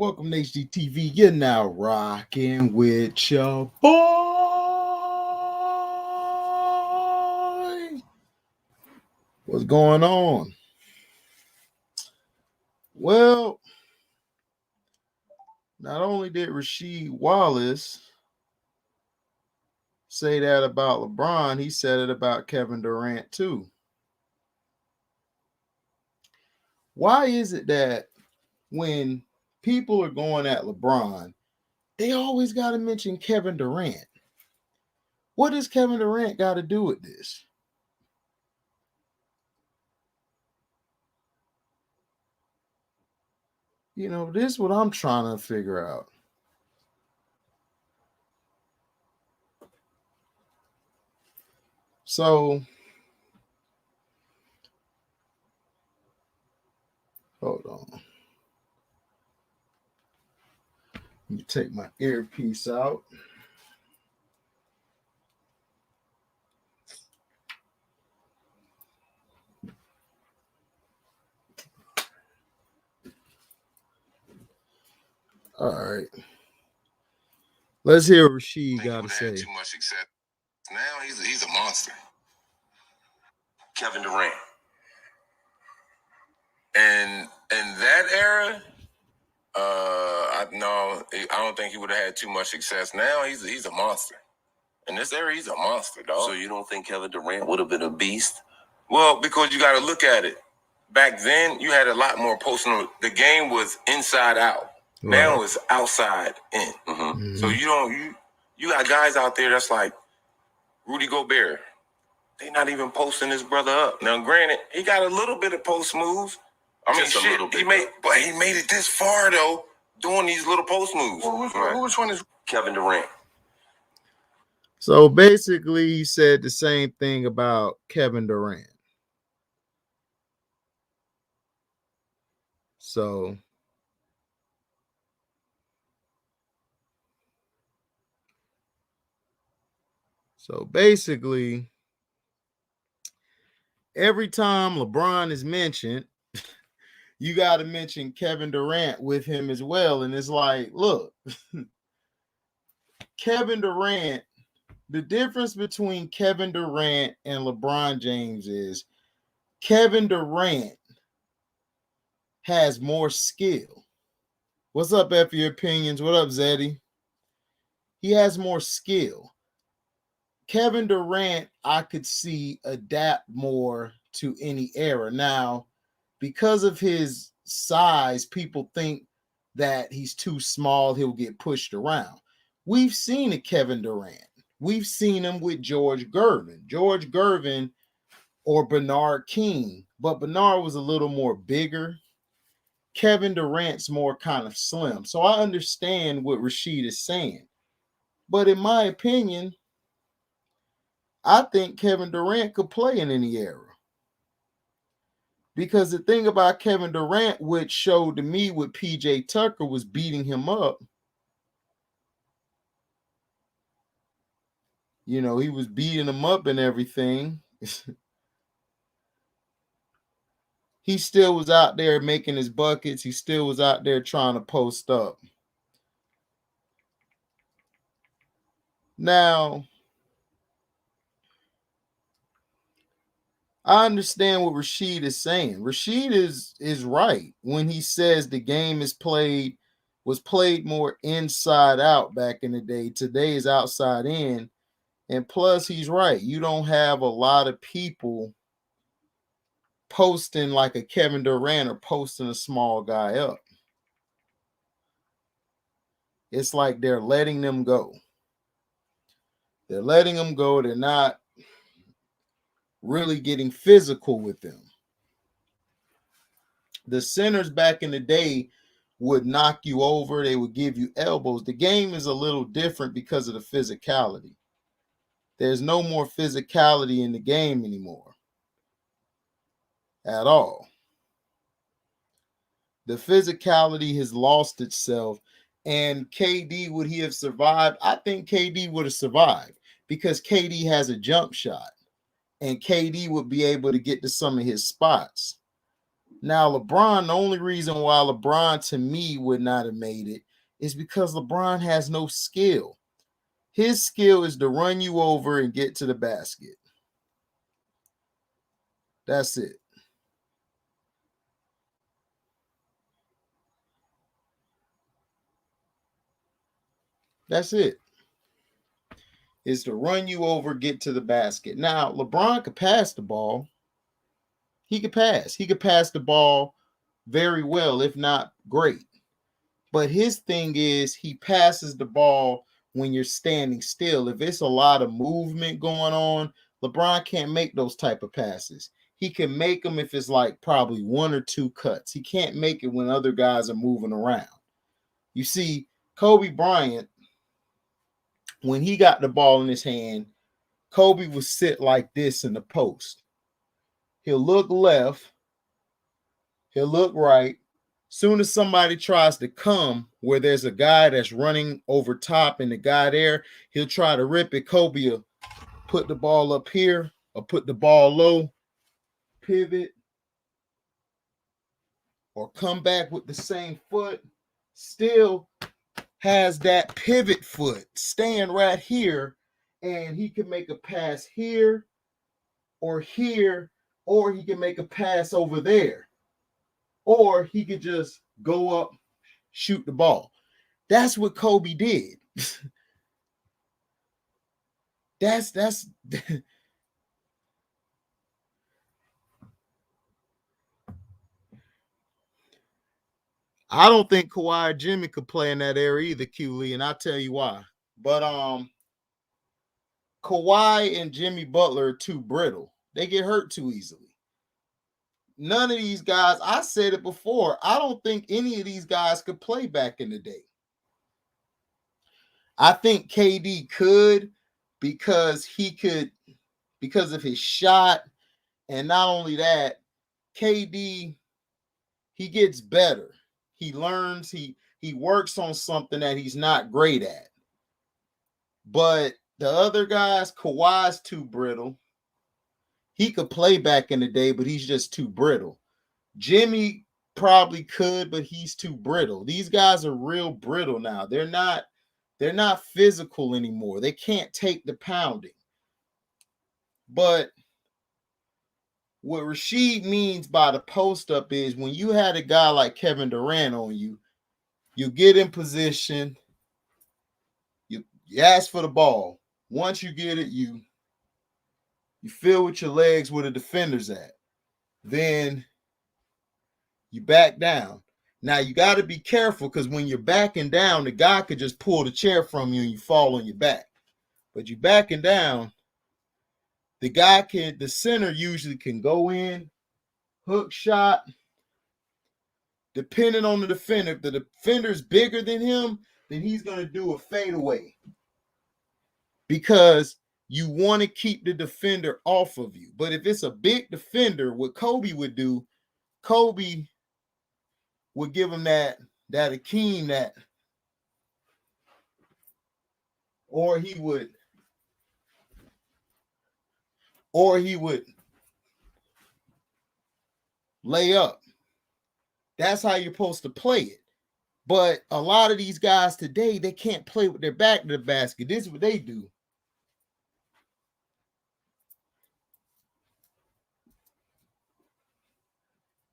Welcome to HDTV. You're now rocking with your boy. What's going on? Well, not only did Rasheed Wallace say that about LeBron, he said it about Kevin Durant too. Why is it that when people are going at LeBron, they always got to mention Kevin Durant? What does Kevin Durant got to do with this? You know, this is what I'm trying to figure out. So, hold on. Let me take my earpiece out. All right. Let's hear what Rasheed got to say. Too much success. Now he's a monster. Kevin Durant. And in that era, I don't think he would have had too much success. Now he's a monster. In this era, he's a monster, dog. So you don't think Kevin Durant would have been a beast? Well, because you got to look at it. Back then, you had a lot more posting. The game was inside out. Right. Now it's outside in. Mm-hmm. So you got guys out there that's like Rudy Gobert. They not even posting his brother up. Now, granted, he got a little bit of post moves. I mean, just a little bit. He made it this far though, doing these little post moves. Well, which one is Kevin Durant? So basically, he said the same thing about Kevin Durant. So basically, every time LeBron is mentioned, you got to mention Kevin Durant with him as well. And it's like, look, Kevin Durant, the difference between Kevin Durant and LeBron James is Kevin Durant has more skill. What's up, F your opinions? What up, Zeddy? He has more skill. Kevin Durant, I could see adapt more to any era. Now, because of his size, people think that he's too small, he'll get pushed around. We've seen a Kevin Durant. We've seen him with George Gervin or Bernard King, but Bernard was a little more bigger. Kevin Durant's more kind of slim. So I understand what Rasheed is saying. But in my opinion, I think Kevin Durant could play in any era. Because the thing about Kevin Durant, which showed to me what PJ Tucker was beating him up, you know, he was beating him up and everything. He still was out there making his buckets. He still was out there trying to post up. Now, I understand what Rasheed is saying. Rasheed is right when he says the game was played more inside out back in the day. Today is outside in. And plus, he's right. You don't have a lot of people posting like a Kevin Durant or posting a small guy up. It's like they're letting them go. They're letting them go. They're not really getting physical with them. The centers back in the day would knock you over. They would give you elbows. The game is a little different because of the physicality. There's no more physicality in the game anymore at all. The physicality has lost itself. And KD, would he have survived? I think KD would have survived because KD has a jump shot. And KD would be able to get to some of his spots. Now, LeBron, the only reason why LeBron to me would not have made it is because LeBron has no skill. His skill is to run you over and get to the basket. That's it. That's it. Is to run you over, get to the basket. Now, LeBron could pass the ball. He could pass. He could pass the ball very well, if not great. But his thing is he passes the ball when you're standing still. If it's a lot of movement going on, LeBron can't make those type of passes. He can make them if it's like probably one or two cuts. He can't make it when other guys are moving around. You see, Kobe Bryant, when he got the ball in his hand, Kobe would sit like this in the post. He'll look left. He'll look right. Soon as somebody tries to come where there's a guy that's running over top and the guy there, he'll try to rip it. Kobe will put the ball up here or put the ball low, pivot, or come back with the same foot. Still has that pivot foot staying right here, and he can make a pass here, or he can make a pass over there, or he could just go up, shoot the ball. That's what Kobe did. that's I don't think Kawhi or Jimmy could play in that area either, Q Lee, and I'll tell you why. But Kawhi and Jimmy Butler are too brittle. They get hurt too easily. None of these guys, I said it before, I don't think any of these guys could play back in the day. I think KD could because of his shot, and not only that, KD, he gets better. He learns, he works on something that he's not great at. But the other guys, Kawhi's too brittle. He could play back in the day, but he's just too brittle. Jimmy probably could, but he's too brittle. These guys are real brittle now. They're not physical anymore. They can't take the pounding. But what Rasheed means by the post up is when you had a guy like Kevin Durant on you, you get in position, you ask for the ball. Once you get it, you feel with your legs where the defender's at. Then you back down. Now you got to be careful because when you're backing down, the guy could just pull the chair from you and you fall on your back. But you backing down, the center usually can go in, hook shot, depending on the defender. If the defender's bigger than him, then he's going to do a fadeaway because you want to keep the defender off of you. But if it's a big defender, what Kobe would do, Kobe would give him that Akeem, that, or he would lay up. That's how you're supposed to play it. But a lot of these guys today, they can't play with their back to the basket. This is what they do.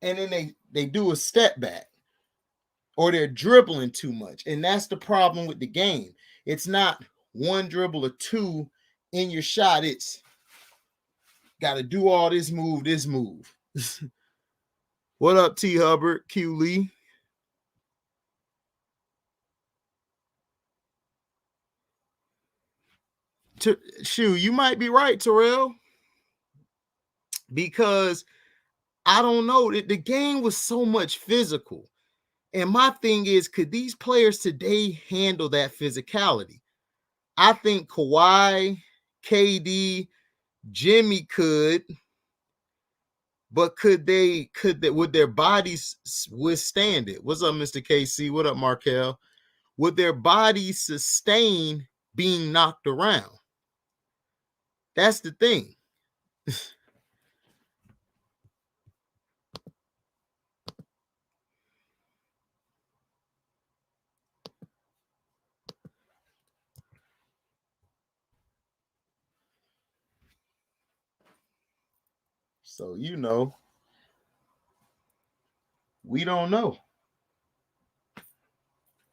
And then they do a step back. Or they're dribbling too much. And that's the problem with the game. It's not one dribble or two in your shot. It's got to do all this move. What up, T. Hubbard, Q Lee? Shoot, you might be right, Terrell. Because I don't know. The game was so much physical. And my thing is, could these players today handle that physicality? I think Kawhi, KD, Jimmy could, but would their bodies withstand it? What's up, Mr. KC? What up, Markel? Would their bodies sustain being knocked around? That's the thing. So we don't know.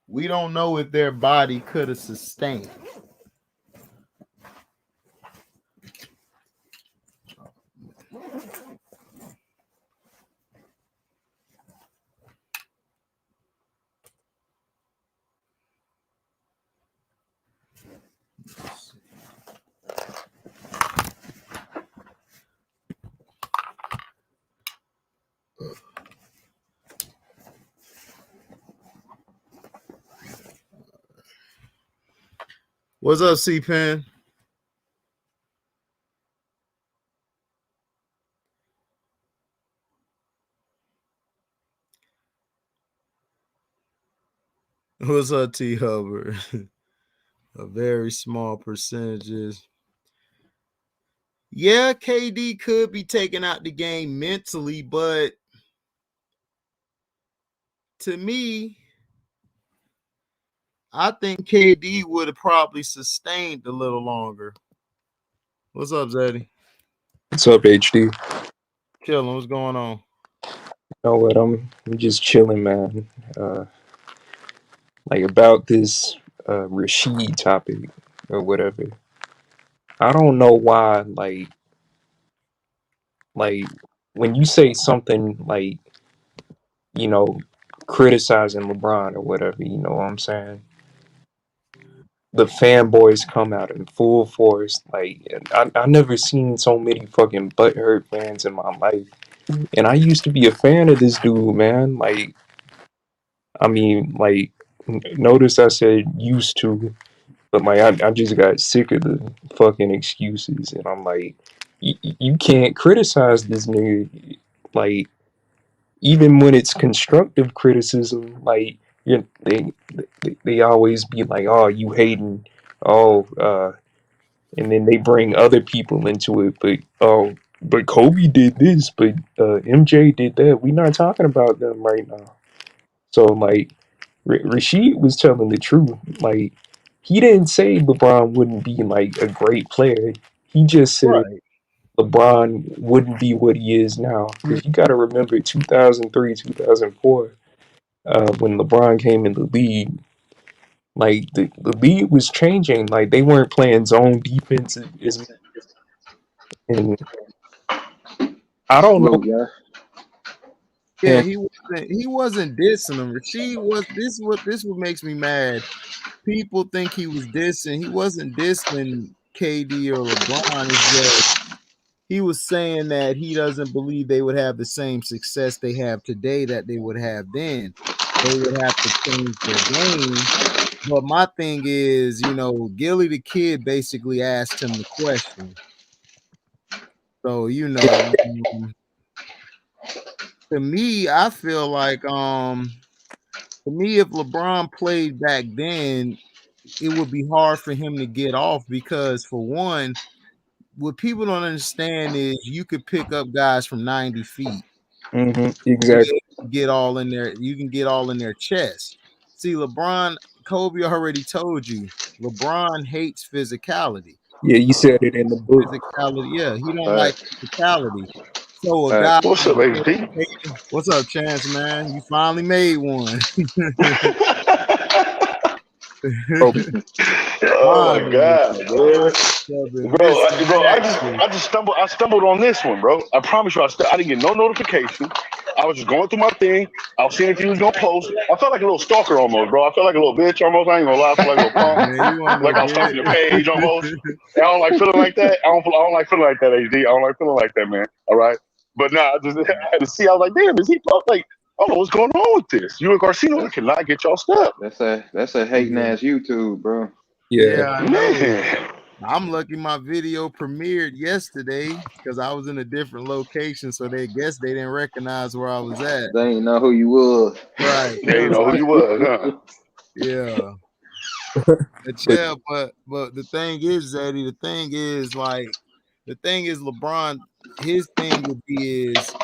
We don't know if their body could have sustained. What's up, C-Pen? What's up, T Hubbard? A very small percentages. Yeah, KD could be taken out the game mentally, but to me, I think KD would have probably sustained a little longer. What's up, Zeddy? What's up, HD? Chilling. What's going on? You know what? I'm just chilling, man. Like about this Rasheed topic or whatever. I don't know why. Like when you say something like you know criticizing LeBron or whatever, you know what I'm saying? The fanboys come out in full force. Like I never seen so many fucking butthurt fans in my life. And I used to be a fan of this dude, man. Like I mean, like notice I said used to. But like I just got sick of the fucking excuses, and I'm like, you can't criticize this nigga. Like even when it's constructive criticism, like they always be like, oh, you hating, oh, and then they bring other people into it. But oh, but Kobe did this, but MJ did that. We not talking about them right now. So like, Rasheed was telling the truth. Like, he didn't say LeBron wouldn't be like a great player. He just said Right. LeBron wouldn't be what he is now. Because you got to remember 2003, 2004, when LeBron came in the league. Like the league was changing. Like they weren't playing zone defense as much. And I don't know. Whoa, yeah. Yeah, And he wasn't dissing him. Rasheed was this what makes me mad. People think he was dissing. He wasn't dissing KD or LeBron. It's just he was saying that he doesn't believe they would have the same success they have today that they would have then. They would have to change their game. But my thing is, Gilly the Kid basically asked him the question. So, to me, I feel like to me, if LeBron played back then, it would be hard for him to get off because for one, what people don't understand is you could pick up guys from 90 feet. exactly. Get all in there. You can get all in their chest. See, Kobe already told you. LeBron hates physicality. Yeah, you said it in the book. Physicality, yeah, he don't like Facts. physicality. So a guy Facts. What's up, HD? what's up, Chance, man? You finally made one. Bro, Oh my god, man. Bro, Missing I just stumbled on this one, bro. I promise you, I didn't get no notification. I was just going through my thing. I was seeing if you was gonna post. I felt like a little stalker almost, bro. I felt like a little bitch almost. I ain't gonna lie, I felt like a little punk. Man, you want Like no I was stalking your good. page almost. And I don't like feeling like that. I don't like feeling like that, HD. I don't like feeling like that, man. All right. But nah, I had to see. I was like, damn, is he like? I don't know what's going on with this. You and Garcino, I That's cannot get y'all stuff, that's a hating ass YouTube, bro. yeah. Yeah, I know. man. I'm lucky my video premiered yesterday because I was in a different location, so they guess they didn't recognize where I was at. They ain't know who you was. Right. They They didn't was know who like, you was, huh? yeah. But But yeah, but the thing is, Zaddy, the thing is LeBron, his thing would be is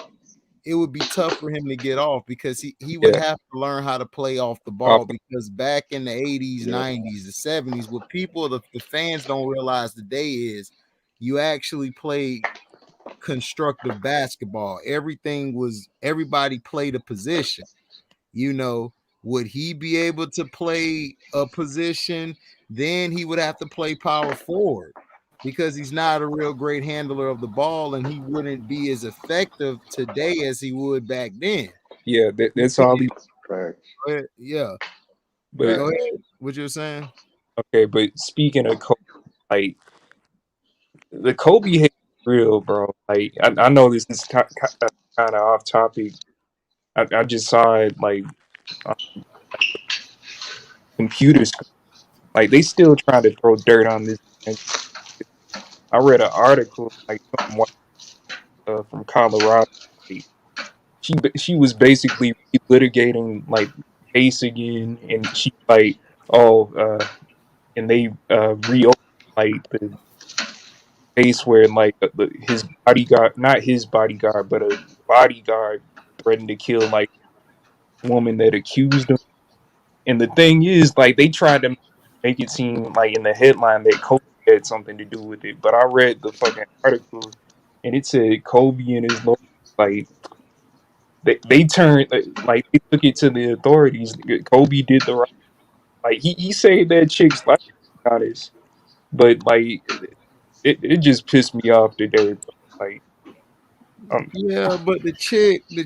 it would be tough for him to get off because he would yeah, have to learn how to play off the off ball because back in the 80s, Yeah. 90s, the 70s, what the fans don't realize today is you actually played constructive basketball. Everybody played a position. You know, would he be able to play a position? Then he would have to play power forward because he's not a real great handler of the ball, and he wouldn't be as effective today as he would back then. Yeah, that's all he. Yeah. But Go ahead. What you were saying? okay, but speaking of Kobe, like the Kobe hate is real, bro. Like I know this is kind of off topic. I just saw it like on computers. Like they still trying to throw dirt on this. I read an article like from Colorado. Like, she was basically litigating like case again, and she like and they reopened like the case where like his bodyguard, not his bodyguard, but a bodyguard threatened to kill like a woman that accused him. And the thing is, like they tried to make it seem like in the headline that Kobe had something to do with it, but I read the fucking article and it said Kobe and his lawyer like they turned like they took it to the authorities. Kobe did the right, like he saved that chick's life, to be honest. But like it just pissed me off today. Like Yeah, but the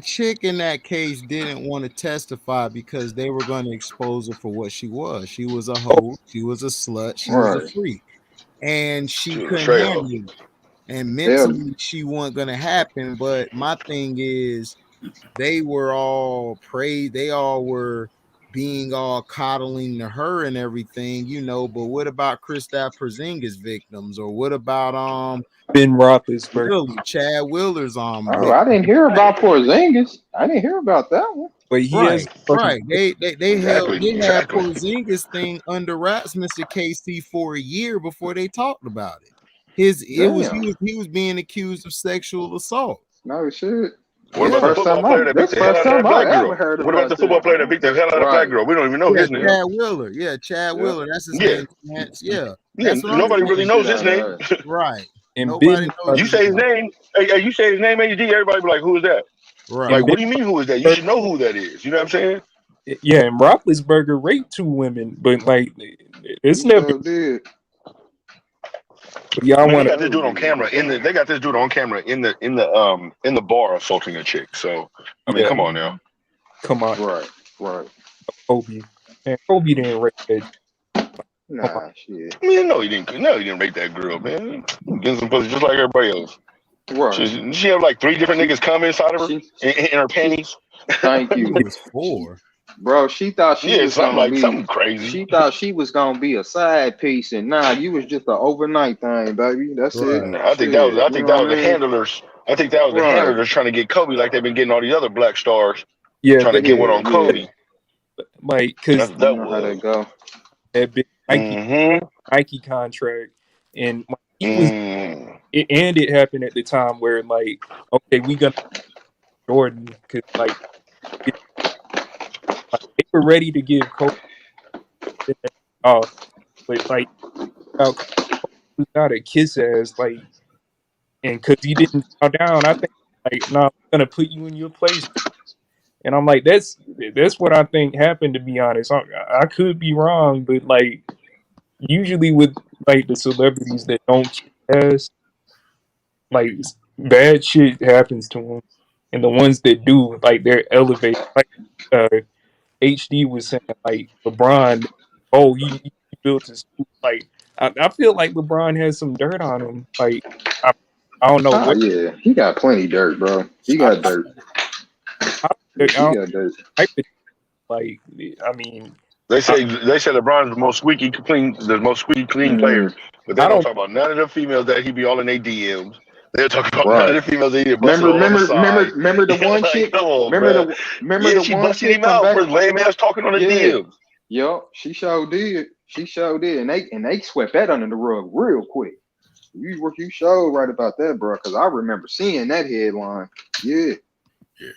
chick in that case didn't want to testify because they were going to expose her for what she was. She was a oh, hoe, she was a slut, she was a Right. freak, and she She was a couldn't straight handle hoe. it. And Yeah. mentally, she wasn't going to happen. But my thing is, they were all praised. They all were being all coddling to her and everything, you know. But what about Kristaps Porzingis victims, or what about Ben Roethlisberger, Chad Willer's Oh, I didn't hear about Porzingis. I didn't hear about that one. but he has Right, fucking right. They had Exactly. Porzingis thing under wraps, Mr. KC, for a year before they talked about it. Damn. He was being accused of sexual assault. No shit. What That's about the first football time player that beat that's the hell first out of that time I black ever girl? heard What about about the football that. player that beat the hell out of that black Right. girl? We don't even know Yeah, his name. Chad Willer. Yeah, Chad Yeah. Willer. That's his Yeah. name. Chance. Yeah, Yeah, that's what I'm nobody really saying. knows Shit his out name. of that. Right. and Nobody Ben knows You his say his name. name, hey, you say his name, AD, everybody be like, who is that? Right. and Like, Ben what do you mean, who is that? You should know who that is. You know what I'm saying? yeah, and Roethlisberger raped 2 women, but like it's He never. sure did. But y'all Man, they want to got this dude on camera they got this dude on camera in the bar assaulting a chick. So I mean, yeah, come on now. come on, Right. Kobe, and Kobe didn't rape that. Come on, Nah, shit. Man, no, he didn't. No, he didn't rape that girl, man. Getting some pussy just like everybody else. Right. She had like 3 different niggas come inside of her She, in her she panties. thank I think you. it was 4. Bro, she thought she Yeah, was gonna be something crazy. she thought she was gonna be a side piece, and nah, you was just an overnight thing, baby. That's it. Right. I think that was Shit, you know what I the mean? handlers. I think that was the Right. handlers trying to get Kobe like they've been getting all these other black stars yeah, trying to get one on Yeah. Kobe. like That's because what You that know how that was. go. that big Mm-hmm. Nike contract, and like, he was, Mm. and it happened at the time where like, okay, we gonna Jordan because like they were ready to give Kobe off, but like Kobe was not a kiss ass like, and because he didn't bow down, I think like, no, I'm gonna put you in your place, and I'm like, that's what I think happened. To be honest, I could be wrong, but like usually with like the celebrities that don't kiss ass, like bad shit happens to them, and the ones that do, like they're elevated. Like uh, HD was saying, like LeBron, oh he built his school. Like I feel like LeBron has some dirt on him. Like I, I don't know Oh what yeah, he got plenty dirt, bro. He I, got dirt. I, Yeah, I he don't got dirt. type it. Like I mean, They I, say LeBron's the most squeaky clean player, Mm, but they I don't don't. talk about none of the females that he be all in their DMs. They'll talk about none of right. the females that he busted all on the side. Remember the one Like, chick? come on, Remember bro. remember Yeah, the she one busted chick him from out back? for his lame ass talking on the Yeah. DMs. Yup, she sure did. She sure did, and they swept that under the rug real quick. You showed right about that, bro, because I remember seeing that headline. Yeah,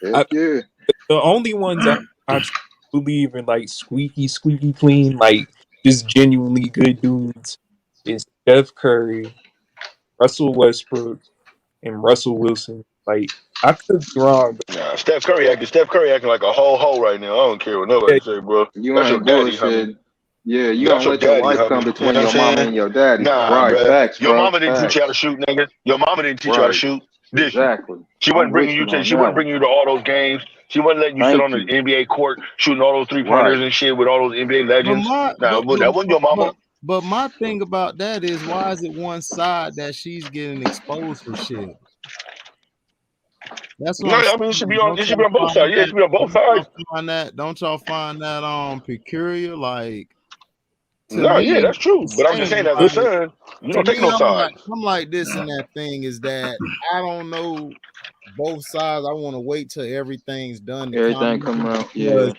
heck I, yeah. the only ones I truly believe in like squeaky clean, like just genuinely good dudes is Steph Curry, Russell Westbrook, and Russell Wilson. Like, I could be wrong, but Nah, Steph Curry acting like a whole hoe right now. I don't care what nobody say, bro. You That's your ain't daddy, homie. bullshit. Yeah, you That's don't your let your daddy, wife come homie. You between know what your I'm mama saying? and your daddy. Nah, Right, bro. facts, Your bro. mama didn't teach you how to Facts. shoot, nigga. Your mama didn't teach you how to Right. shoot, did she? Exactly. She I'm wasn't bringing with you you to. on She wasn't that. bringing you to all those games. She wasn't letting you sit Thank on the you. NBA court shooting all those 3-pointers Right. and shit with all those NBA But legends. my Nah, but that wasn't your mama. but my thing about that is, why is it one side that she's getting exposed for shit? That's what No, I'm I mean it should be saying. on. It should be on both sides. Yeah, it should be on both sides. Don't y'all find that peculiar? Like, to No, yeah, me, that's true. it's But I'm just saying, saying, as a like, son, you to don't take me, no side. I'm like this, and that thing is that I don't know both sides. I want to wait till everything's done to Everything comment come on it, out. Yeah. because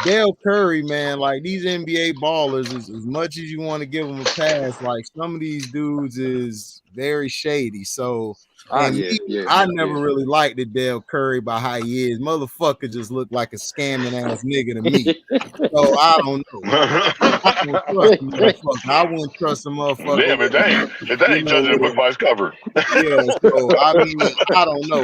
Dale Curry, man, like, these NBA ballers, as much as you want to give them a pass, like, some of these dudes is very shady. So, and me, I never really liked the Dale Curry by how he is. Motherfucker just looked like a scamming ass nigga to me. So I don't know. I don't trust the motherfucker. I wouldn't trust a motherfucker Damn, with, if that ain't judging a book by its cover. yeah. So I mean, I don't know.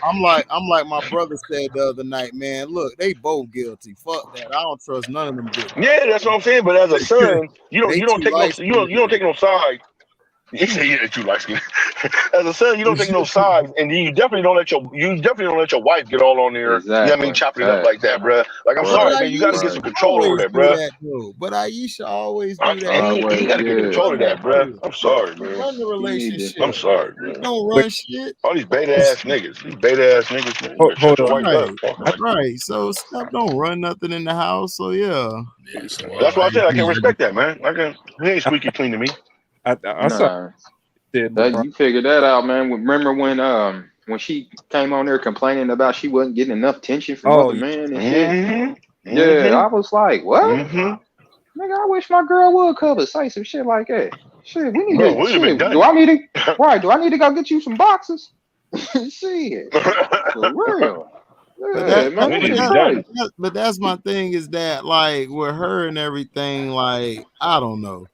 I'm like my brother said the other night, man. Look, they both guilty. Fuck that. I don't trust none of them bitches. Yeah, that's what I'm saying. But as a son, you They don't too take no light you don't take no side. You say yeah, too light skin. As a son, you don't take no sides, and you definitely don't let your wife get all on there. Exactly. You know what I mean, chopping it up like that, bro. Like I'm sorry, man. You got to get some control over that, bro. But Aisha always do that. You got to get control of that, bro. I'm sorry, man. Run the relationship. I'm sorry, man. Don't run shit. All these beta ass niggas, man. You hold shut your on. wife up. Right. So Steph don't run nothing in the house. So yeah. So, That's why I said I can respect that, man. He ain't squeaky clean to me. I saw that you figured that out, man. Remember when she came on there complaining about she wasn't getting enough attention from other men and shit? Yeah, I was like, what? Nigga, I wish my girl would come and say some shit like that. Shit, we need to. Shit, do I need to? Right? Do I need to go get you some boxes? Shit, for real. But that's my thing, is that, like, with her and everything, like, I don't know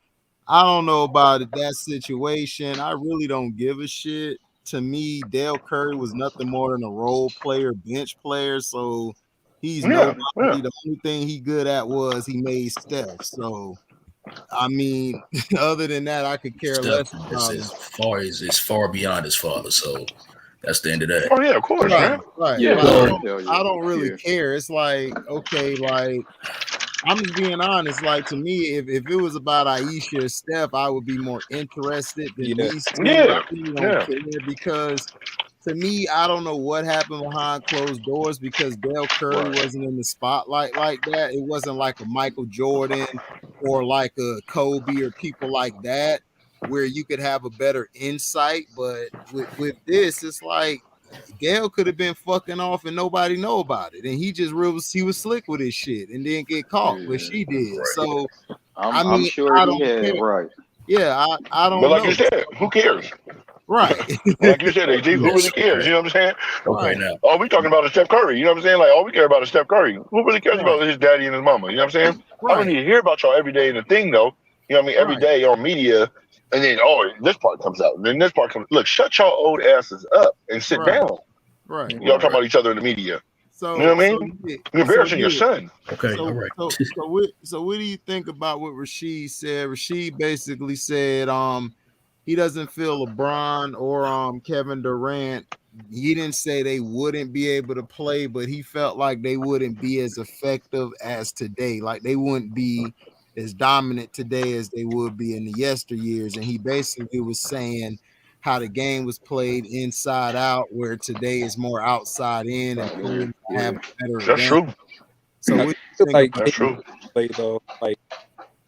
about that situation. I really don't give a shit. To me, Dale Curry was nothing more than a role player, bench player. So he's nobody. The only thing he good at was he made Steph. So I mean, other than that, I could care less about him. It's far beyond his father. So that's the end of that. Oh yeah, of course, man. Right. Yeah. I don't really care. It's like, okay, like, I'm just being honest. Like, to me, if it was about Aisha or Steph, I would be more interested than these two. I really don't care, because to me, I don't know what happened behind closed doors, because Dale Curry wasn't in the spotlight like that. It wasn't like a Michael Jordan or like a Kobe or people like that, where you could have a better insight. But with this, it's like Dale could have been fucking off and nobody know about it, and he was slick with his shit and didn't get caught, but she did. So I'm sure I don't he had care. right. Yeah, I don't know. But like know. you said, who cares? Right. Like you said, AG, who really cares? You know what I'm saying? Okay, now. All we talking about is Steph Curry. You know what I'm saying? Like, all we care about is Steph Curry. Who really cares about his daddy and his mama? You know what I'm saying? I don't need to hear about y'all every day in the thing, though. You know what I mean? Every day on media. And then, this part comes out. And then this part comes. Look, shut y'all old asses up and sit down. Right. Y'all talking about each other in the media. So, you know what I mean? You're embarrassing your son. Okay, all right. So what do you think about what Rasheed said? Rasheed basically said he doesn't feel LeBron or Kevin Durant. He didn't say they wouldn't be able to play, but he felt like they wouldn't be as effective as today. Like, they wouldn't be as dominant today as they would be in the yesteryears. And he basically was saying how the game was played inside out, where today is more outside in, and players have a better advantage. That's true. So I feel like that's true. Play though, like,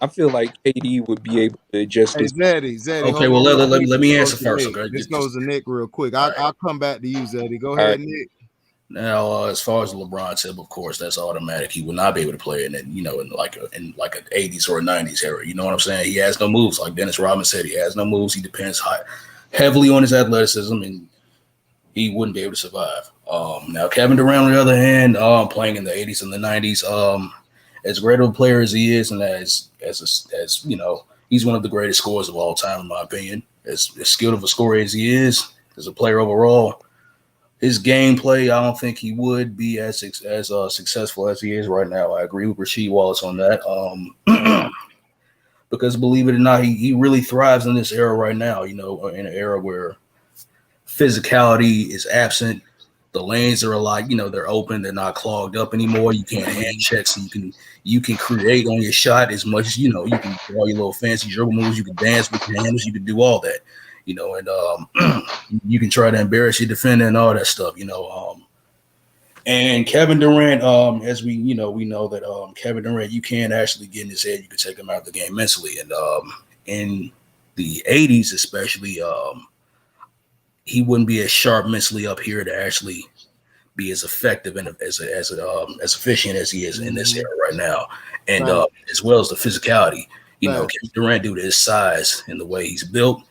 I feel like KD would be able to adjust his. Zeddy. Okay, well, let me answer first. Okay, this goes to Nick real quick. I'll come back to you, Zeddy. Go ahead, Nick. Now, as far as LeBron said, of course, that's automatic. He will not be able to play in like an 80s or a 90s era. You know what I'm saying? He has no moves. Like Dennis Rodman said, he has no moves. He depends heavily on his athleticism, and he wouldn't be able to survive. Now, Kevin Durant, on the other hand, playing in the 80s and the 90s, as great of a player as he is, and as you know, he's one of the greatest scorers of all time, in my opinion. As skilled of a scorer as he is, as a player overall, his gameplay, I don't think he would be as successful as he is right now. I agree with Rasheed Wallace on that. Because believe it or not, he really thrives in this era right now, in an era where physicality is absent. The lanes are a lot, they're open, they're not clogged up anymore. You can't hand check, so you can create on your shot as much as you can do all your little fancy dribble moves, you can dance with your hands, you can do all that, and you can try to embarrass your defender and all that stuff, and Kevin Durant, as we know that Kevin Durant, you can actually get in his head, you can take him out of the game mentally, and in the 80s especially, he wouldn't be as sharp mentally up here to actually be as effective and as efficient as he is in this era right now, and as well as the physicality. Kevin Durant, due to his size and the way he's built,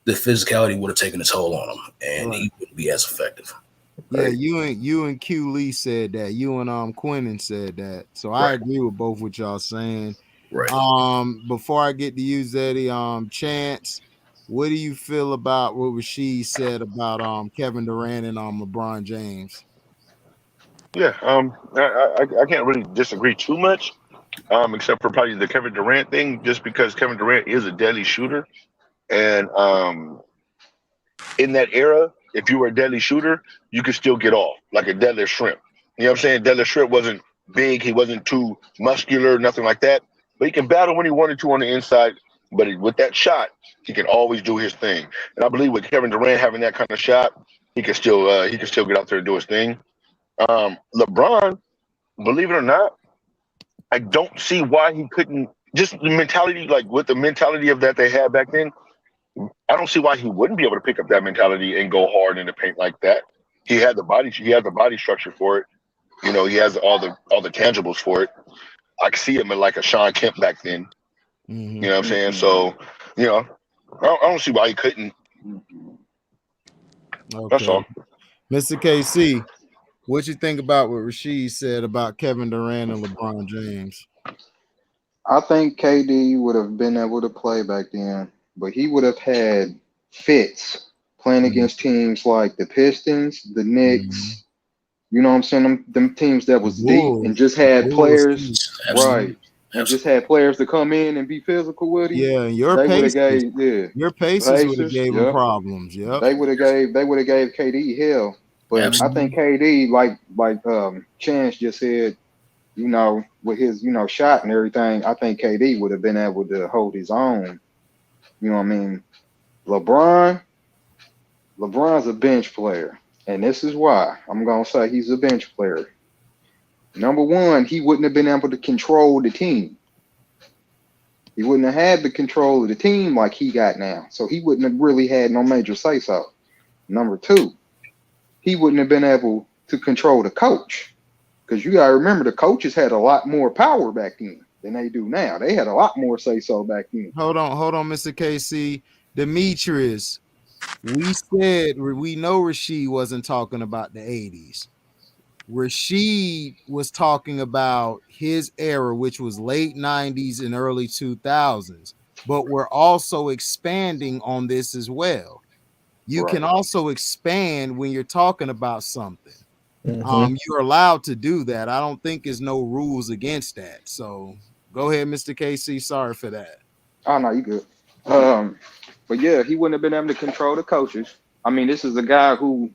the physicality would have taken its toll on him, and he wouldn't be as effective. Yeah, you and Q Lee said that. You and Quentin said that. So I agree with both what y'all saying. Right. Before I get to you, Zeddy, Chance, what do you feel about what Rasheed said about Kevin Durant and LeBron James? Yeah, I can't really disagree too much, except for probably the Kevin Durant thing, just because Kevin Durant is a deadly shooter, and in that era, if you were a deadly shooter, you could still get off like a deadlift shrimp. You know what I'm saying? Deadlift shrimp wasn't big, he wasn't too muscular, nothing like that, but he can battle when he wanted to on the inside. But with that shot, he can always do his thing. And I believe with Kevin Durant having that kind of shot, he can still get out there and do his thing. LeBron, believe it or not, I don't see why he couldn't. Just the mentality, like with the mentality of that they had back then, I don't see why he wouldn't be able to pick up that mentality and go hard in the paint like that. He had the body structure for it. He has all the tangibles for it. I could see him in like a Sean Kemp back then. You know what I'm saying? So, I don't see why he couldn't. Okay. That's all. Mr. KC, what you think about what Rasheed said about Kevin Durant and LeBron James? I think KD would have been able to play back then, but he would have had fits playing against teams like the Pistons, the Knicks. You know what I'm saying? Them teams that was deep and just had players, right? And just had players to come in and be physical with him. Yeah, your paces would have gave him problems. Yeah, they would have gave KD hell. But I think KD, like Chance just said, with his shot and everything, I think KD would have been able to hold his own. You know what I mean? LeBron's a bench player, and this is why I'm gonna say he's a bench player. Number one, he wouldn't have been able to control the team. He wouldn't have had the control of the team like he got now. So he wouldn't have really had no major say-so. Number two, he wouldn't have been able to control the coach. Because you got to remember, the coaches had a lot more power back then than they do now. They had a lot more say-so back then. Hold on, Mr. KC. Demetrius, we know Rasheed wasn't talking about the 80s. Rasheed was talking about his era, which was late 90s and early 2000s, but we're also expanding on this as well. You can also expand when you're talking about something. You're allowed to do that. I don't think there's no rules against that. So go ahead, Mr. KC. Sorry for that. Oh, no, you good. But yeah, he wouldn't have been able to control the coaches. I mean, this is a guy who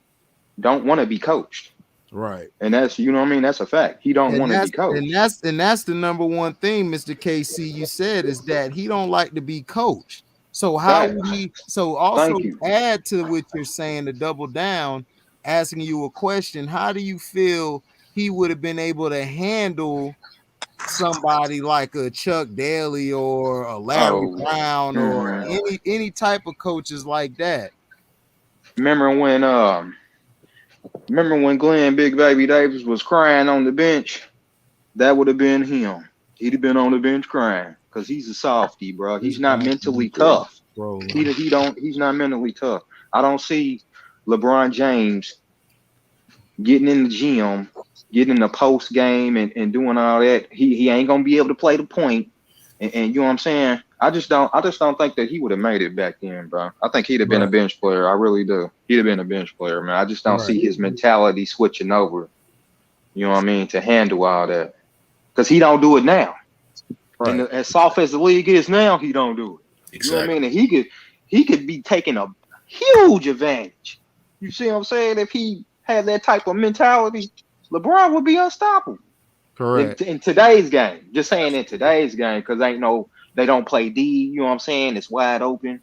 don't want to be coached. Right. And that's, you know what I mean? That's a fact. He don't want to be coached. And that's the number one thing, Mr. KC, you said, is that he don't like to be coached. So how would he also add to what you're saying, to double down, asking you a question, how do you feel he would have been able to handle somebody like a Chuck Daly or a Larry Brown or any type of coaches like that? Remember when Glenn Big Baby Davis was crying on the bench? That would have been him. He'd have been on the bench crying because he's a softie, bro. He's not mentally tough. He's not mentally tough. I don't see LeBron James getting in the gym, getting in the post game and doing all that. He ain't gonna be able to play the point. And you know what I'm saying? I just don't think that he would have made it back then, bro. I think he'd have been a bench player. I really do. He'd have been a bench player, man. I just don't see his mentality switching over. You know what I mean? To handle all that, because he don't do it now. Right. And as soft as the league is now, he don't do it. Exactly. You know what I mean? And he could be taking a huge advantage. You see what I'm saying? If he had that type of mentality, LeBron would be unstoppable. Correct. In today's game, just saying in today's game, because they don't play D. You know what I'm saying? It's wide open.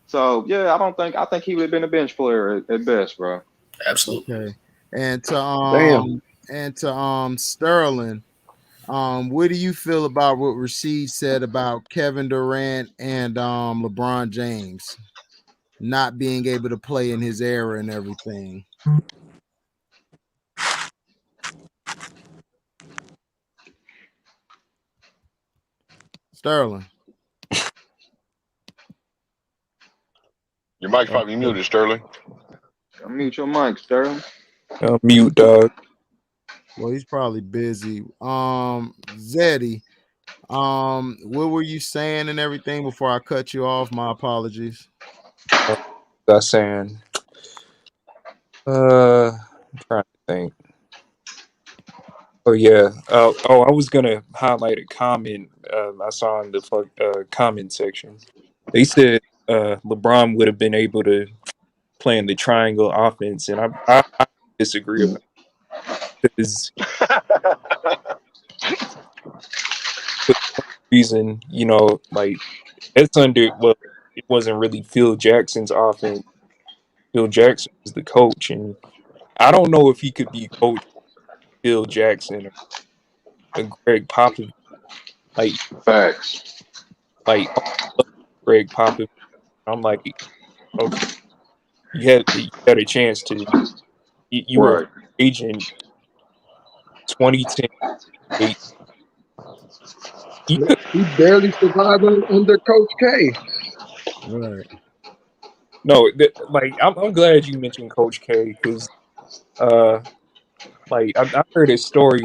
So yeah, I think he would have been a bench player at best, bro. Absolutely. Okay. And to Sterling, what do you feel about what Rasheed said about Kevin Durant and LeBron James not being able to play in his era and everything? Sterling. Your mic's probably muted, Sterling. Mute your mic, Sterling. Mute, dog. Well, he's probably busy. Zeddy, what were you saying and everything before I cut you off? My apologies. That's saying. I'm trying to think. Oh yeah. I was gonna highlight a comment I saw in the comment section. They said LeBron would have been able to play in the triangle offense, and I disagree about it because for some reason, like it's it wasn't really Phil Jackson's offense. Phil Jackson was the coach, and I don't know if he could be coached Phil Jackson or Greg Popovich. Like facts. Like Greg Popovich. I'm like, okay, you had a chance to. You were Right. agent 2010. He barely survived under Coach K. Right. No, I'm glad you mentioned Coach K because, like I heard a story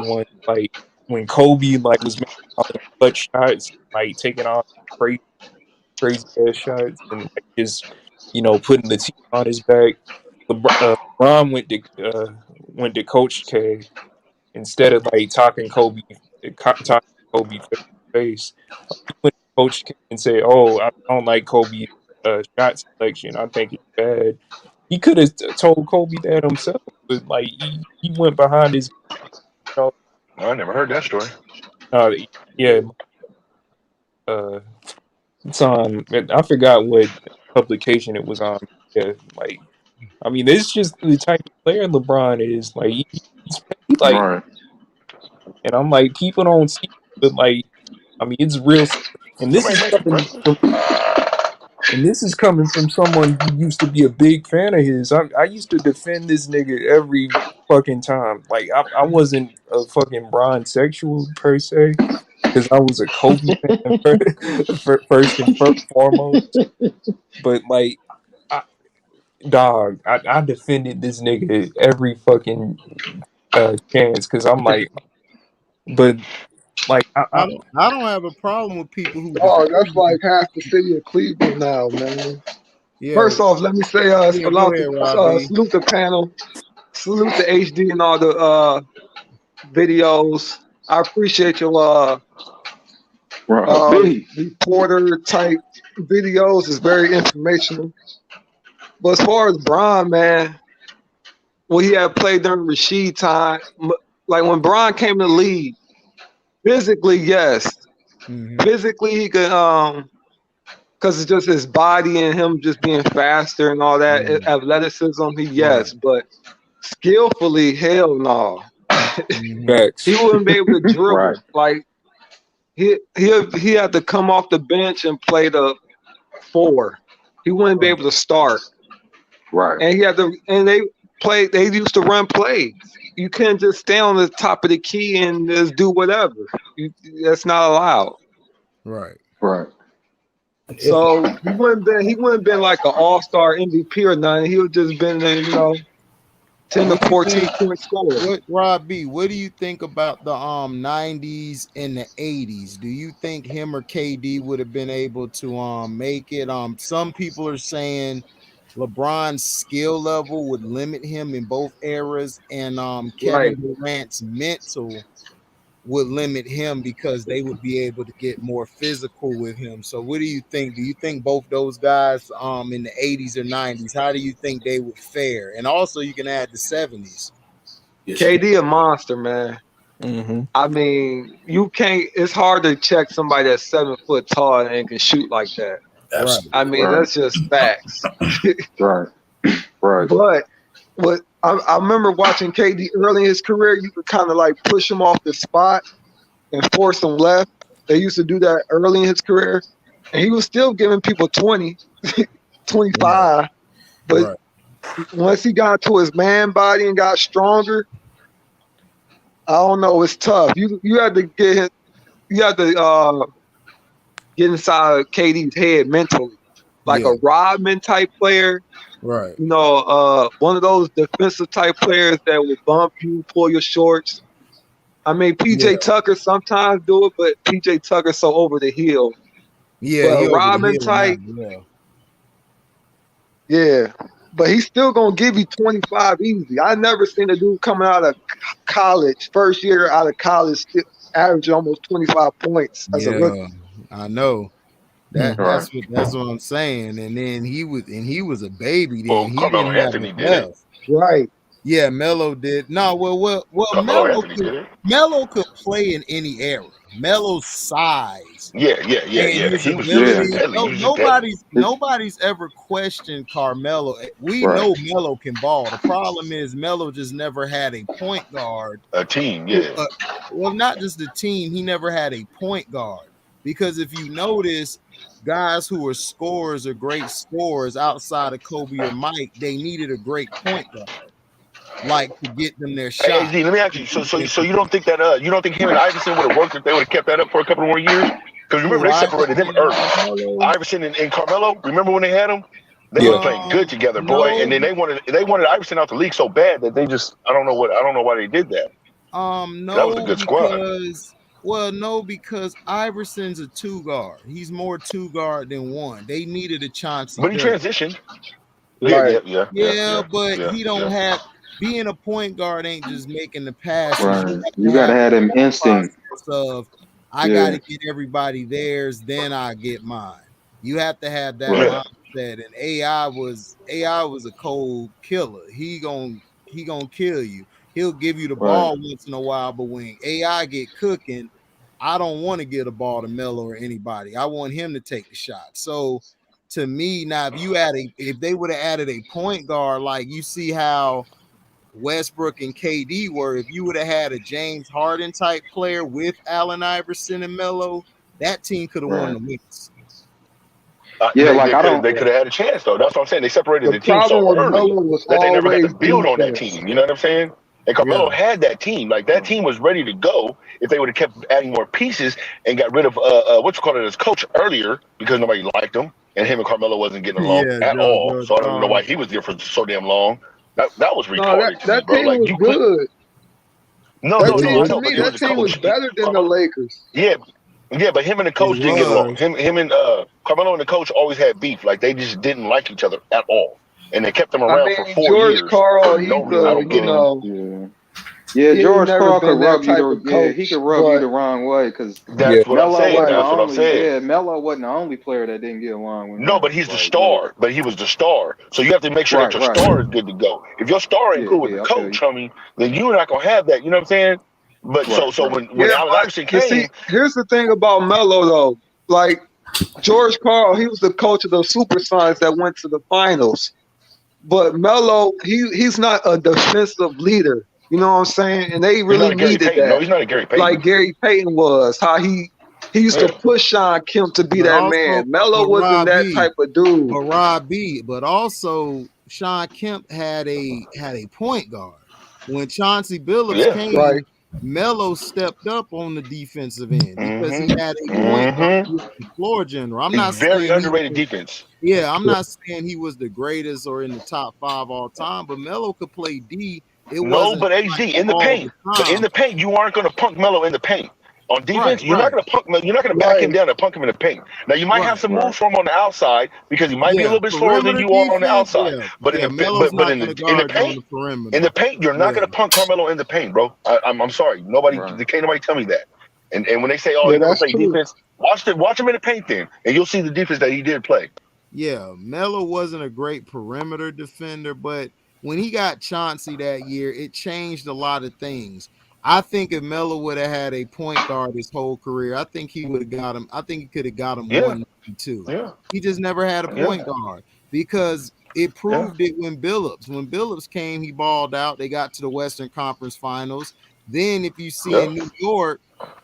like when Kobe was making all the clutch shots, like taking off crazy ass shots and just putting the team on his back. LeBron went to Coach K instead of talking Kobe face to face. He went to Coach K and say, "Oh, I don't like Kobe's shot selection. I think it's bad." He could have told Kobe that himself, but he went behind his. I never heard that story. Yeah. It's on. I forgot what publication it was on. Yeah, I mean, it's just the type of player LeBron is. He's Right. and I'm like, people don't see, but I mean, it's real. And this is coming from someone who used to be a big fan of his. I used to defend this nigga every fucking time. I wasn't a fucking Bron sexual per se, because I was a Kobe fan first and foremost. But I defended this nigga every fucking chance because I'm like, but I don't have a problem with people who. Oh, that's like half the city of Cleveland now, man. Yeah. First off, let me say go ahead, salute the panel, salute the HD and all the videos. I appreciate your reporter type videos. It's very informational. But as far as Bron, man, what he had played during Rasheed time, like when Bron came to the league, physically, yes. Mm-hmm. Physically, he could, because it's just his body and him just being faster and all that, athleticism, but skillfully, hell no. He wouldn't be able to dribble. Right. Like, he had to come off the bench and play the 4. He wouldn't be able to start. Right. And they used to run plays. You can't just stay on the top of the key and just do whatever. That's not allowed. Right. So he wouldn't been like an all-star MVP or nothing. He would just been, 10 to 14 point scorer. What, Rob B, what do you think about the 90s and the 80s? Do you think him or KD would have been able to make it? Some people are saying LeBron's skill level would limit him in both eras, and Kevin Durant's mental would limit him because they would be able to get more physical with him. So what do you think? Do you think both those guys in the 80s or 90s, how do you think they would fare? And also you can add the 70s. KD a monster, man. Mm-hmm. I mean, you can't. It's hard to check somebody that's 7 foot tall and can shoot like that. Absolutely. I mean, that's just facts. Right. But what I remember watching KD early in his career, you could kind of like push him off the spot and force him left. They used to do that early in his career, and he was still giving people 20, 25. But once he got to his man body and got stronger, I don't know. It's tough. You had to get him. You had to get inside KD's head mentally, like a Rodman type player. Right. You know, one of those defensive type players that will bump you, pull your shorts. I mean, PJ Tucker sometimes do it, but PJ Tucker's so over the hill. Yeah, but Rodman type. Yeah. But he's still gonna give you 25 easy. I never seen a dude coming out of college, first year out of college, average almost 25 points as a rookie. I know. That's what I'm saying. And then he was a baby then. Well, he Carmelo didn't Anthony have did it. Right. Yeah, Melo did. No, well, Melo could play in any era. Melo's size. Yeah. He was deadly. Nobody's ever questioned Carmelo. We know Melo can ball. The problem is Melo just never had a point guard. A team, well, not just a team. He never had a point guard. Because if you notice, guys who are scorers or great scorers outside of Kobe or Mike, they needed a great point guard. Like to get them their shot. Hey, Z, let me ask you. So you don't think that you don't think him and Iverson would have worked if they would have kept that up for a couple more years? Because remember they separated them early. Iverson and Carmelo. Remember when they had them? They were playing good together, boy. And then they wanted Iverson out the league so bad that they just I don't know why they did that. No, that was a good squad. No, because Iverson's a 2 guard. He's more 2 guard than 1. They needed a chance. But he transitioned. But he don't have. Being a point guard ain't just making the passes. Right. You gotta have them instinct of I gotta get everybody theirs, then I get mine. You have to have that mindset. And AI was a cold killer. He gonna kill you. He'll give you the ball once in a while, but when AI get cooking, I don't want to get a ball to Melo or anybody. I want him to take the shot. So to me, now if they would have added a point guard, like you see how Westbrook and KD were, if you would have had a James Harden type player with Allen Iverson and Melo, that team could have won the West. They could have had a chance though. That's what I'm saying. They separated the team so early that they never got to build on that team. You know what I'm saying? And Carmelo had that team. Like that team was ready to go if they would have kept adding more pieces and got rid of his coach earlier because nobody liked him and him and Carmelo wasn't getting along at all. So I don't know why he was there for so damn long. That was retarded. That team was good. That team was better than the Lakers. Yeah, but him and the coach didn't get along. Him and Carmelo and the coach always had beef. Like they just didn't like each other at all, and they kept them around for 4 years. George Karl, he's George Karl could rub you. He could rub you the wrong way because that's what I'm saying. That's what I'm saying. Yeah, Melo wasn't the only player that didn't get along with him. No, but he's the star. But he was the star. So you have to make sure that your star is good to go. If your star ain't cool with the coach, then you're not gonna have that. You know what I'm saying? But so when Allen Iverson came, here's the thing about Melo though. Like George Karl, he was the coach of the Super Sons that went to the finals. But Melo, he's not a defensive leader. You know what I'm saying? And they really needed that. No, he's not a Gary Payton. Like Gary Payton was. How he used to push Sean Kemp to be that man. Melo wasn't that type of dude. But also Sean Kemp had a point guard. When Chauncey Billups came, Melo stepped up on the defensive end because he had a point guard, he was the floor general. I'm not very saying underrated defense. Yeah, I'm not saying he was the greatest or in the top 5 all time, but Melo could play D. It No, wasn't but AD like in the all paint. the But in time. the paint, you aren't going to punk Melo in the paint. On defense, you're not Right. going to punk. You're not going to back him down and punk him in the paint. Now you might have some moves for him on the outside because he might be a Yeah, little bit slower than perimeter you are on the defense. outside. Yeah, But yeah. in the Melo's but not in going to the guard you on paint, the perimeter. in the paint, you're not going to punk Carmelo in the paint, bro. I'm sorry, can't nobody tell me that. And when they say, oh, he never played defense, watch him in the paint then, and you'll see the defense that he did play. Yeah, Melo wasn't a great perimeter defender, but when he got Chauncey that year, it changed a lot of things. I think if Melo would have had a point guard his whole career, I think he would have got him. I think he could have got him 192. Yeah. He just never had a point guard because it proved it when Billups came, he balled out. They got to the Western Conference Finals. Then if you see in New York,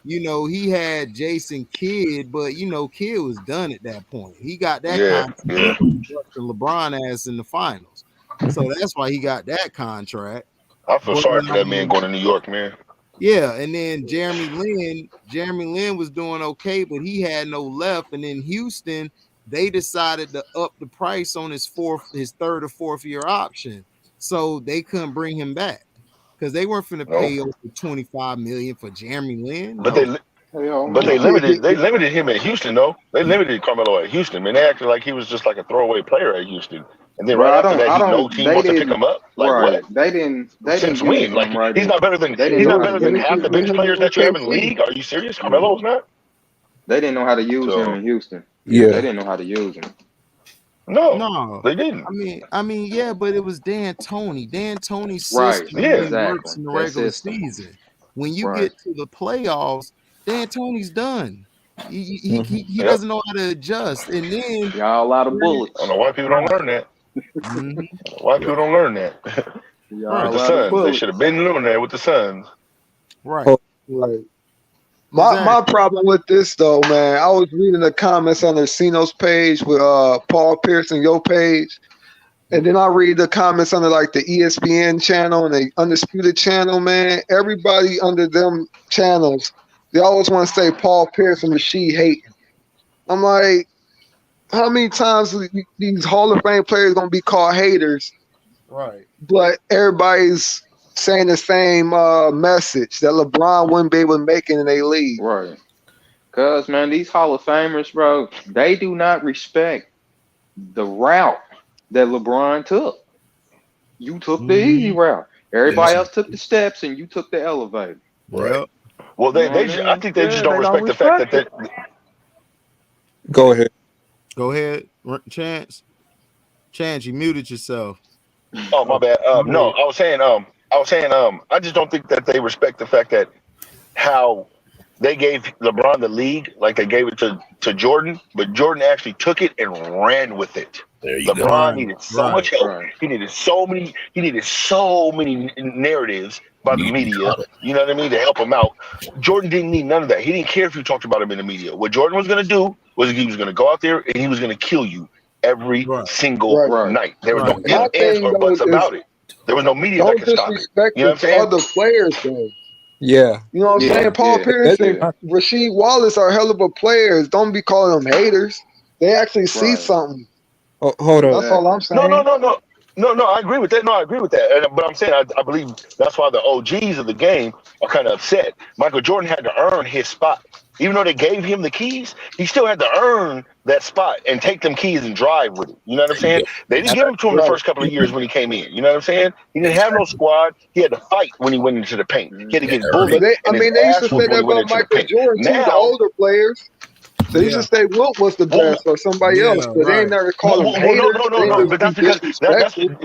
he had Jason Kidd, but Kidd was done at that point. He got that contract from LeBron Has in the finals. So that's why he got that contract. I feel sorry for that man going to New York, man. Yeah, and then Jeremy Lin was doing okay, but he had no left. And in Houston, they decided to up the price on his third or fourth year option. So they couldn't bring him back because they weren't going to pay over $25 million for Jeremy Lin. But they limited him at Houston, though. They limited Carmelo at Houston, man. They acted like he was just like a throwaway player at Houston. And then after that, no team wants to pick him up. Like what? They didn't Since when? Like he's not better than half the bench players that you have in the league. Are you serious? Carmelo's not. They didn't know how to use him in Houston. Yeah, they didn't know how to use him. No, they didn't. I mean, yeah, but it was D'Antoni's system works in the regular season. When you get to the playoffs, D'Antoni's done. He doesn't know how to adjust, and then y'all a lot of bullets. I don't know why people don't learn that. Why people don't learn that? With the Suns, they should have been doing that with the Suns. Right. My problem with this though, man, I was reading the comments on Cino's page with Paul Pierce and your page, and then I read the comments under like the ESPN channel and the Undisputed channel, man. Everybody under them channels, they always want to say Paul Pierce and Rasheed hating. I'm like, how many times are these Hall of Fame players gonna be called haters? Right. But everybody's saying the same message that LeBron wouldn't be able to make it in a league. Right. Because, man, these Hall of Famers, bro, they do not respect the route that LeBron took. You took the easy route. Everybody else took the steps, and you took the elevator. Right. Well, I think they just don't respect the fact that they... Go ahead, Chance. Chance, you muted yourself. Oh, my bad. No, I was saying, I just don't think that they respect the fact that how they gave LeBron the league, like they gave it to Jordan, but Jordan actually took it and ran with it. LeBron needed so much help. Right. He needed so many narratives by the media, you know what I mean, to help him out. Jordan didn't need none of that. He didn't care if you talked about him in the media. What Jordan was going to do was he was going to go out there and he was going to kill you every single night. There was no ifs, ands, or buts about it. There was no media that could stop it. You know what I'm saying? Other players, though. Yeah. You know what I'm saying? Paul Pierce and Rasheed Wallace are hell of a players. Don't be calling them haters. They actually see something. Oh, hold on. That's all I'm saying. No, I agree with that. But I'm saying I believe that's why the OGs of the game are kind of upset. Michael Jordan had to earn his spot. Even though they gave him the keys, he still had to earn that spot and take them keys and drive with it. You know what I'm saying? They didn't give him to him the first couple of years when he came in. You know what I'm saying? He didn't have no squad. He had to fight when he went into the paint. He had to get bullied. They used to say that about Michael Jordan too, the older players. They used to say Wilt was the best or somebody else, but they ain't never called them haters. No. But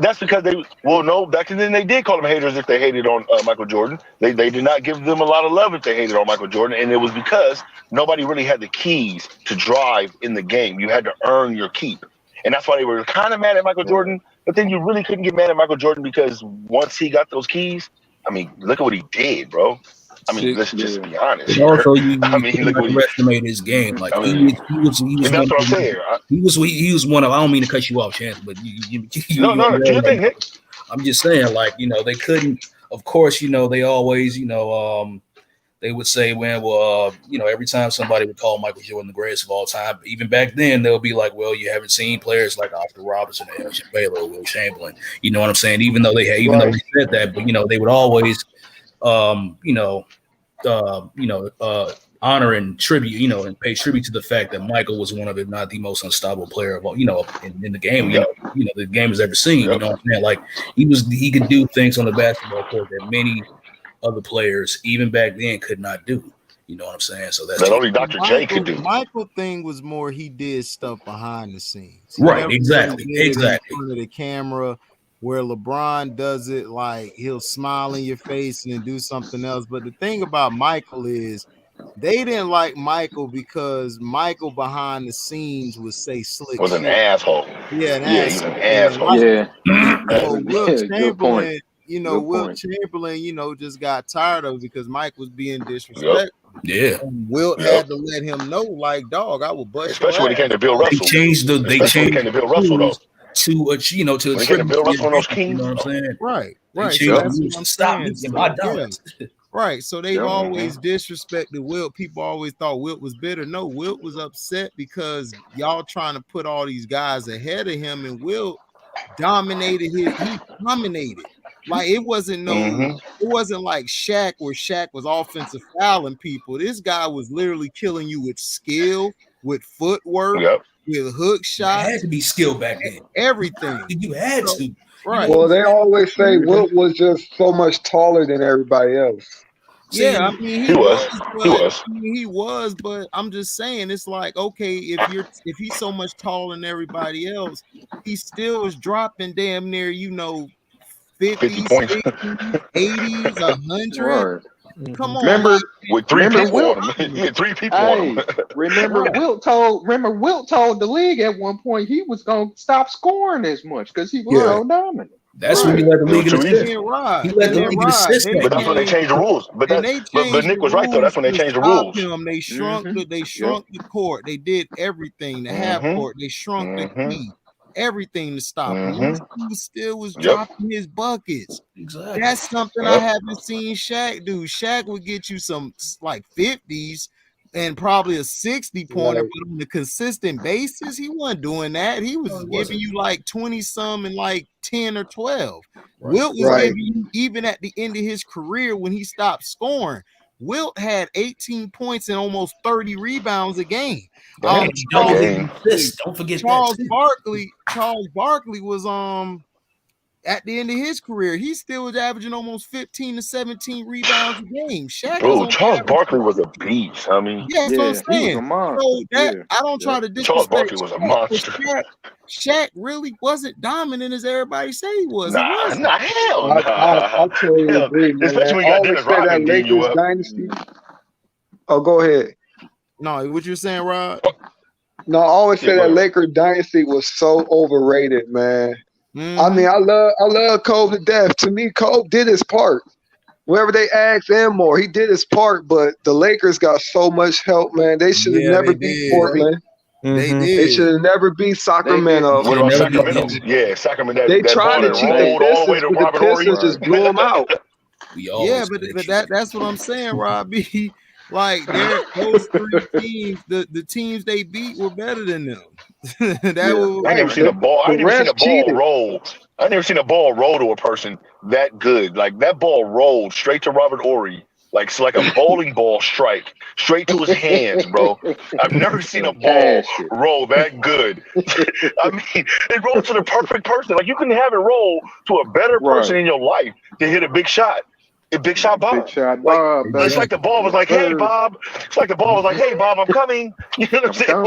that's because they. Well, no. Back then they did call them haters if they hated on Michael Jordan. They did not give them a lot of love if they hated on Michael Jordan, and it was because nobody really had the keys to drive in the game. You had to earn your keep, and that's why they were kind of mad at Michael Jordan. But then you really couldn't get mad at Michael Jordan because once he got those keys, I mean, look at what he did, bro. I mean, let's just be honest. Also, look at underestimate his game. Like he was. That's what I'm saying. He was one of. I don't mean to cut you off, Chance, but no. Do you think? I'm just saying, like they couldn't. of course, they always, they would say, well, every time somebody would call Michael Jordan the greatest of all time, even back then, they'll be like, well, you haven't seen players like Oscar Robertson, Elgin Baylor, Will Chamberlain. You know what I'm saying? Even though they said that, but they would always, honor and tribute, and pay tribute to the fact that Michael was one of, if not the most unstoppable player of all, in the game, the game has ever seen. You know what I'm saying? Like he could do things on the basketball court that many other players, even back then, could not do. You know what I'm saying? So that's that only Dr. J could do. Michael thing was more he did stuff behind the scenes. Right, exactly. In front of the camera, where LeBron does it like he'll smile in your face and then do something else. But the thing about Michael is they didn't like Michael because Michael behind the scenes would say slick was an asshole. Yeah, he's an asshole. So Will Chamberlain, Will Chamberlain, just got tired of it because Mike was being disrespectful. Yeah, and Wilt had to let him know, like, dog, I will bust. Especially when it came to Bill Russell. They changed Bill Russell though. To attribute Bill Russell on those Kings. You know what I'm saying? Right. So that's what I'm stop me in my dollars. Right. So they've always disrespected Wilt. People always thought Wilt was bitter. No, Wilt was upset because y'all trying to put all these guys ahead of him, and Wilt dominated he dominated. Like it wasn't it wasn't like Shaq, where Shaq was offensive fouling people. This guy was literally killing you with skill, with footwork, with hook shots. It had to be skill back then. Everything. You had to. Right. Well, they always say Wilt was just so much taller than everybody else. Yeah, I mean he was, but I'm just saying it's like, okay, if he's so much taller than everybody else, he still is dropping damn near 50 points, 80s, 100. Right. Come on, remember with three people on him. He had 3 people on him. Remember Wilt told the league at one point he was gonna stop scoring as much because he was so dominant. That's when he let the league assist. He let the league assist. But that's when they changed the rules. But Nick was right though. That's when they changed the rules. They shrunk the court. They did everything. The half court. They shrunk the key. Everything to stop him. He still was dropping his buckets. Exactly. That's something I haven't seen Shaq do. Shaq would get you some like 50s and probably a 60-pointer, but on a consistent basis, he wasn't doing that. He was giving you like 20-some and like 10 or 12. Right. Wilt was giving you, even at the end of his career when he stopped scoring, Wilt had 18 points and almost 30 rebounds a game. Don't forget Charles Barkley. Charles Barkley was at the end of his career, he still was averaging almost 15 to 17 rebounds a game. Shaq Charles Barkley was a beast. I mean, that's what I'm saying. So I don't try to disrespect. Charles Barkley was a monster. Shaq really wasn't dominant as everybody say he was. Hell no. I totally agree, man. Especially when you got Dennis Rodman beating you up. Dynasty. Oh, go ahead. No, what you're saying, Rod? No, I always say that Laker dynasty was so overrated, man. I mean, I love Kobe to death. To me, Kobe did his part. Wherever they asked and more, he did his part. But the Lakers got so much help, man. They should have never beat Portland. They did. They should have never beat Sacramento. What about Sacramento? Yeah, Sacramento. They tried to cheat the Pistons, but the Pistons just blew them out. But that's what I'm saying, Robbie. Like those 3 teams, the teams they beat were better than them. I never seen a ball. I never seen a ball roll. I never seen a ball roll to a person that good. Like that ball rolled straight to Robert Horry, like a bowling ball strike straight to his hands, bro. I've never seen a ball roll that good. I mean, it rolled to the perfect person. Like you couldn't have it roll to a better person in your life to hit a big shot. A big shot Bob. It's like the ball was like, hey, Bob. It's like the ball was like, hey, Bob, I'm coming. You know what I'm saying?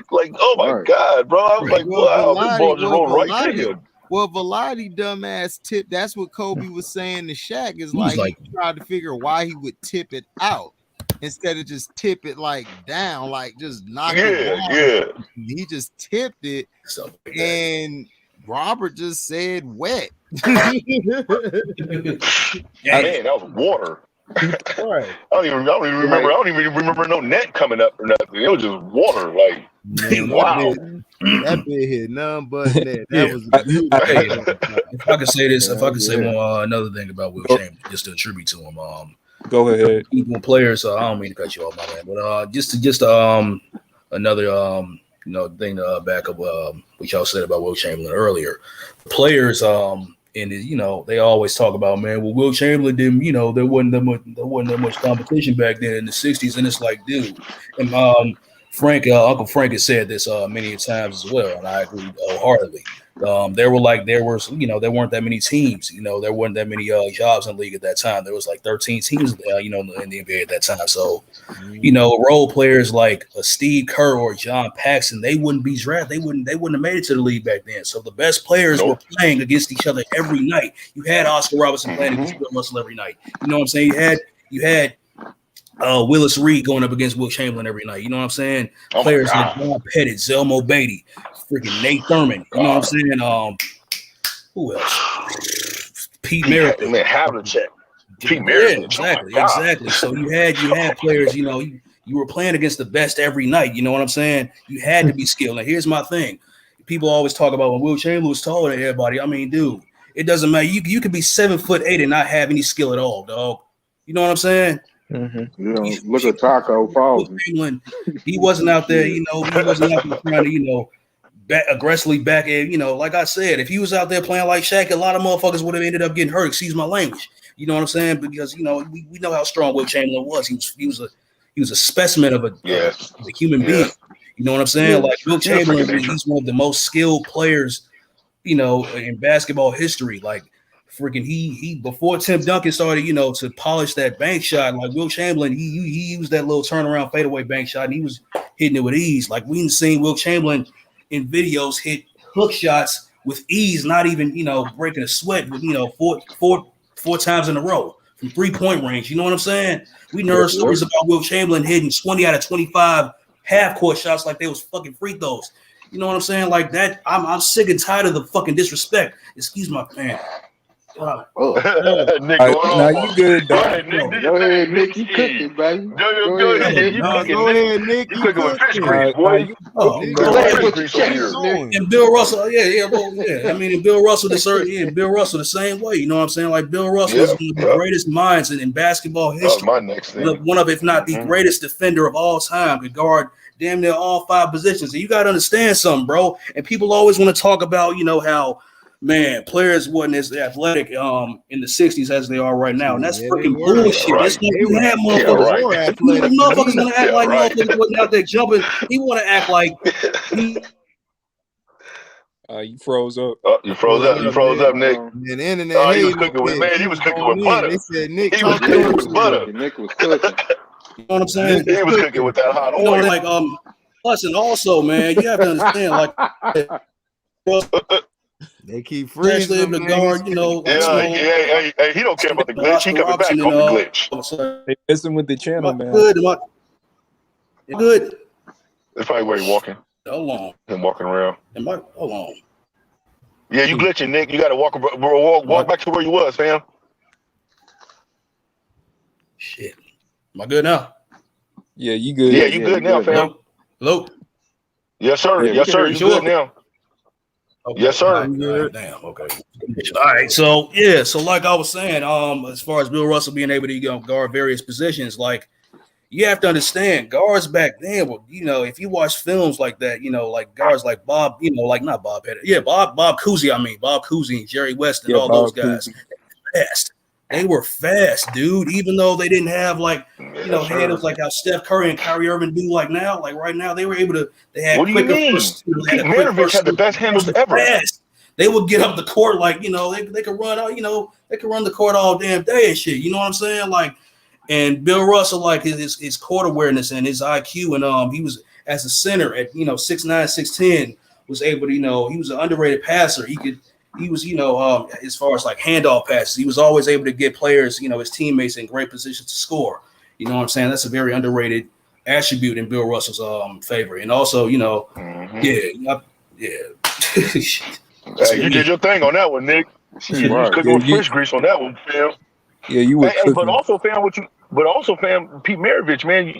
Like oh, my God, bro. I was like, wow, this ball just rolled right to him. Well, Velati dumbass tip. That's what Kobe was saying to Shaq is like he tried to figure why he would tip it out instead of just tip it like down, like just knock it down. Yeah. He just tipped it and Robert just said wet. Man, that was water. Right. I don't even remember no net coming up or nothing. It was just water. Like wow. That bit hit none but net. That Yeah. was a beautiful. Hey, if I could say this, if I could say Yeah. one another thing about Will Chamberlain, just to attribute to him, Go ahead. people, players. I don't mean to cut you off, my man, but just another thing to back up what y'all said about Will Chamberlain earlier. Players and they always talk about, man, well, Will Chamberlain didn't, there wasn't that much competition back then in the '60s, and it's like, dude, and Uncle Frank has said this many times as well, and I agree wholeheartedly. There weren't that many teams. There weren't that many jobs in the league at that time. There was like 13 teams, in the NBA at that time. So, role players like Steve Kerr or John Paxson, they wouldn't be drafted. They wouldn't have made it to the league back then. So the best players were playing against each other every night. You had Oscar Robertson playing against Bill Russell every night. You know what I'm saying? You had Willis Reed going up against Will Chamberlain every night. You know what I'm saying? Players like John Pettit, Zelmo Beatty, freaking Nate Thurman. You know what I'm saying? Who else? Pete Merritt. Man, Havlicek. Pete Merritt. Yeah, exactly. So you had players. You were playing against the best every night. You know what I'm saying? You had to be skilled. Now here's my thing. People always talk about when Will Chamberlain was taller than everybody. I mean, dude, it doesn't matter. You could be 7'8" and not have any skill at all, dog. You know what I'm saying? Mm-hmm. Look at Taco Falls. He wasn't out there, he wasn't out there trying to, aggressively back in. Like I said, if he was out there playing like Shaq, a lot of motherfuckers would have ended up getting hurt. Excuse my language. You know what I'm saying? Because we know how strong Will Chamberlain was. He was a specimen of a human being. You know what I'm saying? Like Will Chamberlain, he's one of the most skilled players, in basketball history. Like freaking he before Tim Duncan started, to polish that bank shot, like Will Chamberlain, he used that little turnaround fadeaway bank shot and he was hitting it with ease. Like we didn't seen Will Chamberlain in videos hit hook shots with ease, not even, breaking a sweat with, four times in a row from 3-point range. You know what I'm saying? We heard stories about Will Chamberlain hitting 20 out of 25 half court shots like they was fucking free throws. You know what I'm saying? Like that, I'm sick and tired of the fucking disrespect. Excuse my man. Nick, now you good, Go dog. ahead, Nick. Go ahead, Nick. You cooking, baby. Go ahead. Go ahead, Nick. You cooking with fish grease, boy. And Bill Russell, I mean, and Bill Russell the same way. You know what I'm saying? Like Bill Russell is one of the greatest minds in basketball history. That was my next thing. One of, if not the greatest defender of all time, could guard damn near all 5 positions. And you got to understand something, bro. And people always want to talk about, how, man, players wasn't as athletic in the 60s as they are right now. And that's freaking bullshit. Right. That's what you had motherfuckers. Motherfuckers want to act like motherfuckers wasn't out there jumping. He want to act like you froze up. Oh, you froze up. You froze up, Nick. And the internet, he was cooking with He was cooking with butter. They said Nick He was cooking with butter. Nick was cooking. You know what I'm saying? He was cooking with that hot oil. Like plus and also, man, you have to understand, like they keep freezing able to guard, he don't care about the glitch. He coming back on the glitch. They messing with the channel, man. Good. That's probably where he's walking. Hold on. Him walking around. Hold on. Yeah, you glitching, Nick. You got to walk back to where you was, fam. Shit. Am I good now? Yeah, you good. Yeah, you good now, fam. Hello? Yes, sir. Yes, sir. You good now. Okay. Yes, sir. Damn. Okay. All right. So like I was saying, as far as Bill Russell being able to guard various positions, like you have to understand, guards back then, if you watch films like that, like guards like Bob, like not Bob Pettit, Bob Cousy. I mean Bob Cousy and Jerry West and all those guys. Fast. They were fast, dude. Even though they didn't have handles like how Steph Curry and Kyrie Irving do like now. Like right now, they were able to. They had what do you mean? Pete Maravich had the best handles ever. Fast. They would get up the court like they could run they could run the court all damn day and shit. You know what I'm saying? Like, and Bill Russell, like his court awareness and his IQ, and he was as a center at 6'9", 6'10", was able to he was an underrated passer. He was, as far as like handoff passes, he was always able to get players, his teammates in great positions to score. You know what I'm saying? That's a very underrated attribute in Bill Russell's favor. And also, you did your thing on that one, Nick. You was cooking with fish grease on that one, fam. Yeah, you were cooking. But also, fam, But also, fam, Pete Maravich, man,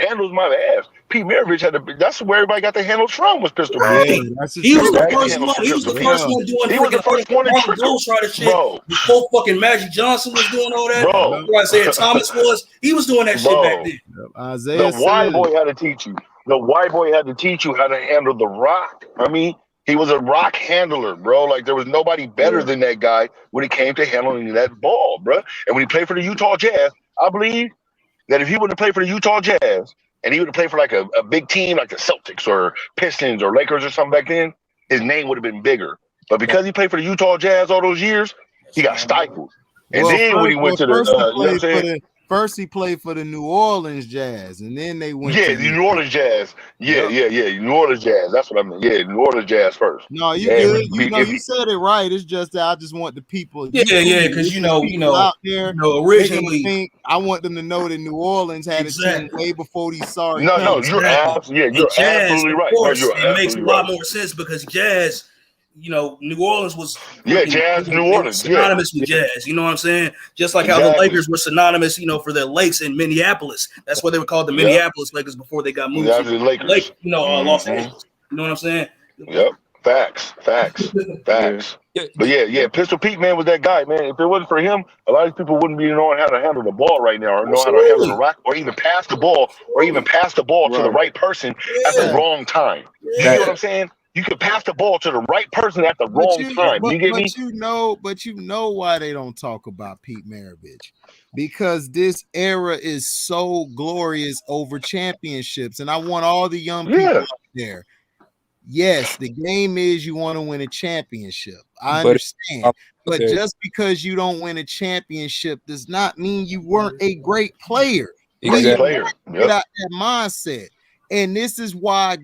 handles my ass. Pete Maravich that's where everybody got their handles from, was Pistol Right. Pete. He was the first one. He was the first one doing He was the first one to trick Ghost Rider shit. Bro. Before fucking Magic Johnson was doing all that. Bro. Before Isaiah Thomas was. He was doing that shit back then. Isaiah the white boy had to teach you. The white boy had to teach you how to handle the rock. I mean, he was a rock handler, bro. Like, there was nobody better than that guy when it came to handling that ball, bro. And when he played for the Utah Jazz, I believe that if he would have played for the Utah Jazz and he would have played for like a big team like the Celtics or Pistons or Lakers or something back then, his name would have been bigger. But because he played for the Utah Jazz all those years, he got stifled. And then when he went to the, you know what I'm saying? First, he played for the New Orleans Jazz, and then they went. Yeah, the New Orleans Jazz. Yeah. New Orleans Jazz. That's what I mean. Yeah, New Orleans Jazz first. No, you good. You said it right. It's just that I just want the people. Yeah, because you know, out there. Originally, I want them to know that New Orleans had a team way before these sorry. No, you're absolutely right. It makes a lot more sense because Jazz. You know, New Orleans was Jazz, New Orleans, synonymous with Jazz. You know what I'm saying? Just like how the Lakers were synonymous, you know, for their lakes in Minneapolis. That's why they were called the Minneapolis Lakers before they got moved to Lakers. Los Angeles. You know what I'm saying? Yep. Facts. But yeah, Pistol Pete, man, was that guy, man. If it wasn't for him, a lot of people wouldn't be knowing how to handle the ball right now, or know how to handle the rock, or even pass the ball, to the right person at the wrong time. You know what I'm saying? You can pass the ball to the right person at the wrong time. You get me? But you know why they don't talk about Pete Maravich? Because this era is so glorious over championships, and I want all the young people out there. Yes, the game is you want to win a championship. I understand. But just because you don't win a championship does not mean you weren't a great player. Exactly. Get out that mindset. And this is why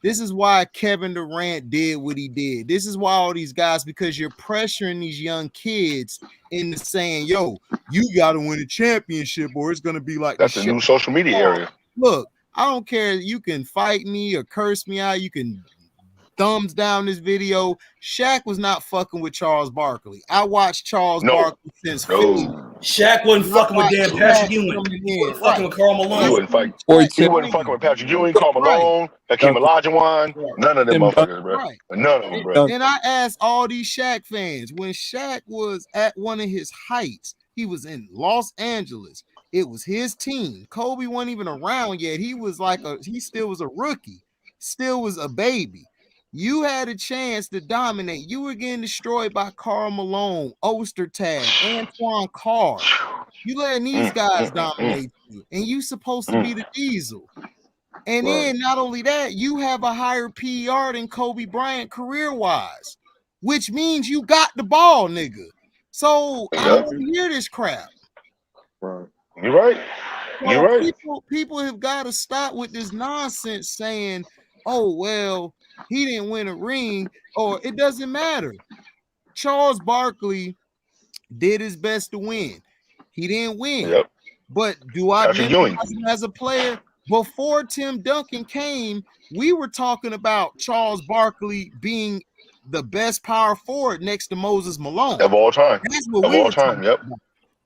this is why Kevin Durant did what he did. This is why all these guys, because you're pressuring these young kids into saying, yo, you got to win a championship or it's going to be like that's a new social media area. Look, I don't care. You can fight me or curse me out. You can thumbs down this video. Shaq was not fucking with Charles Barkley. I watched Charles Barkley since 50. Shaq wasn't fucking with damn Patrick Ewing. He wasn't fucking with Karl Malone. He wasn't fucking with Patrick Ewing, Karl Malone, Hakeem Olajuwon. None of them motherfuckers, bro. None of them, bro. And I asked all these Shaq fans, when Shaq was at one of his heights, he was in Los Angeles. It was his team. Kobe wasn't even around yet. He was he still was a rookie, still was a baby. You had a chance to dominate. You were getting destroyed by Karl Malone, Ostertag, Antoine Carr. You letting these guys dominate you, and you supposed to be the diesel. And then not only that, you have a higher PER than Kobe Bryant career-wise, which means you got the ball, nigga. So I don't want to hear this crap. Right. You're right. You're right. People have got to stop with this nonsense saying, oh, well, he didn't win a ring, or it doesn't matter. Charles Barkley did his best to win. He didn't win. Yep. But do I memorize him as a player? Before Tim Duncan came, we were talking about Charles Barkley being the best power forward next to Moses Malone. Of all time. That's what we were talking about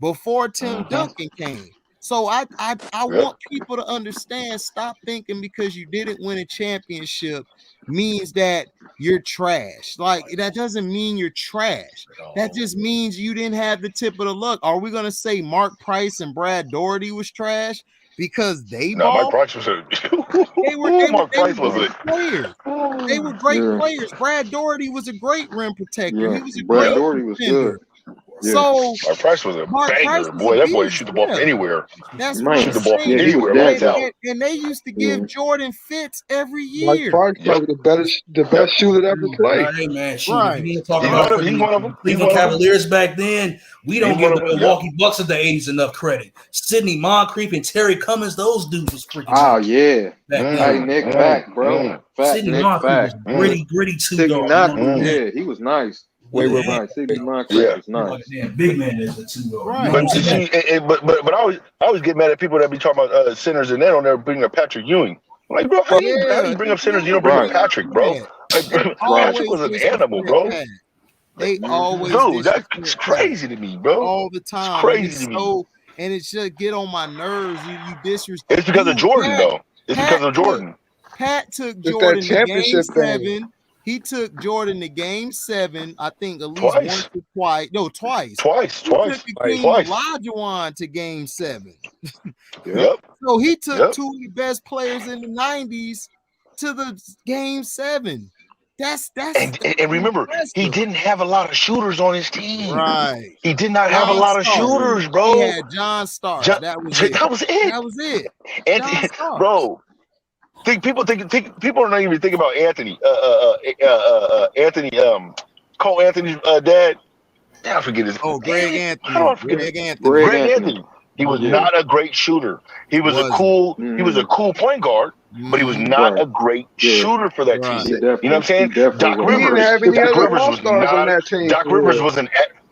before Tim Duncan came. So I want people to understand, stop thinking because you didn't win a championship means that you're trash. Like, that doesn't mean you're trash. That just means you didn't have the tip of the luck. Are we going to say Mark Price and Brad Daugherty was trash because they Mark Price was they were great players. They were great players. Brad Daugherty was a great rim protector. He was a great Daugherty was good. Yeah. So Mark Price was a banger, boy. That boy shoot the ball from anywhere. That's what shoot the ball from anywhere. And they used to give Jordan fits every year. Mark Price probably the best shooter to ever play. Hey man, Right. Talking about he's one of them. Cleveland Cavaliers back then. We don't give the Milwaukee Bucks of the 80s enough credit. Sidney Moncrief and Terry Cummins, those dudes was freaking. Oh yeah, hey Nick, back, bro. Sidney Moncrief was gritty too. Yeah, he was nice. Sidney Moncrief was nice. Big man is a two. Right. But I always get mad at people that be talking about centers and they don't ever bring up Patrick Ewing. I'm like, bro, how do you bring up centers? You don't bring up Patrick, bro. Like, Patrick was an animal, bro. They always that's crazy to me, bro. All the time. It's crazy to me. and it should get on my nerves. You disrespect. It's because of Jordan, though. It's because of Jordan. Pat took It's that Jordan to game championship thing. 7. He took Jordan to game 7. I think at least Twice. once or twice. No, twice. Twice. He took Akeem Olajuwon to game 7. Yep. So he took 2 of the best players in the 90s to the game 7. That's and remember, impressive. he didn't have a lot of shooters on his team. Right. He did not have a lot of shooters, bro. He had John Starks. That was it. That was it. That was it. And bro, people are not even thinking about Anthony. Anthony, Cole Anthony's dad. I forget his. Oh, Greg Anthony. How do I forget Greg Anthony. Greg Anthony. He was not a great shooter. He was a cool. He was a cool point guard, but he was not a great shooter for that team. You know what I'm saying?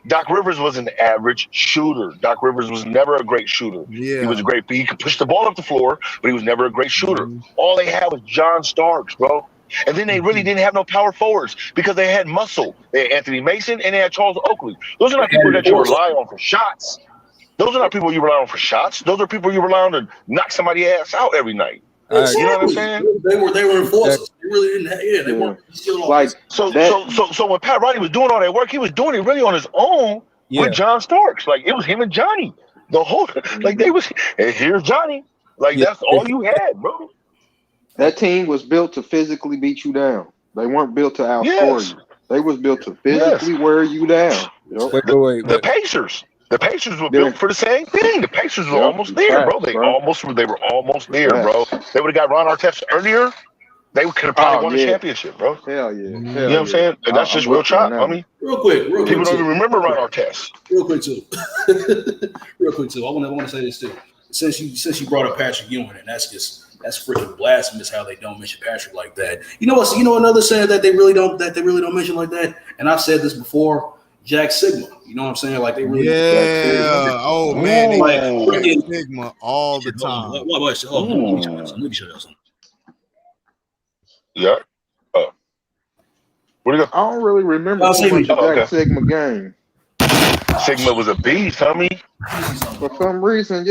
Doc Rivers was an average shooter. Doc Rivers was never a great shooter. Yeah. He was great. He could push the ball up the floor, but he was never a great shooter. All they had was John Starks, bro. And then they really didn't have no power forwards because they had muscle. They had Anthony Mason and they had Charles Oakley. Those are not people that you rely on for shots. Those are not people you rely on for shots. Those are people you rely on to knock somebody's ass out every night. You know what I'm saying? They were enforcers. They really didn't have, they weren't like so when Pat Riley was doing all that work, he was doing it really on his own with John Starks. Like it was him and Johnny. The whole like they was here's Johnny. Like that's all you had, bro. That team was built to physically beat you down. They weren't built to outscore you. They was built to physically wear you down. Wait. The Pacers. The Pacers were built for the same thing. The Pacers were almost there, bro. They were almost there, bro. They would have got Ron Artest earlier. They could have probably won the championship, bro. Hell yeah. You know what I'm saying? And that's just real chop. I mean, real quick. People don't even remember Ron Artest. Real quick too. I want to say this too. Since you brought up Patrick Ewing, and that's freaking blasphemous how they don't mention Patrick like that. You know what? You know another center that they really don't mention like that. And I've said this before. Jack Sigma, you know what I'm saying? Like they really, oh man, they like freaking Sigma all the time. Let me show you something. Yeah. What do you got? I don't really remember Jack Sigma game. Sigma was a beast, homie. For some reason,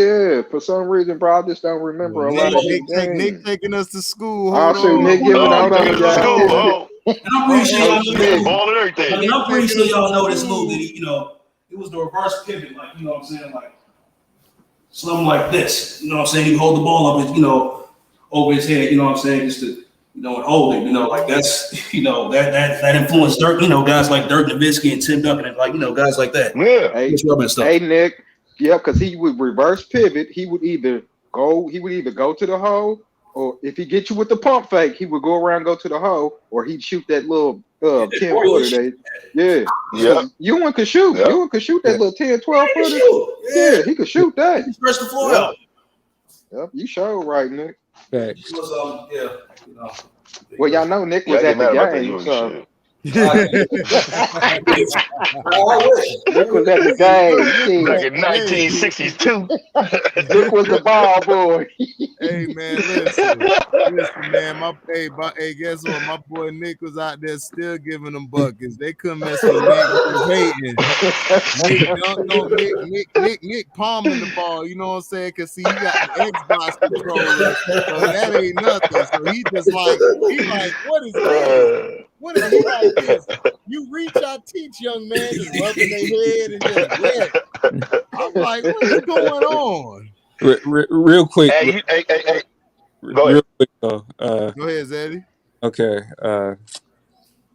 bro, I just don't remember a lot of his games. Nick taking us to school. I'll show Nick giving out on the And I'm pretty sure I'm pretty sure y'all know this move that it was the reverse pivot, like you know what I'm saying, like something like this. You know what I'm saying? He hold the ball up, over his head. You know what I'm saying, just to and hold it. Like that's that influenced Dirk. Guys like Dirk Nowitzki and Tim Duncan, and like guys like that. Yeah. Hey Nick, because he would reverse pivot. He would either go to the hole. Or if he get you with the pump fake, he would go around, go to the hole, or he'd shoot that little 10-footer. Ewing could shoot. Yeah. Ewing could shoot that little 10, 12-footer. Yeah, he could shoot that. He stretched the floor out. Yep, you showed right, Nick. He was, Well, y'all know Nick was at the game, so. Nick was at the game. Like in 1962. Nick was the ball boy. Hey man, listen, man. Guess what? My boy Nick was out there still giving them buckets. They couldn't mess with Nick. Nick palming the ball. You know what I'm saying? Cause see, he got the Xbox controller, so that ain't nothing. So he just like, what is that? What is he like this? You reach, I teach, young man, just rubbing their head and just grab. I'm like, what is going on? Real quick. Hey. Go ahead. Go ahead, Zeddy. Okay.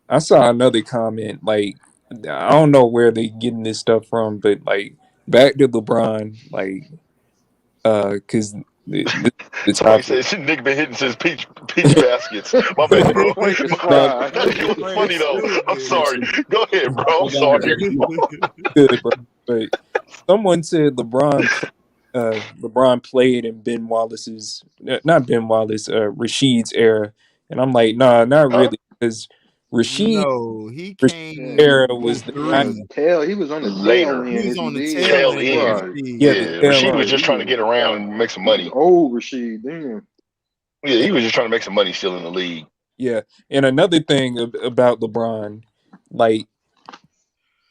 I saw another comment. Like, I don't know where they getting this stuff from, but like, back to LeBron, like, because the topic says Nick been hitting his peach baskets. My bad, bro. It was funny though. I'm sorry. Go ahead, bro. I'm sorry. Good, bro. But someone said LeBron played in Rasheed's era, and I'm like, nah, not really, because Rasheed's era was the he was on the tail end. He was on the tail end. Yeah, Rasheed was just trying to get around and make some money. Oh, Rasheed, damn. Yeah, he was just trying to make some money still in the league. Yeah, and another thing about LeBron, like,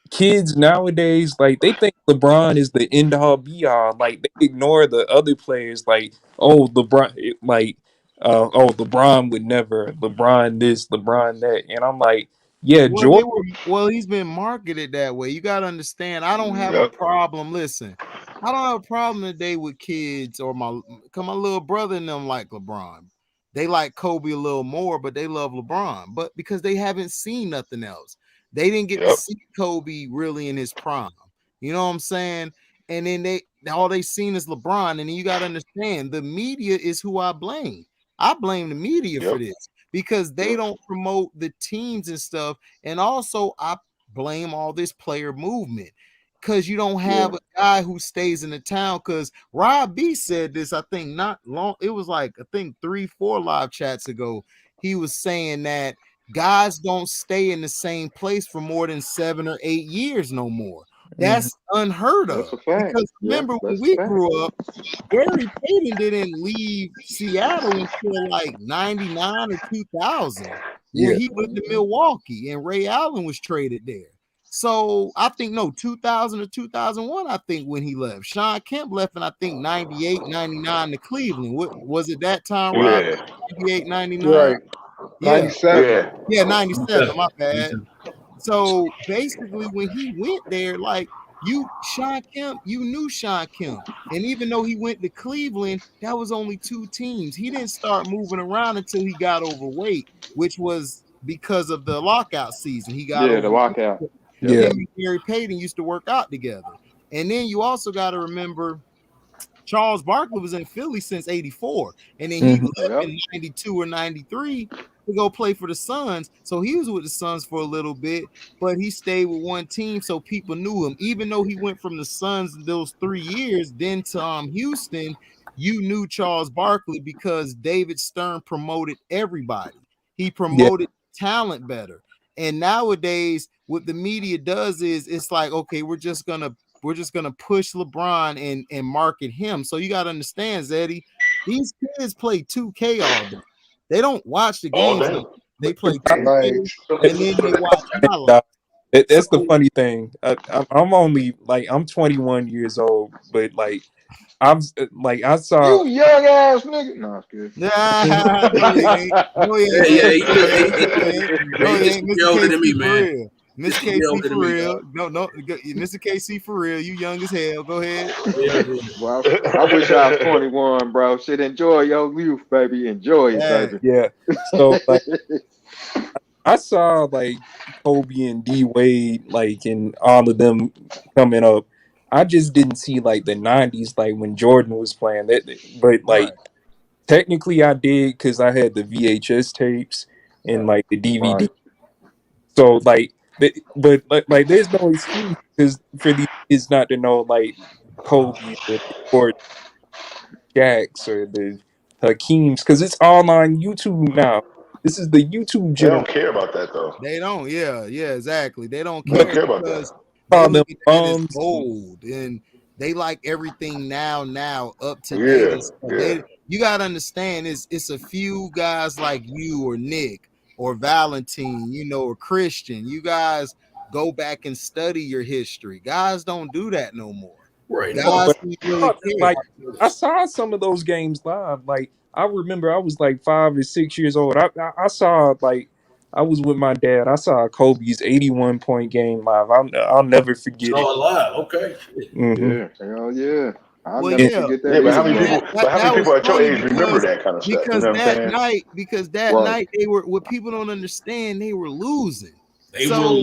kids nowadays, like they think LeBron is the end all be all. Like they ignore the other players. Like, oh, LeBron, like, oh, LeBron would never. LeBron this, LeBron that, and I'm like, yeah, Well, they Jordan. were he's been marketed that way. You got to understand, I don't have a Yep. problem. Listen, I don't have a problem today with kids or my little brother and them like LeBron. They like Kobe a little more, but they love LeBron. But because they haven't seen nothing else. They didn't get to Yep. see Kobe really in his prime. You know what I'm saying? And then all they seen is LeBron. And then you got to understand, the media is who I blame. I blame the media for Yep. this because they don't promote the teams and stuff. And also, I blame all this player movement because you don't have a guy who stays in the town. Because Rob B said this, I think not long. It was like, I think 3-4 live chats ago. He was saying that guys don't stay in the same place for more than 7 or 8 years no more. That's unheard of. That's a fact. Because remember when we grew up, Gary Payton didn't leave Seattle until like 99 or 2000 when he went to Milwaukee and Ray Allen was traded there. So I think 2000 or 2001, I think when he left. Sean Kemp left in I think 98, 99 to Cleveland. What was it that time, Rob? Yeah. 98, 99? Right. Yeah. 97. Yeah, 97, my bad. So basically, when he went there, like Sean Kemp, you knew Sean Kemp. And even though he went to Cleveland, that was only 2 teams. He didn't start moving around until he got overweight, which was because of the lockout season. He got the lockout. Him and Gary Payton used to work out together. And then you also got to remember Charles Barkley was in Philly since 84. And then he left in 92 or 93 to go play for the Suns. So he was with the Suns for a little bit, but he stayed with one team, so people knew him. Even though he went from the Suns those 3 years, then to Houston, you knew Charles Barkley because David Stern promoted everybody. He promoted talent better. And nowadays, what the media does is it's like, okay, we're just gonna push LeBron and market him. So you gotta understand, Zeddy, these kids play 2K all day. They don't watch the games. They play 2K and then they watch highlights. That's the funny thing. I'm only like I'm 21 years old, but like I saw you young ass nigga. No, it's good. No, he ain't. No, he ain't. You're older than me, man. Mr. KC for real. No, Mr. KC for real. You young as hell. Go ahead. Well, I wish I was 21, bro. Shit, enjoy your youth, baby. Enjoy it, baby. Yeah. So like, I saw like Kobe and D Wade, like, and all of them coming up. I just didn't see like the 90s, like when Jordan was playing that. But like, technically, I did because I had the VHS tapes and like the DVD. Right. So like, but like, there's no excuse because for these kids not to know like Kobe or Jax or the Hakeems because it's all on YouTube now. This is the YouTube They generation. don't care about that though. They don't. Yeah, exactly. They don't They don't care care about because that. they look at that as gold and they like everything now up to date. You gotta understand, it's a few guys like you or Nick or Valentine, or Christian. You guys go back and study your history. Guys don't do that no more. Right. Guys don't really care. Like, I saw some of those games live. Like, I remember I was like 5 or 6 years old. I saw, like, I was with my dad. I saw Kobe's 81-point game live. I'll never forget it. Oh, live. Okay. Yeah. Hell yeah. I'll Well, never forget that. Yeah, but how many either. people? But how many people at your age remember that kind of stuff? Because You know what I'm saying? that Right. night they were. What people don't understand, they were losing. They So were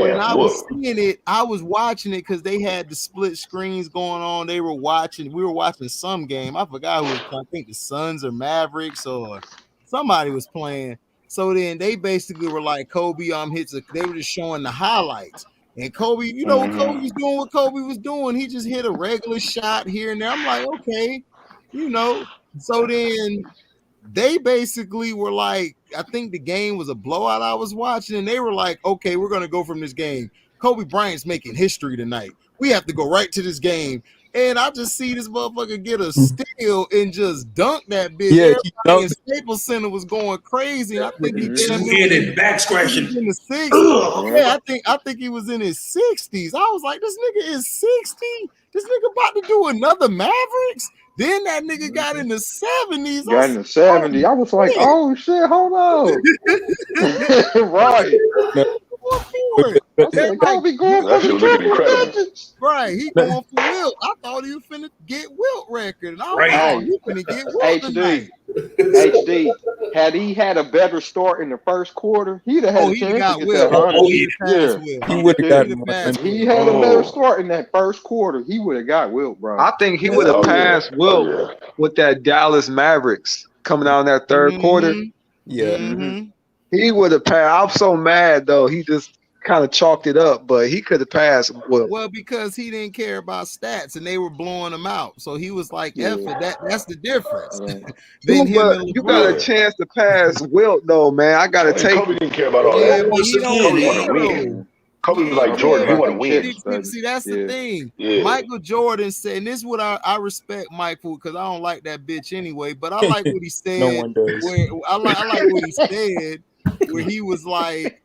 when I was seeing it, I was watching it because they had the split screens going on. We were watching some game. I forgot who was playing. I think the Suns or Mavericks or somebody was playing. So then they basically were like, Kobe hits they were just showing the highlights. And Kobe, what Kobe was doing, what Kobe was doing. He just hit a regular shot here and there. I'm like, okay, So then they basically were like, I think the game was a blowout I was watching, and they were like, okay, we're going to go from this game. Kobe Bryant's making history tonight. We have to go right to this game. And I just see this motherfucker get a steal and just dunk that bitch. Yeah, he Everybody in dunked. Staples Center was going crazy. And I think he Two-handed back scratching. in the 60s. Yeah, I think he was in his 60s. I was like, this nigga is 60. This nigga about to do another Mavericks. Then that nigga got in the 70s. Got in the 70s. I was like, oh shit, hold on. Right. No, I said, Kobe going for the triple digits. Right, he going for Wilt. I thought he was finna get Wilt record, and I was like, he finna get Wilt tonight. HD. Had he had a better start in the first quarter, he'd have had a chance to get that 100. He would have gotten 100. He had a better start in that first quarter. He would have got Wilt, bro. I think he would have passed Wilt with that Dallas Mavericks coming out in that third quarter. Yeah. He would have passed. I'm so mad though. He just kind of chalked it up, but he could have passed Wilt. Well, because he didn't care about stats and they were blowing him out. So he was like, F it. That's the difference. Then you got a chance to pass Wilt though, man. I gotta take. Kobe didn't care about all that. Kobe wanted to win. Kobe was like Jordan. He want to win. See, that's the thing. Michael Jordan said, and this is what I respect Michael because I don't like that bitch anyway. But I like what he said. No one does. I like what he said, where he was like,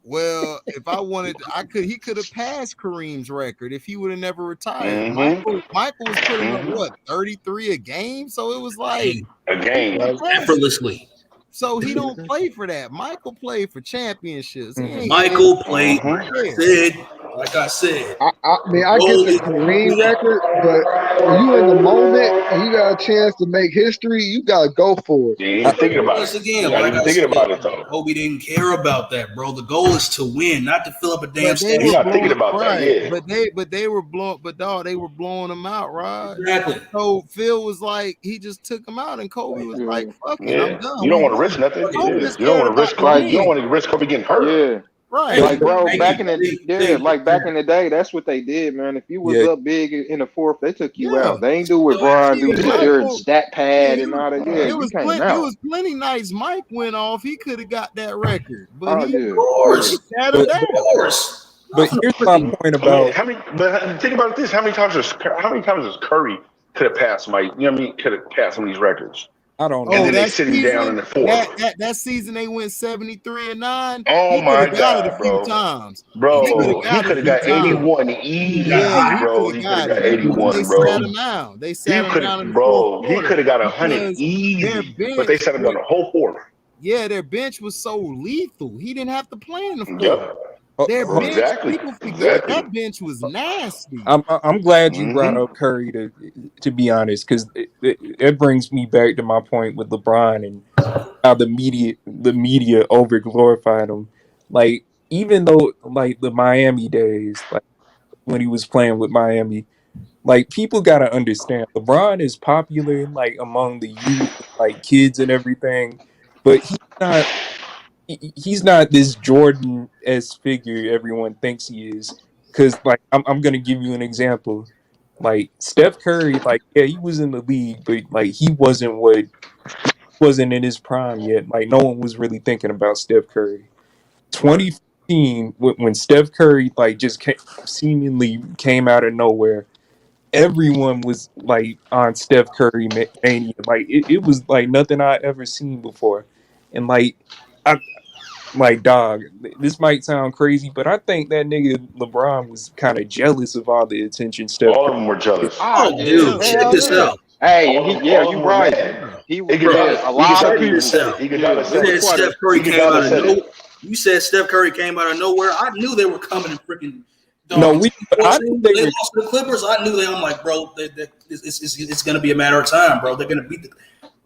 well, if I wanted, he could have passed Kareem's record if he would have never retired. Michael was putting up what 33 a game, so it was like a game effortlessly. So he don't play for that. Michael played for championships. Michael played, like I said. I mean, I get the Kareem record, but when you in the moment and you got a chance to make history, you gotta go for it. You ain't thinking about it. Again, like I thinking about it though. Kobe didn't care about that, bro. The goal is to win, not to fill up a damn stadium. You're not thinking about that, yeah. But they were they were blowing him out, right? Exactly. So Phil was like, he just took him out, and Kobe was like, "Fuck it, I'm done." You don't want to risk nothing. You don't want to risk. You don't want to risk Kobe getting hurt. Yeah. Right, like bro, back in the day, that's what they did, man. If you was up big in the fourth, they took you out. They ain't do what Brian do with their stat pad and all that. Yeah, it was plenty nights. Mike went off. He could have got that record, but he of course. But here's my point about But think about this: how many times does Curry could have passed Mike? You know what I mean? Could have passed some of these records. I don't know. And then they sitting down in the fourth. That season they went 73-9. Oh my God, a few times. Bro, he could have got 81 easy, bro. He could have got 81, bro. They sat him down. They sat him down. Bro, he could have got 100 easy, but they sat him down the whole fourth. Yeah, their bench was so lethal. He didn't have to play in the fourth. Their bench, people forget that bench was nasty. I'm glad you brought up Curry to be honest, because it brings me back to my point with LeBron and how the media over glorified him. Like, even though like the Miami days, like when he was playing with Miami, like people gotta understand LeBron is popular like among the youth, like kids and everything, but he's not this Jordan-esque figure everyone thinks he is. Because, like, I'm going to give you an example. Like, Steph Curry, like, yeah, he was in the league, but, like, he wasn't in his prime yet. Like, no one was really thinking about Steph Curry. 2015, when Steph Curry, like, just seemingly came out of nowhere, everyone was, like, on Steph Curry mania. Like, it was, like, nothing I ever seen before. And, like, like, dog, this might sound crazy, but I think that nigga LeBron was kind of jealous of all the attention Steph. All of them were jealous. Oh, dude, check this out. Hey, you're right. He was a lot of people. Steph Curry came out of nowhere. You said Steph Curry came out of nowhere. I knew they were coming and freaking. They lost to the Clippers. I knew I'm like, bro, it's going to be a matter of time, bro. They're going to beat the.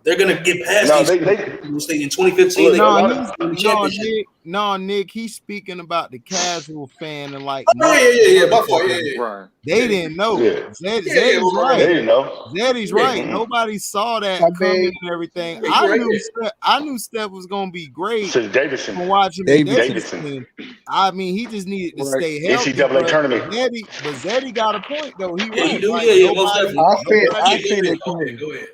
They're gonna get past these in 2015. Nick, he's speaking about the casual fan and like. Right. They didn't know. Zeddy's right. They didn't know. Zeddy's right. Nobody saw that coming and everything. I knew Steph was gonna be great. Since Davidson. From watching Davidson. I mean, he just needed to stay healthy. NCAA tournament. But Zeddy got a point though. He I see it. Go ahead.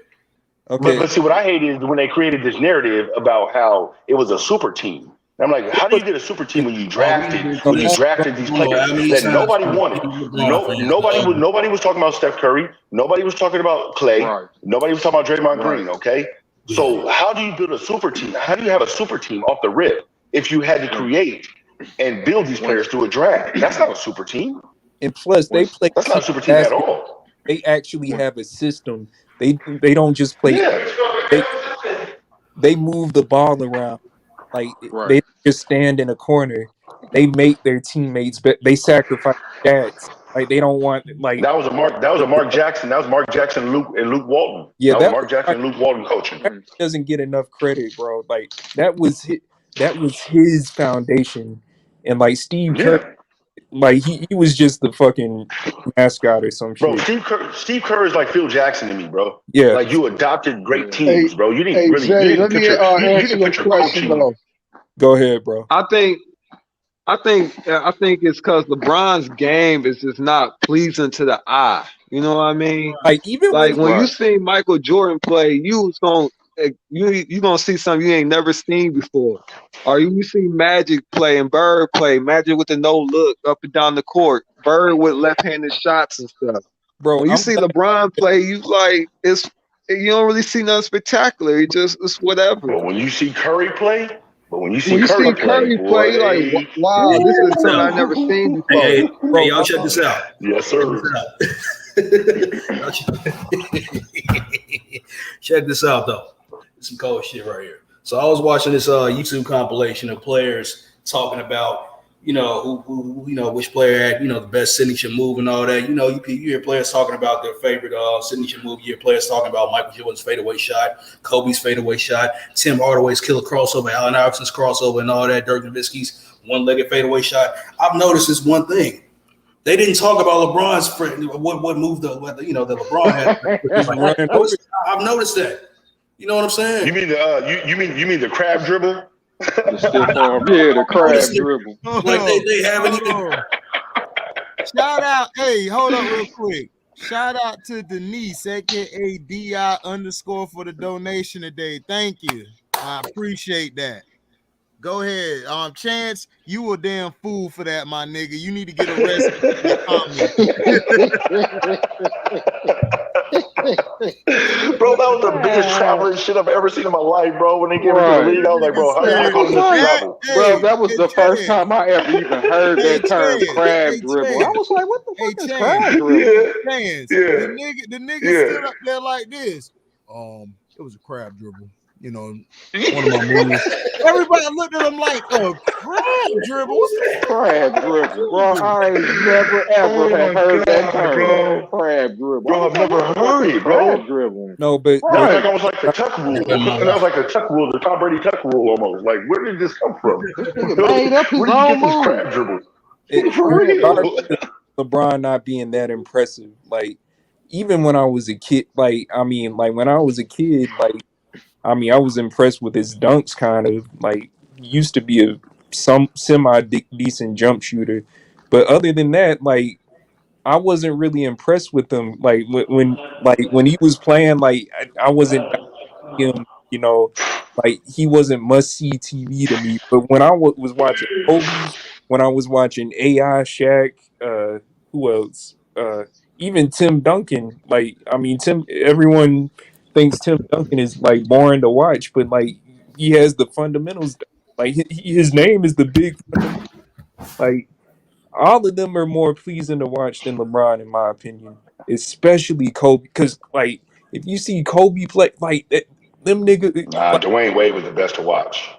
Okay. But see, what I hate is when they created this narrative about how it was a super team. I'm like, how do you get a super team when you drafted these players that nobody wanted? Nobody was talking about Steph Curry. Nobody was talking about Clay. Right. Nobody was talking about Draymond Green. Okay, so how do you build a super team? How do you have a super team off the rip if you had to create and build these players through a draft? That's not a super team. And plus, they play. That's not a super team at all. They actually have a system. They don't just play. Yeah. They move the ball around. Like they just stand in a corner. They make their teammates, but they sacrifice stats. Like they don't want like that was a Mark Jackson. That was Mark Jackson and Luke Walton. Yeah, that was Mark Jackson and Luke Walton coaching. That doesn't get enough credit, bro. Like that was his foundation, and like Steve Kerr, like he was just the fucking mascot or some shit. Bro, Steve Kerr is like Phil Jackson to me, bro. Yeah, like you adopted great teams, bro. You didn't really. Jay, you didn't let me answer your question though. Go ahead, bro. I think it's because LeBron's game is just not pleasing to the eye. You know what I mean? Like even like when you see Michael Jordan play, you gonna see something you ain't never seen before. Or you see Magic play and Bird play, Magic with the no look up and down the court, Bird with left-handed shots and stuff. Bro, when you see LeBron play, you don't really see nothing spectacular. It's whatever. But when you see Curry play. But when you see Curry play, you're like, wow, this is something I've never seen before. Hey, y'all check this out. Yes, sir. Check this out, though. Some cold shit right here. So I was watching this YouTube compilation of players talking about, who which player had, the best signature move and all that. You hear players talking about their favorite signature move. You hear players talking about Michael Jordan's fadeaway shot, Kobe's fadeaway shot, Tim Hardaway's killer crossover, Allen Iverson's crossover, and all that. Dirk Nowitzki's one-legged fadeaway shot. I've noticed this one thing. They didn't talk about LeBron's what move that LeBron had. I've noticed that. You know what I'm saying? You mean you mean the crab dribble? The crab dribble. Like they haven't even. Shout out, hey, hold up real quick. Shout out to Denise, aka DI_ for the donation today. Thank you. I appreciate that. Go ahead. Chance, you a damn fool for that, my nigga. You need to get arrested for your comment. Bro, that was the biggest traveling shit I've ever seen in my life, bro. When they gave it to the league, I was like, bro, how you going to travel? Bro, that was the first time I ever even heard that term, crab dribble. I was like, what the fuck is crab dribble? The nigga stood up there like this. It was a crab dribble. One of my moves. Everybody looked at him like, crab dribble? Crab dribble. Bro, I ain't never ever heard that term. Crab dribble. Bro, I've never heard it, bro. Crab dribble. No, but that was almost like the tuck rule. That was like the tuck rule, the Tom Brady tuck rule almost. Like, where did this come from? Made up his own move. Crab dribble? LeBron not being that impressive. Like, even when I was a kid, when I was a kid, I was impressed with his dunks, kind of. Like, he used to be a semi-decent jump shooter. But other than that, like, I wasn't really impressed with him. Like, when he was playing, I wasn't him, like, he wasn't must-see TV to me. But when I was watching Kobe, when I was watching AI, Shaq, who else? Even Tim Duncan. Everyone thinks Tim Duncan is like boring to watch, but like he has the fundamentals. Like his name is the big fundamental. Like all of them are more pleasing to watch than LeBron, in my opinion. Especially Kobe, because like if you see Kobe play, like them niggas. Dwayne Wade was the best to watch.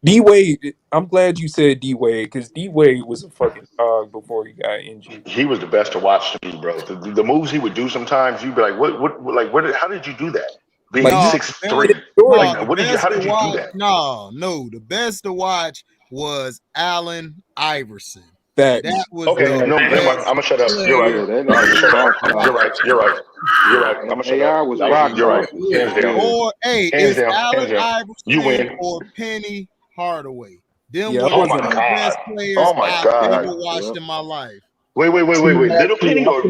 D Wade, I'm glad you said D Wade, because D Wade was a fucking dog before he got injured. He was the best to watch to me, bro. The moves he would do sometimes, you'd be like, how did you do that? Being 6'3". How did you do that? No, the best to watch was Allen Iverson. That was okay. No, I'm gonna shut up. You're right. You're right. I'm gonna shut up. You're right. Hands down. Or hands down. Allen Iverson you win. or Penny Hardaway. Them were the best players I've ever watched in my life. Wait. Little Penny or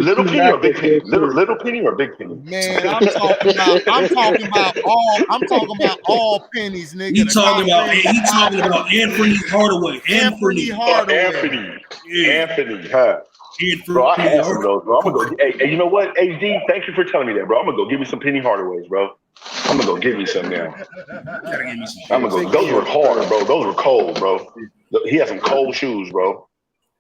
Big Penny? Little Penny or Big Penny? Man, I'm talking about all pennies, nigga. He talking about Anthony Hardaway. Anthony Hardaway. Anthony, huh? Bro, I had some of those, bro. I'm gonna go. Hey, you know what? AD, thank you for telling me that, bro. I'm gonna go give me some Penny Hardaways, bro. I'm gonna go give me some now. I'm gonna go. Those were hard, bro. Those were cold, bro. He had some cold shoes, bro.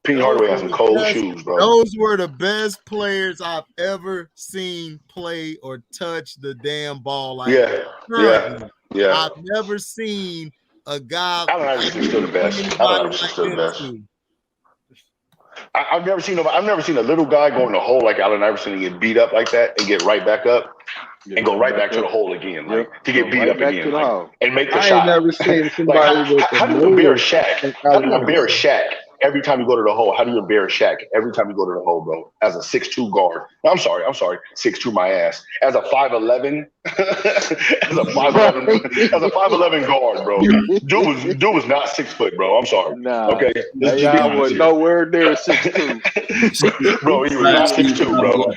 Penny Hardaway had some cold shoes, bro. Those were the best players I've ever seen play or touch the damn ball like that. Yeah. I've never seen a guy. Allen Iverson's still the best. Allen Iverson's still the best. I've never seen a little guy go in the hole like Allen Iverson and get beat up like that and get right back up and go right back to the hole again, like to get beat up again, like, and make the shot. I ain't never seen somebody how do you embarrass Shaq? How do you embarrass Shaq every time you go to the hole? How do you embarrass Shaq every time you go to the hole, bro? As a 6'2" guard. No, I'm sorry, 6'2" my ass. As a 5'11", as a 5'11" guard, bro. Dude was not 6 foot, bro. I'm sorry. Nah. Okay. I was nowhere near 6'2". Bro, he was not 6'2", bro.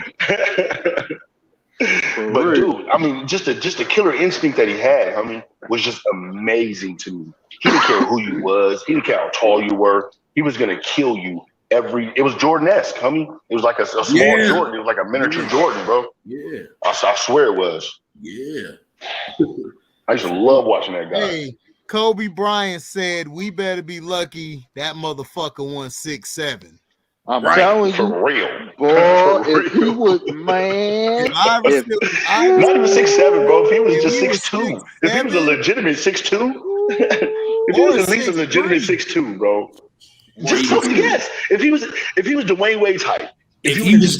But dude, I mean, just the killer instinct that he had, I mean, was just amazing to me. He didn't care who you was. He didn't care how tall you were. He was gonna kill you it was Jordan-esque, homie. It was like a small Jordan. It was like a miniature Jordan, bro. Yeah. I swear it was. Yeah. I used to love watching that guy. Hey, Kobe Bryant said, "We better be lucky that motherfucker won 6'7". I'm telling you, for real, boy. If he was not even 6'7", bro. If he was just 6'2", if he was a legitimate 6'2", if he was at least a legitimate 6'2", bro. Just guess. If he was Dwayne Wade's height. If he was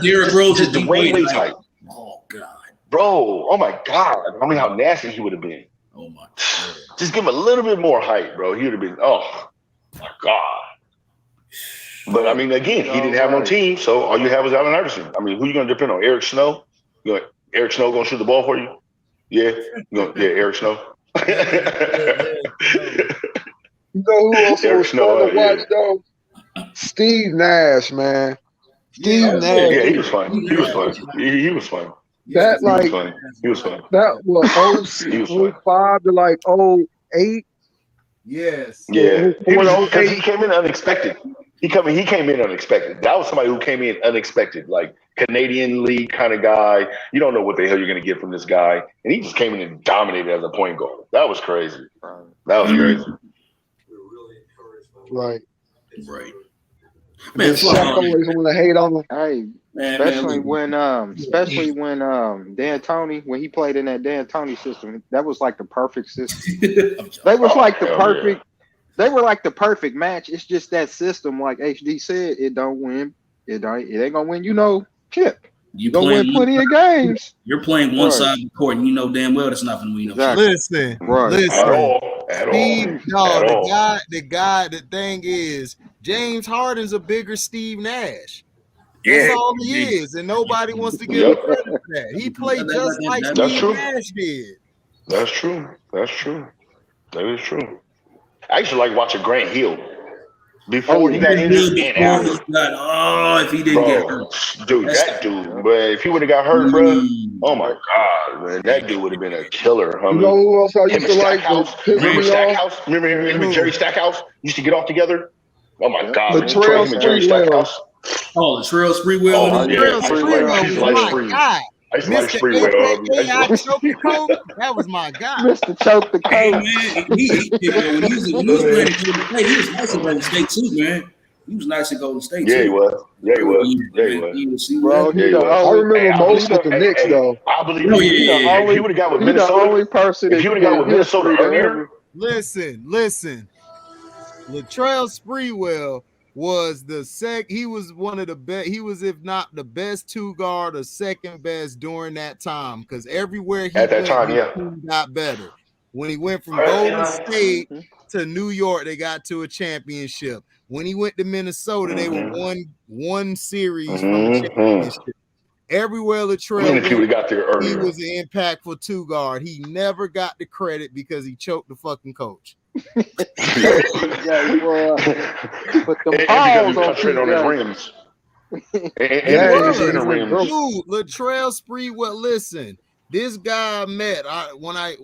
Derrick Rose at Dwayne Wade's height. Oh God. Bro, oh my God. I mean, how nasty he would have been. Oh my God. Just give him a little bit more height, bro. He would have been, oh my God. But I mean, again, he didn't have no team, so all you have is Allen Iverson. I mean, who you gonna depend on? Eric Snow? Eric Snow gonna shoot the ball for you? Yeah, Eric Snow. You know who else was fun to watch though? Steve Nash, man. Steve Nash. Yeah, he was fun. He was fun. He was fun. That he was fun. That was 05 to 08. Yes. Yeah. Because he came in unexpected. He came in unexpected. That was somebody who came in unexpected, like Canadian League kind of guy. You don't know what the hell you're going to get from this guy. And he just came in and dominated as a point guard. That was crazy. That was crazy. Right. Man, Shaq always want to hate on him. Hey, especially when D'Antoni, when he played in that D'Antoni system, that was like the perfect system. They were like the perfect match. It's just that system, like HD said, it don't win. It ain't gonna win. Chip. You don't win plenty of games. You're playing one side of the court, and you know damn well that's not gonna win. Listen. At all. The thing is, James Harden's a bigger Steve Nash. Yeah, that's all he is, and nobody wants to give him credit for that. He played just like Steve Nash did. That's true. That is true. I used to like watching Grant Hill before he got injured and after. If he didn't get hurt. Dude, that dude, but if he would have got hurt, bro, oh my God, man, that dude would have been a killer, homie. You know who else I used to like? Remember Stackhouse? Remember him and Jerry Stackhouse used to get off together? Oh my God, Latrell Sprewell. Oh, Latrell Sprewell. Oh, yeah. I used to like Sprewell. That was my guy. Mr. Choke the Hey, man, when he was playing in Golden State, he was nice in Golden State too, man. He was nice in Golden State too. Yeah, he was. Bro, I remember most with the Knicks though. I believe if he would have got with Minnesota, the only person if he would have got with Minnesota earlier. Listen. Latrell Sprewell was he was one of the best. He was, if not the best 2-guard or second best during that time, because everywhere he went, got better. When he went from Golden State to New York, they got to a championship. When he went to Minnesota, they were one series from the championship. Everywhere Latrell went, he got there earlier, he was an impactful 2-guard. He never got the credit because he choked the fucking coach. Put them balls on his rims. And Games in and the he went rims. broke. Dude, Latrell Sprewell, listen, this guy I met when I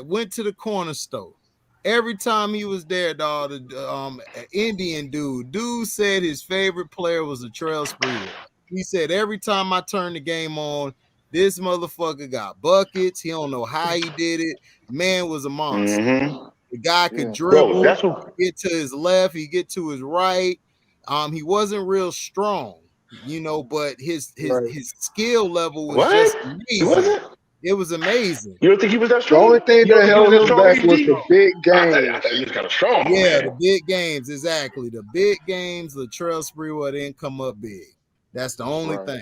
went to the corner store. Every time he was there, dog, the Indian dude said his favorite player was Latrell Sprewell. He said every time I turn the game on, this motherfucker got buckets. He don't know how he did it. Man was a monster. Mm-hmm. The guy could Bro, dribble, that's what. get to his left, he get to his right. He wasn't real strong, but his skill level was just What? He amazing. wasn't? It was amazing. You don't think he was that The strong? only thing You don't that think he was held that him strong, back was AG? the big I games. thought he was kind of strong, Yeah, man. the big games, exactly. The big games, Latrell Sprewell didn't come up big. That's the only thing.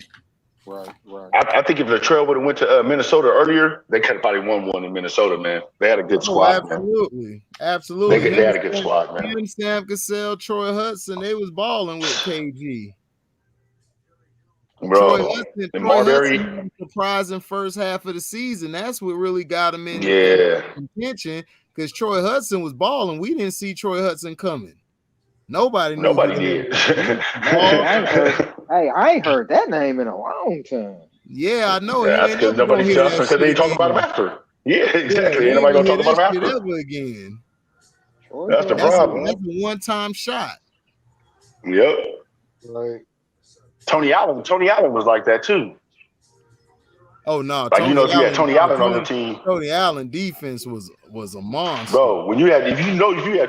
Right. I think if Latrell would have went to Minnesota earlier, they could have probably won one in Minnesota, man. They had a good squad, man. Absolutely. They had a good squad, man. Him, Sam Cassell, Troy Hudson, they was balling with KG. Bro, Troy Hudson had a surprising first half of the season. That's what really got him in contention, because Troy Hudson was balling. We didn't see Troy Hudson coming. Nobody did. I ain't heard that name in a long time. Yeah, I know. That's because nobody tells him because they talk about him after. Yeah, exactly. Ain't nobody gonna talk about him after. Ever again. That's the problem. That's a one-time shot. Yep. Right. Tony Allen was like that too. Oh no! Like if you had Tony Allen on the team, Tony Allen defense was a monster. Bro, if you had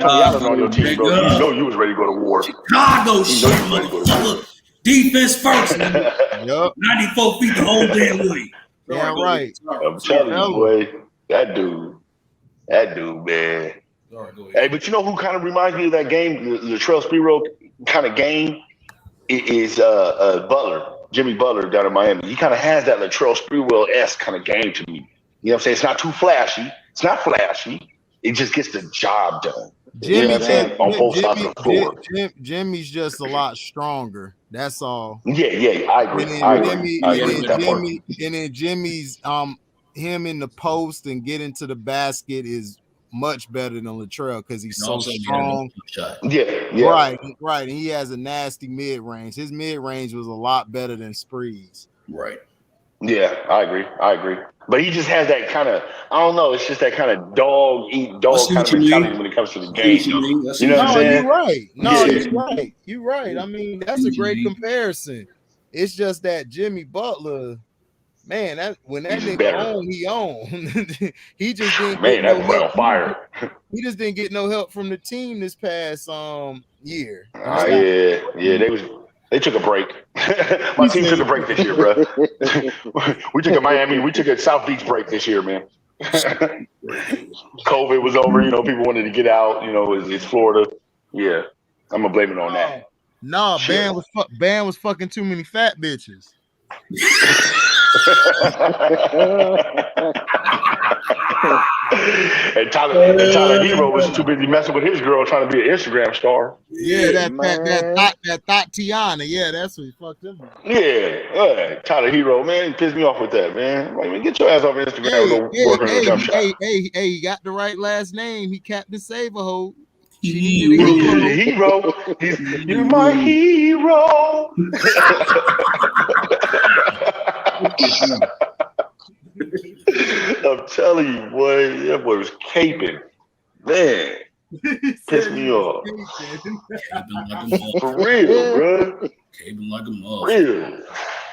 Tony Allen on your team, bro, you know you was ready to go to war. Chicago shit, motherfucker. Defense first. Yep. 94 feet the whole damn way. Yeah, right. I'm telling you, boy, that dude, man. Hey, but you know who kind of reminds me of that game, the Latrell Sprewell kind of game, is Butler. Jimmy Butler down in Miami. He kind of has that Latrell Sprewell-esque kind of game to me. You know what I'm saying? It's not too flashy. It's not flashy. It just gets the job done. You know what I'm saying? On both sides of the floor. Jimmy's just a lot stronger. That's all. Yeah, I agree. I agree with that part. And then Jimmy's him in the post and getting to the basket is much better than Latrell because he's so strong. Yeah. Right. And he has a nasty mid-range. His mid-range was a lot better than Spree's. Right. Yeah, I agree. But he just has that kind of, I don't know, it's just that kind of dog kind of mentality when it comes to the game. You know what I'm saying? You're right. No, you're right. I mean, that's a great comparison. It's just that Jimmy Butler, man, when that nigga on, he on. He just didn't get no help. On fire. He just didn't get no help from the team this past year. They took a break. My team took a break this year, bro. We took a South Beach break this year, man. COVID was over, people wanted to get out, it's Florida. Yeah. I'm gonna blame it on that. No, Bam was fucking too many fat bitches. and Tyler Hero was too busy messing with his girl trying to be an Instagram star. Yeah, that Tatiana. Yeah, that's what he fucked him up. Yeah, Tyler Hero, man, he pissed me off with that, man. Like, man, get your ass off Instagram. Hey, he got the right last name. He Captain Saberhold. Hero. You're my hero. I'm telling you, boy, that boy was caping. Man, pissed me off. For real, bro. Caping like a mother. Real.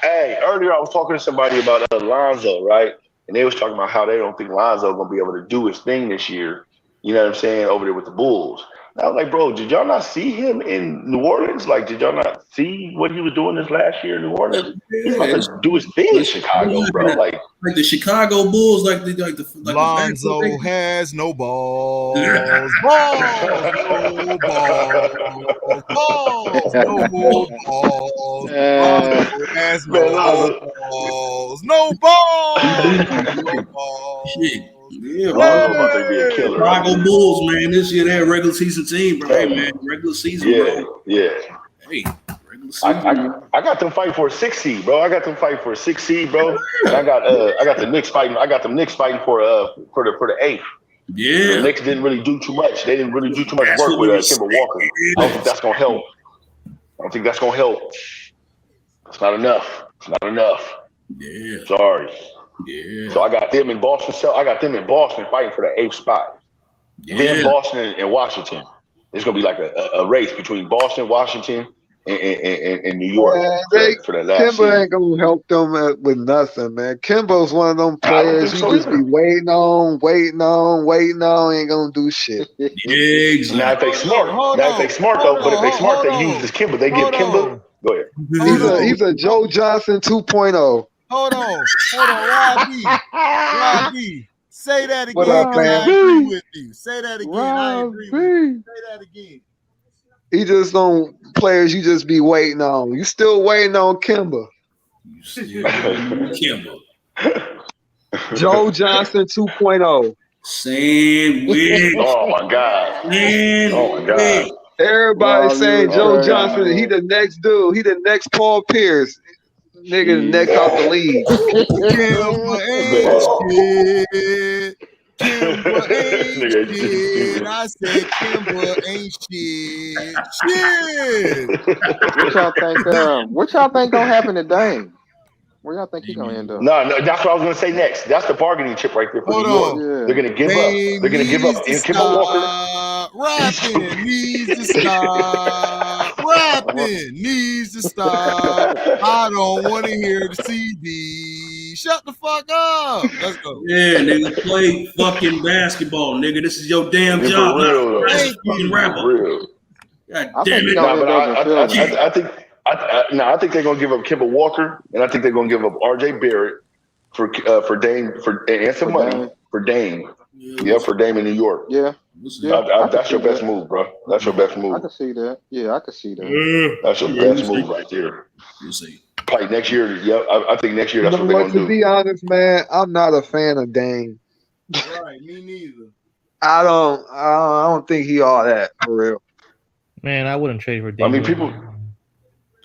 Hey, earlier I was talking to somebody about Lonzo, right? And they was talking about how they don't think Lonzo gonna be able to do his thing this year. You know what I'm saying? Over there with the Bulls. I was like, bro, did y'all not see him in New Orleans? Like, did y'all not see what he was doing this last year in New Orleans? He's about to do his thing in Chicago, bro. Like the Chicago Bulls, like Lonzo has no balls. No balls. Shit. Yeah, about to be a killer. Chicago Bulls, man. This year they had regular season team, bro. Hey, man, regular season, bro. Yeah. Hey, regular season. I got them fighting for a 6 seed, bro. And I got the Knicks fighting. I got them Knicks fighting for the 8th. Yeah. The Knicks didn't really do too much. They didn't really do too much work with Kemba Walker. I don't think that's gonna help. It's not enough. It's not enough. Yeah. Sorry. Yeah. So I got them in Boston. So I got them in Boston fighting for the 8th spot. Then Boston and Washington. It's gonna be like a race between Boston, Washington, and New York for that last Kimba seed. ain't gonna help them with nothing, man. Kimba's one of them I don't players think you so just either. be waiting on, ain't gonna do shit. Now Exactly. if they smart, but if they smart, they use this Kimba. They give Kimba. Go ahead. He's a Joe Johnson 2.0. Hold on, Rob B. Say that What again, up, because I man? agree with you. Say that again. I agree with you. Say that again. He just don't players you just be waiting on. You still waiting on Kimba. You still Kimba. Joe Johnson 2.0. Sandwich. Oh my God. Oh my God. Everybody saying Joe Johnson, crazy, he the next dude. He the next Paul Pierce. Nigga, the next out the league. Kimba ain't shit. Kimba ain't shit. I said Kimba ain't shit. Shit. What y'all think gonna happen to Dame? Where y'all think he gonna end up? No, that's what I was gonna say next. That's the bargaining chip right there for Hold New York. on. They're gonna give Dame up. They're gonna give up. needs to And Kimba Walker. stop rapping. Needs to stop rapping. Needs to stop. I don't want to hear the CD. Shut the fuck up. Let's go. Yeah, nigga, play fucking basketball, nigga. This is your damn For job. real, Not Thank fucking you. rapper. For real. God I damn think he it. gonna end up in Philly. I think they're gonna give up Kimba Walker, and I think they're gonna give up R.J. Barrett for Dame and some money Dame. for Dame. Yeah, for Dame in New York. Yeah. That's your best move, bro. That's your best I move. can see that. Yeah, I can see that. That's your best move right there. We'll see. Probably next year. Yeah, I think next year You that's know what they're what? gonna To do. be honest, man, I'm not a fan of Dame. Right, me neither. I don't think he all that for real. Man, I wouldn't trade for Dame. I mean, people.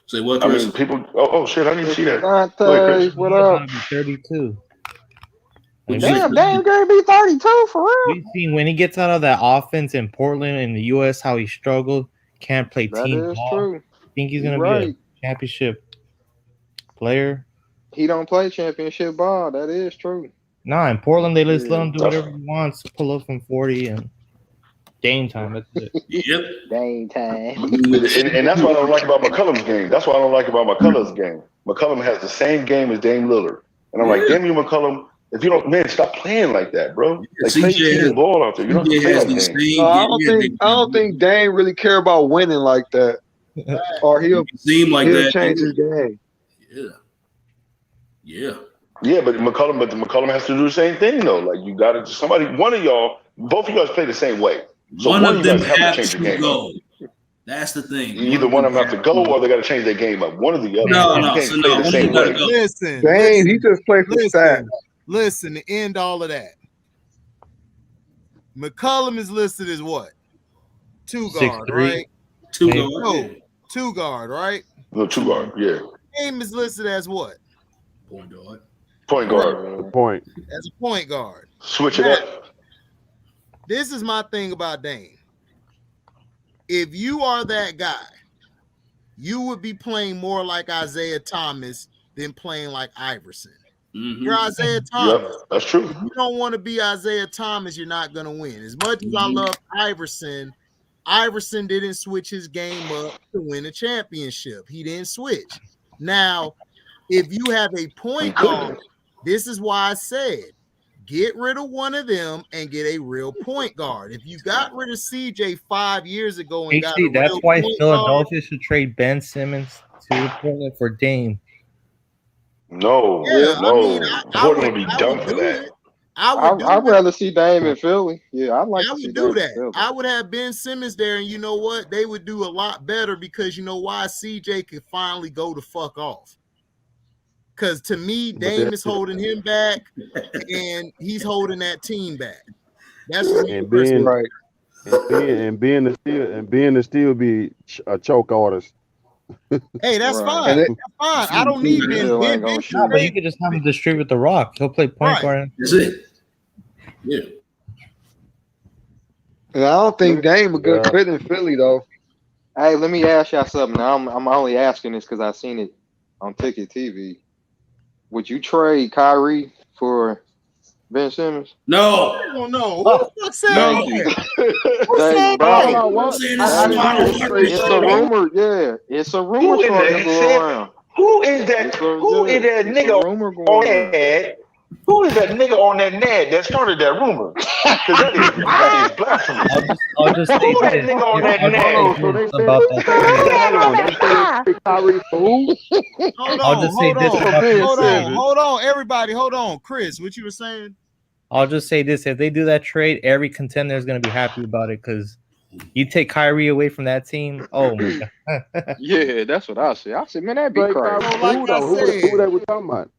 Say what, Chris? People. Oh shit! I didn't see that. Dante, what He's up? gonna be 32. Damn, gonna be 32 for real. We've seen when he gets out of that offense in Portland in the U.S. how he struggled, can't play That team is ball. true. Think he's You're gonna be a championship player? He don't play championship ball. That is true. Nah, in Portland they just let him do whatever he wants, pull up from 40 and Dame time. That's it. Yep. Dame time. And that's what I don't like about McCollum's game. That's what I don't like about McCollum's game. McCollum has the same game as Dame Lillard, and I'm like, damn you, McCollum. If you don't, man, stop playing like that, bro. Like, play team ball out there. You don't have to play like Dame. No, I don't think Dame really care about winning like that, or he'll change his game. Yeah, but McCollum has to do the same thing though. Like you got to one of y'all, both of you guys play the same way. So one of you them guys have have to change to your game go. up. That's the thing. Either one of them have to go, or they got to change their game up. One or the other. No, you can't play the one same of them way. gotta go. Listen, Dame, he just plays for stats. Listen, to end all of that, McCollum is listed as what? 2 guard, 6'3". right? 2 guard. No, 2 guard, right? No, 2 guard, yeah. Dame is listed as what? Point guard. Point guard. As a point guard. Switch it up. This is my thing about Dame. If you are that guy, you would be playing more like Isaiah Thomas than playing like Iverson. Mm-hmm. You're Isaiah Thomas. Yep, that's true. If you don't want to be Isaiah Thomas, you're not going to win. As much as I love Iverson, Iverson didn't switch his game up to win a championship. He didn't switch. Now, if you have a point guard, this is why I said, get rid of one of them and get a real point guard. If you got rid of CJ 5 years ago and got a that's real why point Philadelphia should trade Ben Simmons to Portland for Dame. No, Yeah, no. I mean, Portland would be dumb for that. I'd rather see Dame in Philly. Yeah, I'd like to see do Dame that. in Philly. I would have Ben Simmons there, and you know what? They would do a lot better because you know why? CJ could finally go the fuck off. Because to me, Dame is holding him back, and he's holding that team back. That's just and Ben, right. And Ben to still be a choke artist. Hey, that's fine. That's fine. I don't need Ben. No, but you could just have him distribute the rock. He'll play point guard. That's it. Yeah. And I don't think Dame a good fit in Philly though. Hey, let me ask y'all something. I'm only asking this because I seen it on Ticket TV. Would you trade Kyrie for Ben Simmons? No. Oh no, who the fuck said Thank that? you. Who said Bro, that? What? Saying I this is didn't modern hear you say garbage. it's a trade. rumor. Yeah, it's a rumor Who in starting to the go said? around. Who is that? It's a, Who is that it's a nigga rumor on going around. that? Who is that nigga on that net that started that rumor? Because that is blasphemous. I'll just say Who that this. nigga on that I'll just net? say Hold on. So this they said about that trade. hold on. They said they trade Kyrie for who? I'll just say this For about Ben that trade. Simmons. Hold on, everybody, hold on. Chris, what you were saying? I'll just say this: if they do that trade, every contender is going to be happy about it because you take Kyrie away from that team. Oh my god! Yeah, that's what I said. I said, man, that'd be Trade crazy. Kyrie So, for like who I though? Who said, they were talking about?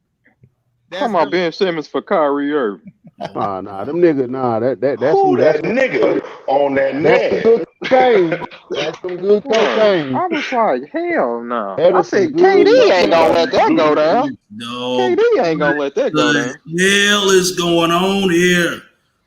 Talking about Ben Simmons for Kyrie Irving. Nah, them niggas. Nah, that's Who that's that nigga on that that's net? good cocaine. That's some good Bro, cocaine. I was like, hell no. That I is some said, good KD ain't gonna let that cocaine. go down. No. KD ain't gonna let that go down. The hell is going on here?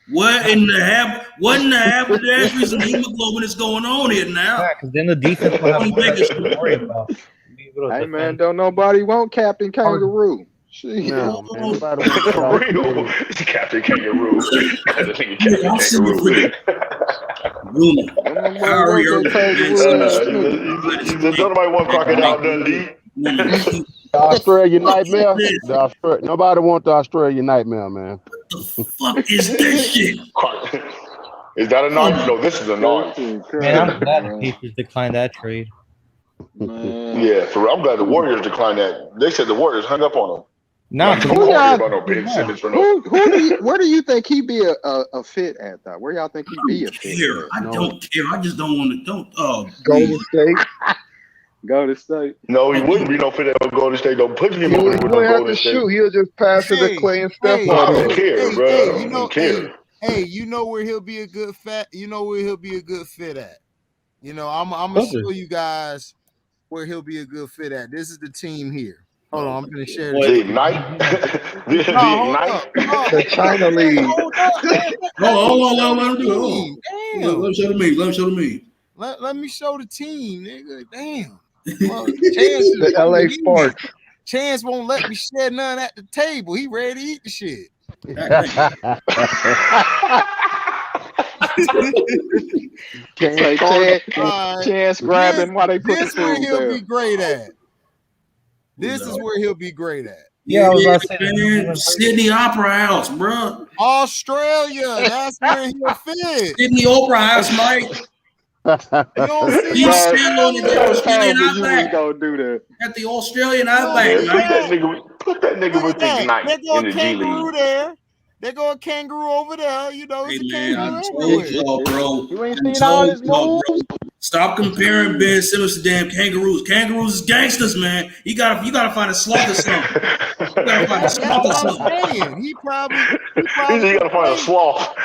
What in the haberdasheries and hemoglobin is going on here now? Yeah, because then the defense will have more to worry about. Be able to Hey man, defend. don't nobody want Captain Kangaroo. Shit. No, man, nobody wants For that. real. It's Captain Kangaroo. That nigga Captain I'm sitting Kangaroo. Rumor. Don't nobody Kyrie want that Irving, Ben kangaroo Simmons. ass He nigga. said, don't nobody want Crocodile Dundee. The Australian What nightmare. is this? Nobody wants the Australian nightmare, man. The fuck is this shit? Is that a Oh knife? my No, this is a That knife. shit Man, crazy, I'm glad the man. Pacers declined that trade. Man. Yeah, for real. I'm glad the Warriors declined that. They said the Warriors hung up on him. Nah, Like, because I Who don't care y'all about no Ben Simmons for no. where do you think he be a fit at though? Where y'all think he be a fit care. at? I don't care. I just don't want to. Don't. Oh, Golden State. Go to State. No, he wouldn't be no fit at Golden State. Don't put him He over there with no wouldn't have Golden to State. shoot. He'll just pass it to Hey, Clay and Steph hey, I all don't day. care, bro. hey, I don't care. you know where he'll be a good fit. You know where he'll be a good fit at. You know, I'm gonna Clippers. show you guys where he'll be a good fit at. This is the team here. Hold on, I'm gonna share What? this. The Ignite? the No, hold Ignite? up. No, The China League. hold up, man. hold on, Show let the him do it. Hold on. team. Let Damn. him show to me. Let him show to me. Let me show the team, nigga. Damn. Well, Chance The LA Sparks. Chance won't let me share none at the table. He ready to eat the shit. Chance grabbing while they put the This where food he'll there. be great at. This is where he'll be great at. Yeah, I was about to say man. Sydney Opera House, bro. Australia. That's where he'll fit. Sydney Opera House, Mike. You don't see He's still on the Australian You was Outback. gonna do that. At the Australian Outback, Man, Mike. put that nigga Look with at the that. Ignite There go in a the G kangaroo League. there. There go a kangaroo over there. You know, it's Hey a man, I kangaroo told everywhere. y'all, bro. You ain't I seen all told his y'all, moves. bro. Stop comparing Ben Simmons to damn kangaroos. Kangaroos is gangsters, man. You gotta find a sloth or something. You gotta find a That's sloth or what I'm something. saying. He probably He said you gotta find a sloth.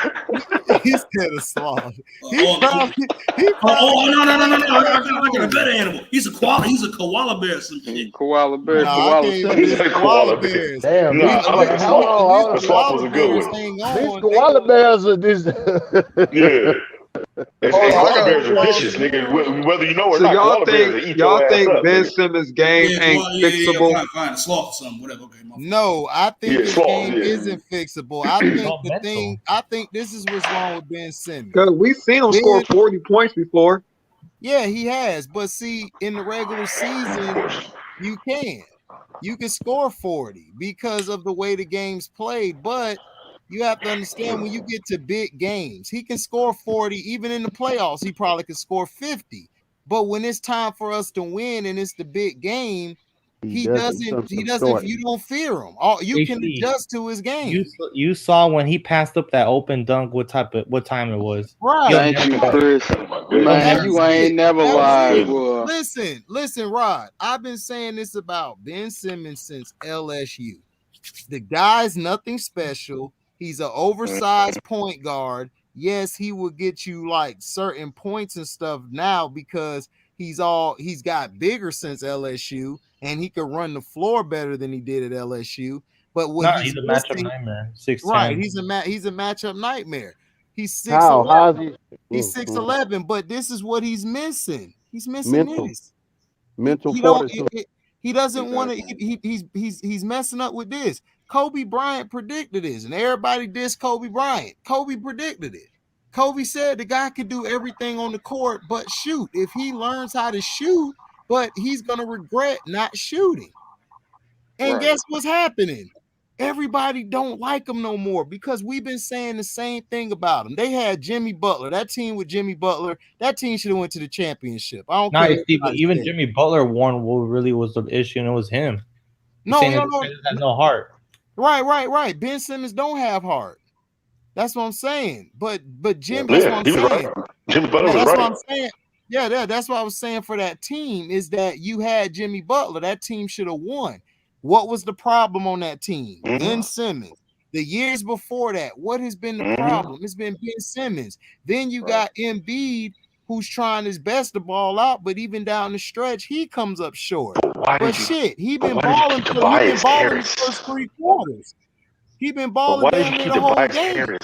He said a sloth. He Oh, probably no! I got a better animal. He's a koala bear, or some shit. Koala bear, Nah, I koala can't Simmons. do He this. said Koala koala bear. bears. Damn, Nah, I like the sloth. hold The on. sloth was a good Bears one. hang These on. koala bears are this. Yeah. And Hold on, I koala got bears a are question. vicious, nigga. Whether you know or So not, koala bears will eat your ass think up, Ben nigga. Simmons' game ain't fixable? Fine, a sloth or something, whatever. Okay, No, I think Yeah, his sloth, game yeah. isn't fixable. I think all I think this is what's wrong with Ben Simmons. Because we've seen him score 40 points before. Yeah, he has. But see, in the regular season, you can score 40 because of the way the game's played. But you have to understand when you get to big games, he can score 40. Even in the playoffs, he probably could score 50. But when it's time for us to win and it's the big game, he doesn't. You don't fear him. You can adjust to his game. You saw when he passed up that open dunk. What time it was? Right. Thank you, Chris. Man, you ain't never lied, boy. Listen, Rod. I've been saying this about Ben Simmons since LSU. The guy's nothing special. He's an oversized point guard. Yes, he will get you like certain points and stuff now because he's got bigger since LSU and he could run the floor better than he did at LSU. But what he's a matchup nightmare. 6'10". right? He's a matchup nightmare. He's 6'11". How is he? He's 6'11", but this is what he's missing. He's missing Mental. this. Mental He don't. fortitude. He doesn't want to. He's messing up with this. Kobe Bryant predicted this, and everybody dissed Kobe Bryant. Kobe predicted it. Kobe said the guy could do everything on the court but shoot. If he learns how to shoot, but he's gonna regret not shooting. And guess what's happening? Everybody don't like him no more because we've been saying the same thing about him. They had Jimmy Butler. That team with Jimmy Butler, that team should have went to the championship. I don't care. But even Jimmy Butler won what really was the issue, and it was him. No, no heart. Right. Ben Simmons don't have heart. That's what I'm saying. But Jim, that's what I'm saying. Jimmy Butler was right. What I'm saying. Yeah, that's what I was saying for that team is that you had Jimmy Butler. That team should have won. What was the problem on that team? Ben Simmons. The years before that, what has been the problem? It's been Ben Simmons. Then you got Embiid, who's trying his best to ball out, but even down the stretch, he comes up short. But shit, he been balling for the first 3 quarters. He been balling damn near the whole game.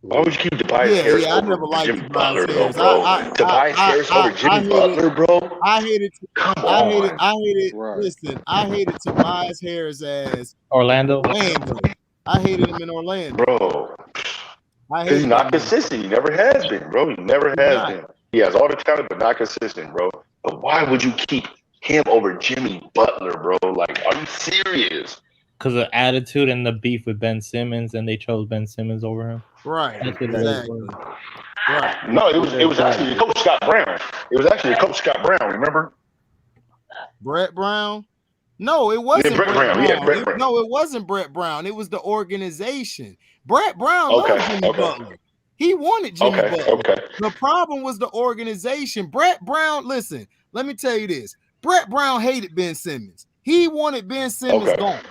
Why would you keep Tobias Harris I never liked Jimmy Butler, Harris. bro? Tobias Harris over Jimmy Butler, bro? I hated. Listen, I hated Tobias Harris as Orlando. I hated him in Orlando, bro. He's not consistent. He never has been, bro. He never has been. He has all the talent, but not consistent, bro. But why would you keep him over Jimmy Butler, bro? Like, are you serious? Because of attitude and the beef with Ben Simmons, and they chose Ben Simmons over him. Right. Exactly. Right. No, it was actually Coach Scott Brown. It was actually Coach Scott Brown. Remember? Brett Brown. No, it wasn't Brett Brown. Yeah, Brett Brown. No, it wasn't Brett Brown. It was the organization. Brett Brown loved Jimmy Butler. He wanted Jimmy Butler. The problem was the organization. Brett Brown. Listen, let me tell you this. Brett Brown hated Ben Simmons. He wanted Ben Simmons gone.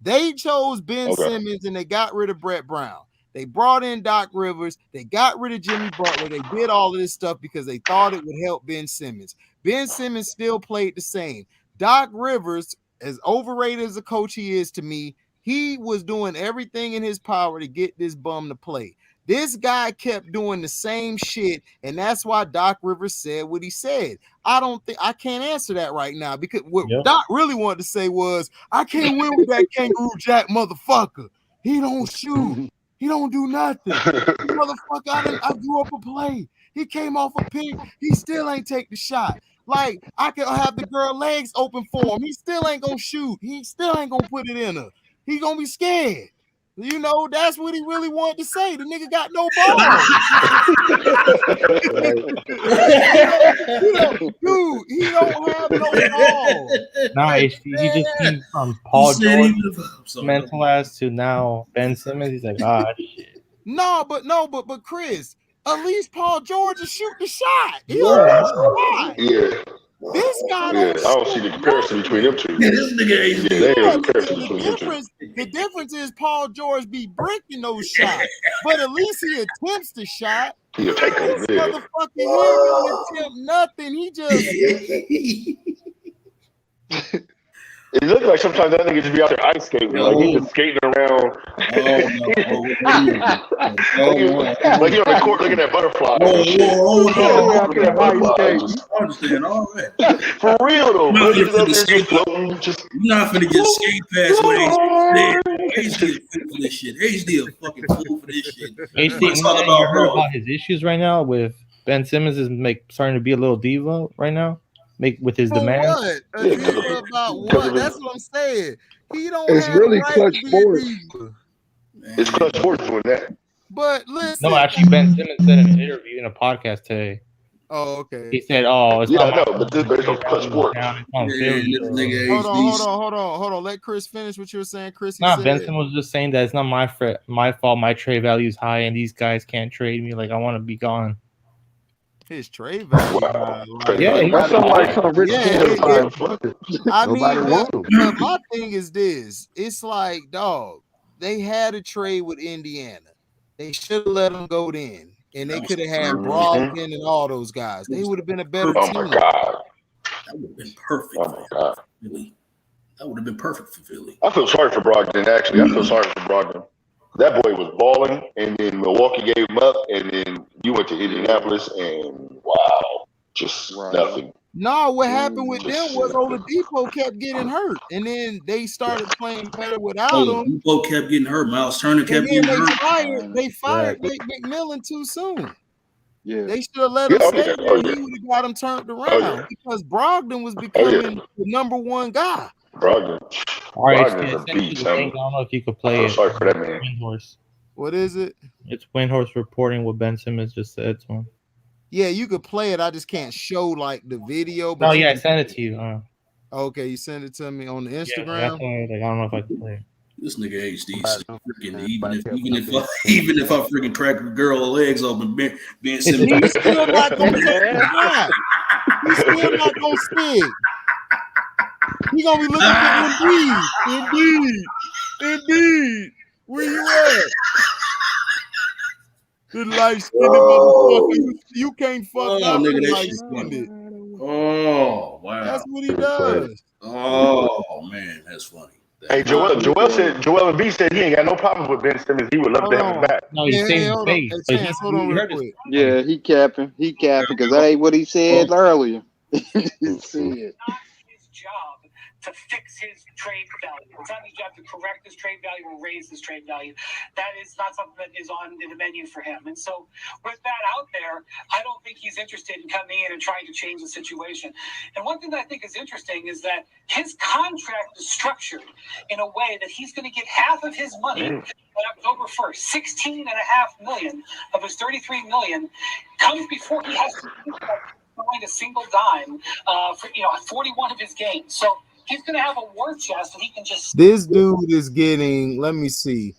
They chose Ben Simmons and they got rid of Brett Brown. They brought in Doc Rivers. They got rid of Jimmy Butler. They did all of this stuff because they thought it would help Ben Simmons. Ben Simmons still played the same. Doc Rivers, as overrated as a coach he is to me, he was doing everything in his power to get this bum to play. This guy kept doing the same shit, and that's why Doc Rivers said what he said. I can't answer that right now because what Doc really wanted to say was, I can't win with that Kangaroo Jack motherfucker. He don't shoot. He don't do nothing. Motherfucker, I grew up a play. He came off a pick. He still ain't take the shot. Like, I could have the girl legs open for him. He still ain't gonna shoot. He still ain't gonna put it in her. He gonna be scared. You know, that's what he really wanted to say. The nigga got no balls. Dude, he don't have no balls. Nah, he just came from Paul George mental ass to now Ben Simmons. He's like, shit. No, but Chris, at least Paul George will shoot the shot. Yeah. This guy I don't see the comparison between them two. Yeah, this nigga ain't the difference is Paul George be breaking those shots, but at least he attempts the shot. He'll take this motherfucker here don't attempt nothing. He just it looks like sometimes that nigga just be out there ice skating, like he's just skating around. Like he on the court looking at butterflies. For real though, you're not finna get skate past with HD for this shit. HD a fucking fool for this shit. HD, you heard about his issues right now with Ben Simmons is starting to be a little diva right now. With his demands. What? About what? That's what I'm saying. He don't. It's really Clutch Sports. It's Clutch Sports doing that. But listen. No, actually, Ben Simmons said in an interview in a podcast today. Oh, okay. He said, "It's but it's on Clutch Sports." Hold on. Let Chris finish what you were saying, Chris. Ben Simmons was just saying that it's not my fault. My trade value is high, and these guys can't trade me. Like I want to be gone. His trade value. That's like some rich I mean, my thing is this. It's like, dog, they had a trade with Indiana. They should have let them go then. And they could have had Brogdon and all those guys. They would have been a better team. Oh, my God. That would have been perfect. Oh, my God. Philly. That would have been perfect for Philly. I feel sorry for Brogdon, actually. I feel sorry for Brogdon. That boy was balling, and then Milwaukee gave him up, and then you went to Indianapolis, and wow. Just nothing. No, what happened with them was Oladipo kept getting hurt, and then they started playing better without him. Oladipo kept getting hurt. Miles Turner kept getting hurt. They fired Nate McMillan too soon. Yeah, they should have let him stay there. He would have got him turned around because Brogdon was becoming the number one guy. Brogdon's a beast. I don't know if you could play it. Sorry for that, man. Windhorse. What is it? It's Windhorse reporting what Ben Simmons just said to him. Yeah, you could play it. I just can't show like the video. But I sent it to you. Okay, you sent it to me on the Instagram. Yeah, I don't know if I can play it. This nigga HD is freaking even if I freaking crack a girl legs open, Ben Simmons. He's still not gonna take He's still not gonna stick. He gonna be looking for Indeed. Where you at? The light-skinned motherfucker. You can't fuck up the light-skinned. Oh, wow. That's what he does. Oh, man, that's funny. Hey, Joel Embiid said he ain't got no problem with Ben Simmons. He would love to have him back. No, he's saying hold on real quick. Yeah, he capping because that ain't what he said earlier. He said his job to fix his trade value. It's not his job to correct his trade value or raise his trade value. That is not something that is on the menu for him. And so with that out there, I don't think he's interested in coming in and trying to change the situation. And one thing that I think is interesting is that his contract is structured in a way that he's going to get half of his money on October 1st. $16.5 million of his $33 million comes before he has to find a single dime for 41 of his games. So he's going to have a war chest and he can just. This dude is getting, let me see,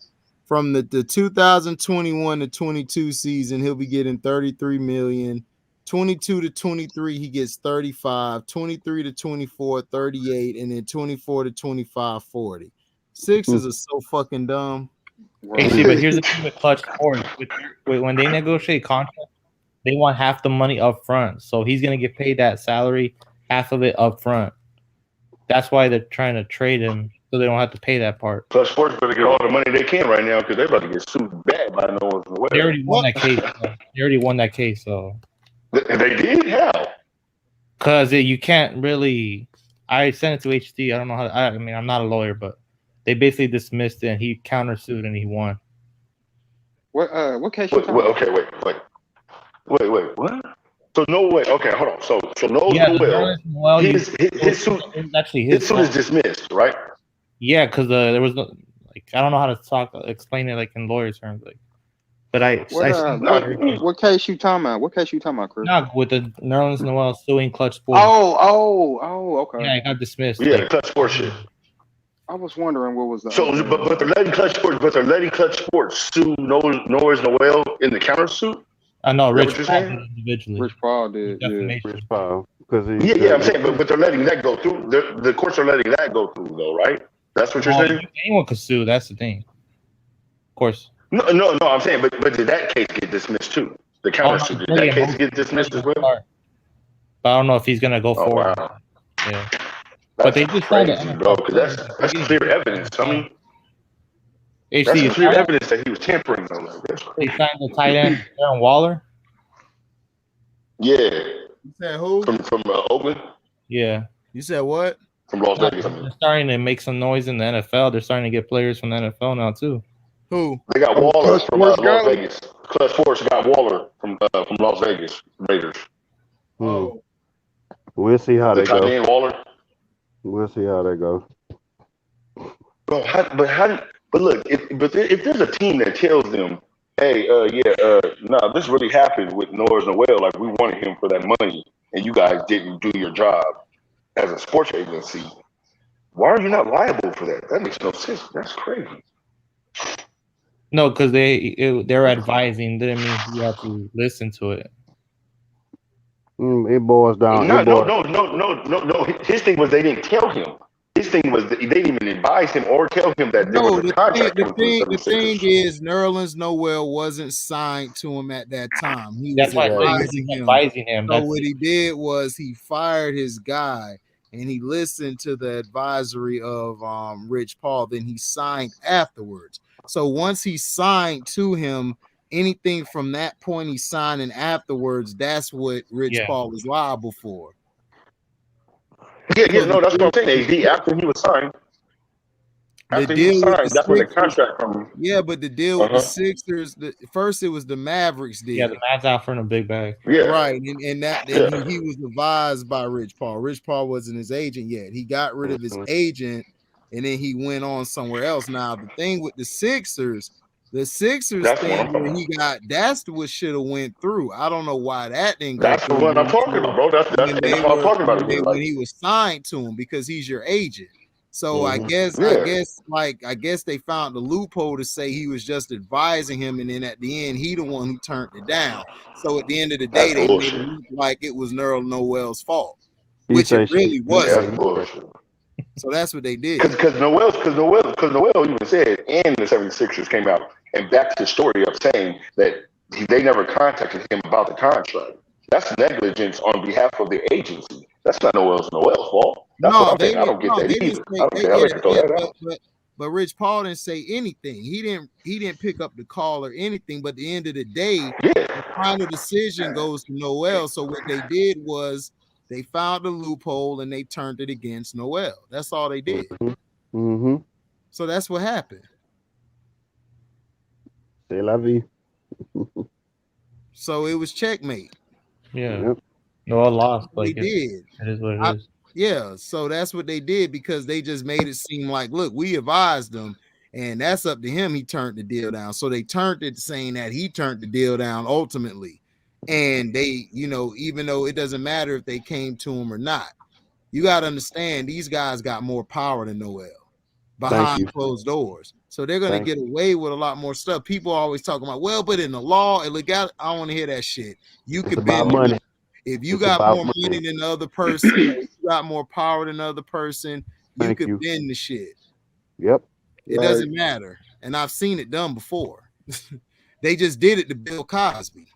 from the 2021 to 22 season, he'll be getting $33 million. 22 to 23, he gets 35. 23 to 24, 38, and then 24 to 25, 40. Sixers are so fucking dumb. Hey, see, but here's the thing with Clutch Sports. When they negotiate contracts, they want half the money up front. So he's going to get paid that salary, half of it up front. That's why they're trying to trade him so they don't have to pay that part. Plus, sports better get all the money they can right now because they're about to get sued bad by no one's aware. They already won that case. They already won that case, so. They did? How? Because you can't really. I sent it to HD. I don't know how. I mean, I'm not a lawyer, but they basically dismissed it, and he countersued, and he won. What case? You talking okay, wait. What? So no way. Okay, hold on. So Noel, his suit is dismissed, right? Yeah, because there was no I don't know how to explain it in lawyer terms, But what case you talking about? What case you talking about, Chris? Not with the Nerlens Noel suing Clutch Sports. Oh, okay. Yeah, it got dismissed. Yeah, Clutch Sports shit. I was wondering what was that. So, but they're letting Clutch Sports sue Nerlens Noel in the countersuit. No, Rich Paul did individually. Rich Paul did. Rich Paul. Yeah, I'm saying, but they're letting that go through. The courts are letting that go through, though, right? That's what you're saying. Anyone could sue. That's the thing. Of course. No, I'm saying, but did that case get dismissed too? The countersuit, did that case get dismissed as well? But I don't know if he's gonna go forward. Wow. Yeah. That's but they just crazy, bro, because that's clear evidence. I mean, that's clear evidence that he was tampering, though. They signed the tight end Darren Waller. Yeah. You said who? From Oakland. Yeah. You said what? From Las Vegas. They're starting to make some noise in the NFL. They're starting to get players from the NFL now too. Who? They got Waller from Las Vegas. Clutch Sports got Waller from Las Vegas Raiders. Oh. We'll see how they go. Tight end Waller. We'll see how they go. Bro, but look, if there's a team that tells them, hey, this really happened with Nerlens Noel, like we wanted him for that money, and you guys didn't do your job as a sports agency, why are you not liable for that? That makes no sense. That's crazy. No, because they're advising. Didn't mean you have to listen to it. It boils down. No. His thing was they didn't tell him. His thing was they didn't even advise him or tell him that there was a contract. The thing is, Nerlens Noel wasn't signed to him at that time. He was advising him. So what he did was he fired his guy and he listened to the advisory of Rich Paul. Then he signed afterwards. So once he signed to him, anything from that point he signed and afterwards, that's what Rich Paul is liable for. Yeah, no, that's what I'm saying. After he was signed, that's when the contract from. Yeah, but the deal with the Sixers, first it was the Mavericks deal. Yeah, the Mavs out for a big bag. Yeah, right, and he was advised by Rich Paul. Rich Paul wasn't his agent yet. He got rid of his agent, and then he went on somewhere else. Now the thing with the Sixers thing where he got, that's what should have went through. I don't know why that didn't go through. That's what I'm talking about, bro. That's what I'm talking about. When he was signed to him, because he's your agent. So I guess they found the loophole to say he was just advising him, and then at the end he the one who turned it down. So at the end of the day, they made it look like it was Noel's fault, which it really wasn't. So that's what they did. Because Noel even said, and the 76ers came out and backed the story up saying that they never contacted him about the contract. That's negligence on behalf of the agency. That's not Noel's fault. That's what I'm saying. I don't get that either. But Rich Paul didn't say anything. He didn't pick up the call or anything. But at the end of the day, the final decision goes to Noel. So what they did was they found a loophole and they turned it against Noel. That's all they did. Mm-hmm. So that's what happened. C'est la vie. So it was checkmate. Yeah. Yep. Noel lost. They did. It is what it is. Yeah, so that's what they did, because they just made it seem like, look, we advised them, and that's up to him. He turned the deal down. So they turned it saying that he turned the deal down ultimately. And they, even though it doesn't matter if they came to him or not, you got to understand these guys got more power than Noel behind closed doors. So they're going to get away with a lot more stuff. People are always talking about, well, but in the law, I don't want to hear that shit. You could bend money. If you got more money than the other person, you got more power than the other person, you could bend the shit. Yep. It doesn't matter. And I've seen it done before. They just did it to Bill Cosby.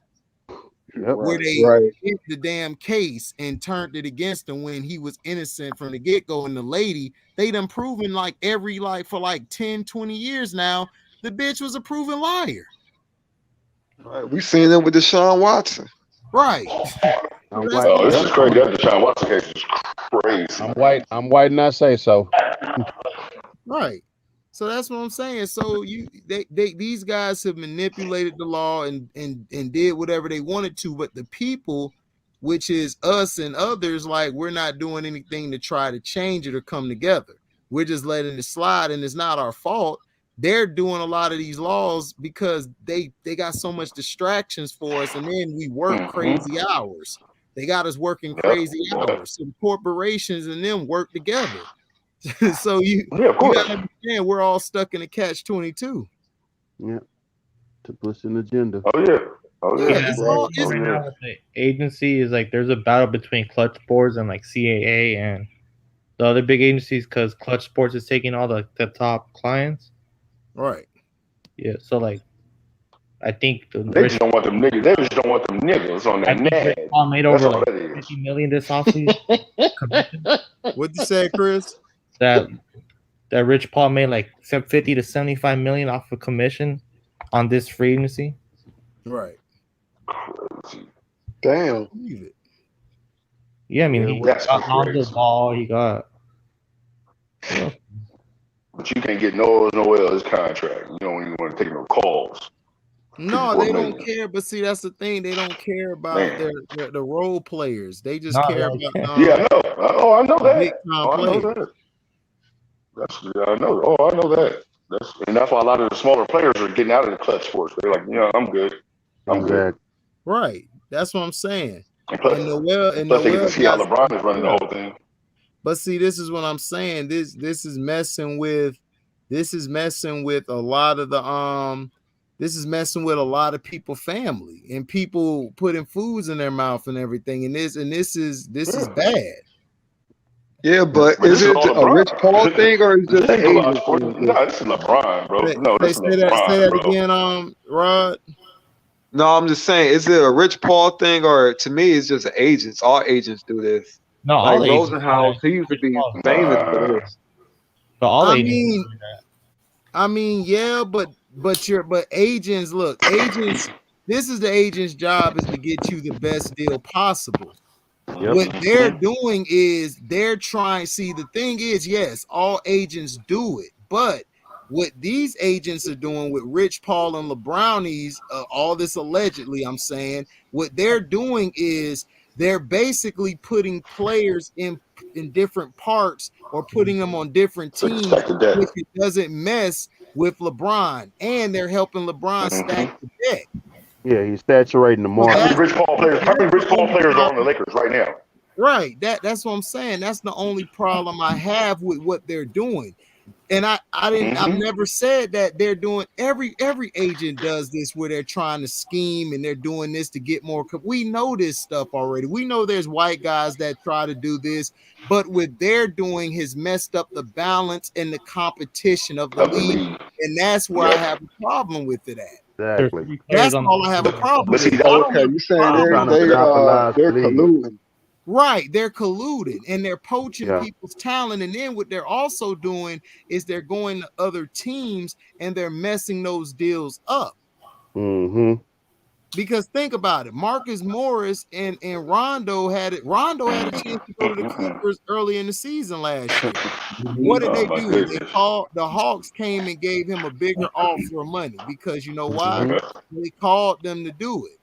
Yep. Where they hit the damn case and turned it against him when he was innocent from the get-go. And the lady, they done proven for 10, 20 years now, the bitch was a proven liar. Right. We seen them with Deshaun Watson. Right. This is crazy. That Deshaun Watson case is crazy. I'm white and I say so. Right. So that's what I'm saying. So these guys have manipulated the law and did whatever they wanted to, but the people, which is us and others, we're not doing anything to try to change it or come together. We're just letting it slide, and it's not our fault. They're doing a lot of these laws because they got so much distractions for us, and then we work crazy hours. They got us working crazy hours. So the corporations and them work together. So you got to understand we're all stuck in a catch-22. Yeah, to push an agenda. The agency is there's a battle between Clutch Sports and CAA and the other big agencies, because Clutch Sports is taking all the top clients. Right. Yeah. So I think they just don't want them niggas. They just don't want them niggas on that net. Paul made over $50 million this offseason. What'd you say, Chris? That Rich Paul made 50 to 75 million off of commission on this free agency. Right. Damn. Yeah, I mean, he got Lonzo Ball. He got. But you can't get Noel's contract. You don't even want to take no calls. No, they don't care. But see, that's the thing. They don't care about the role players. They just care about. I know. I know that. I know that. I know that. That's why a lot of the smaller players are getting out of the Clutch Sports. They're like, I'm good. I'm good. Right. That's what I'm saying. Plus they get to see how LeBron is running the whole thing. But see, this is what I'm saying. This is messing with a lot of the this is messing with a lot of people family and people putting foods in their mouth and everything. And this is bad. Yeah, but is it a Rich Paul thing or is it just No, this is LeBron, bro. No, this is LeBron, say that bro. again, Rod. No, I'm just saying, is it a Rich Paul thing or to me it's just agents? All agents do this. No, all Rosenhaus, he used to be famous for this. But all I mean, yeah, but but agents, look, agents, this is the agent's job, is to get you the best deal possible. Yep. What they're doing is they're trying. See, the thing is, yes, all agents do it, but what these agents are doing with Rich Paul and LeBronies, all this allegedly, I'm saying, what they're doing is they're basically putting players in different parts or putting them on different teams, which it doesn't mess with LeBron, and they're helping LeBron stack the deck. Yeah, he's saturating the market. How many Rich Paul players are on the Lakers right now? Right. That's what I'm saying. That's the only problem I have with what they're doing. And I've never said that they're doing, every agent does this where they're trying to scheme and they're doing this to get more. We know this stuff already. We know there's white guys that try to do this, but what they're doing has messed up the balance and the competition of the league. And that's where I have a problem with it at. Exactly. That's all I have a problem with. Okay, you saying they're colluding. Right, they're colluding and they're poaching people's talent, and then what they're also doing is they're going to other teams and they're messing those deals up. Because think about it, Marcus Morris and Rondo had a chance to go to the Clippers early in the season last year. What did they do? They called, the Hawks came and gave him a bigger offer of money, because you know why? They called them to do it.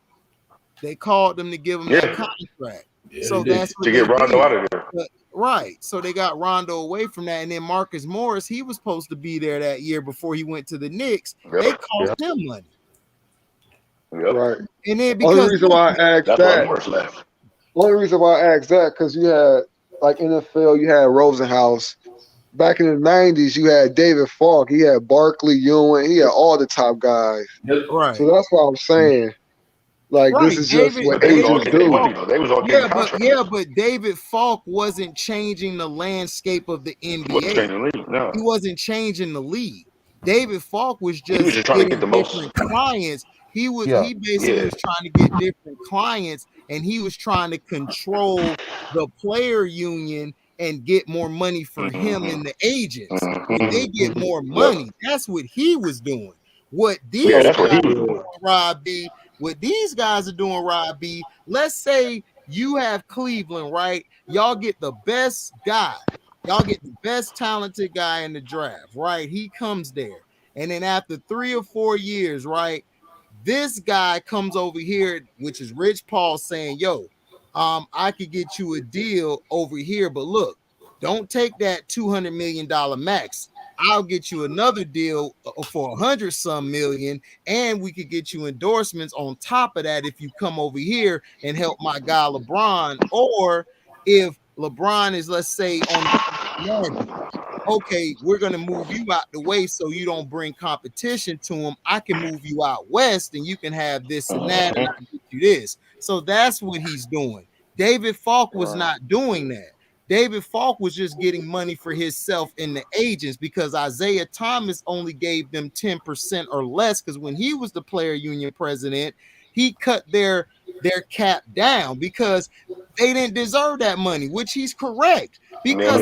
They called them to give him that contract. So that's what to get Rondo out of there. Right. So they got Rondo away from that. And then Marcus Morris, he was supposed to be there that year before he went to the Knicks. They cost him money. Right. And then because only reason why I asked that, because you had, like, NFL, you had Rosenhaus. Back in the 90s, you had David Falk, he had Barkley, Ewing, he had all the top guys. Right. So that's what I'm saying. Like, this is just what agents do. But David Falk wasn't changing the landscape of the NBA. He wasn't changing the league. David Falk was just trying to get the most clients. He basically was trying to get different clients, and he was trying to control the player union and get more money for him and the agents. When they get more money, that's what he was doing. What these guys are doing, Rob B, what these guys are doing, Rob B, let's say you have Cleveland, right? Y'all get the best guy. Y'all get the best talented guy in the draft, right? He comes there. And then after 3 or 4 years, right, this guy comes over here, which is Rich Paul, saying, yo, I could get you a deal over here, but look, don't take that $200 million max. I'll get you another deal for 100-some million, and we could get you endorsements on top of that if you come over here and help my guy LeBron. Or if LeBron is, let's say, on okay, we're going to move you out the way so you don't bring competition to him. I can move you out west and you can have this and that, and I can get you this. So that's what he's doing. David Falk was not doing that. David Falk was just getting money for himself and the agents, because Isaiah Thomas only gave them 10% or less, because when he was the player union president, he cut their cap down because they didn't deserve that money, which he's correct, because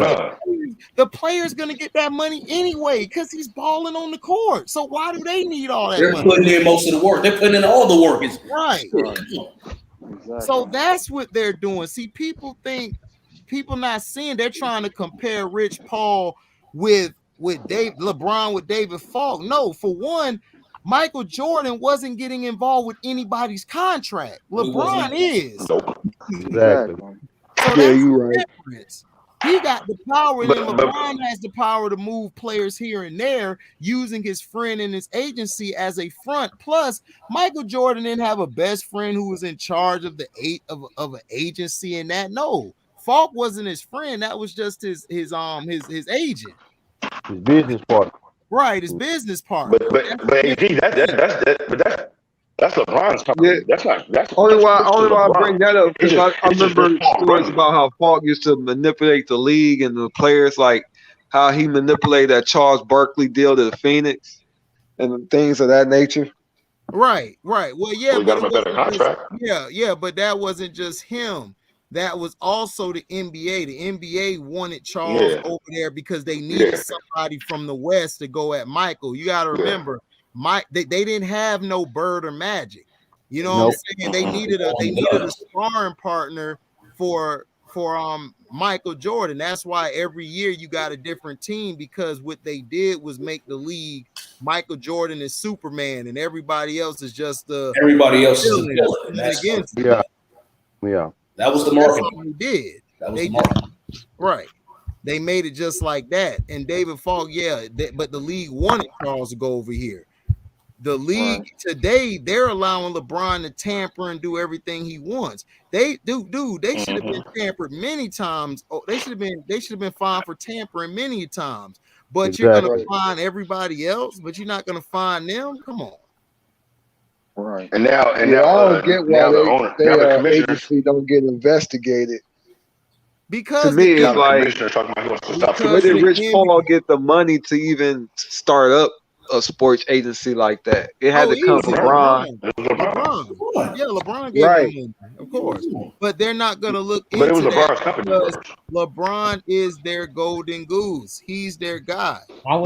the player's going to get that money anyway because he's balling on the court. So why do they need all that money? They're putting in most of the work. They're putting in all the work. Right. So that's what they're doing. See, people not seeing, they're trying to compare Rich Paul with LeBron with David Falk. No, for one, Michael Jordan wasn't getting involved with anybody's contract. LeBron is. Exactly. So that's the difference. He got the power, and then LeBron has the power to move players here and there using his friend and his agency as a front. Plus, Michael Jordan didn't have a best friend who was in charge of of an agency and that. No, Falk wasn't his friend. That was just his agent. His business partner. Right, his business partner. But that's LeBron's company. Yeah. That's only why I bring that up, because I remember stories about how Falk used to manipulate the league and the players, like how he manipulated that Charles Barkley deal to the Phoenix and things of that nature. Right. Well, yeah, got him a better contract. But that wasn't just him. That was also the NBA. The NBA wanted Charles over there because they needed somebody from the West to go at Michael. You got to remember, they didn't have no Bird or Magic. You know what I'm saying? They needed a sparring partner for Michael Jordan. That's why every year you got a different team, because what they did was make the league Michael Jordan is Superman and everybody else is just the villain. Against Yeah. That was the That's marketing. all they did. That was the marketing. Right. They made it just like that. And David Falk, but the league wanted Charles to go over here. The league today, they're allowing LeBron to tamper and do everything he wants. They should have been tampered many times. Oh, they should have been fined for tampering many times. But you're gonna find everybody else, but you're not gonna find them. Come on. Right. And now I don't get why the agency don't get investigated. Because to me, it's like, where did Rich Paul get the money to even start up a sports agency like that? It had to come from LeBron. Yeah, LeBron gave him money, of course. But they're not going to look into that because LeBron is their golden goose. He's their guy. No,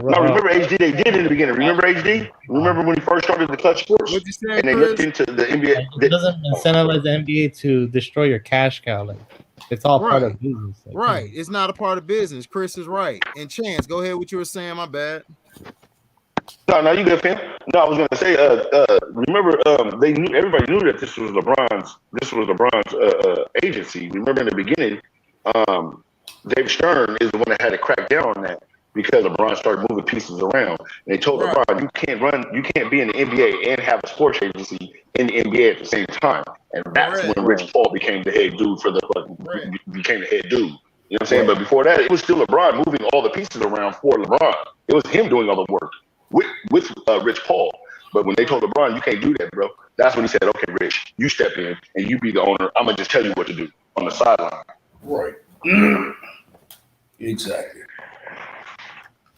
remember HD? They did in the beginning. Remember HD? Remember when he first started the Clutch Sports? What'd you say, and they looked into the NBA. It doesn't incentivize the NBA to destroy your cash cow. Like, it's all part of business. Like, right. It's not a part of business. Chris is right. And Chance, go ahead with what you were saying. My bad. No, you good, fam. No, I was gonna say, remember, everybody knew that this was LeBron's agency. Remember in the beginning, Dave Stern is the one that had to crack down on that because LeBron started moving pieces around. And they told LeBron, you can't be in the NBA and have a sports agency in the NBA at the same time. And that's when Rich Paul became the head dude became the head dude. You know what I'm saying? But before that, it was still LeBron moving all the pieces around for LeBron. It was him doing all the work with Rich Paul. But when they told LeBron, you can't do that, bro, that's when he said, okay, Rich, you step in and you be the owner. I'm going to just tell you what to do on the sideline. Right. Exactly.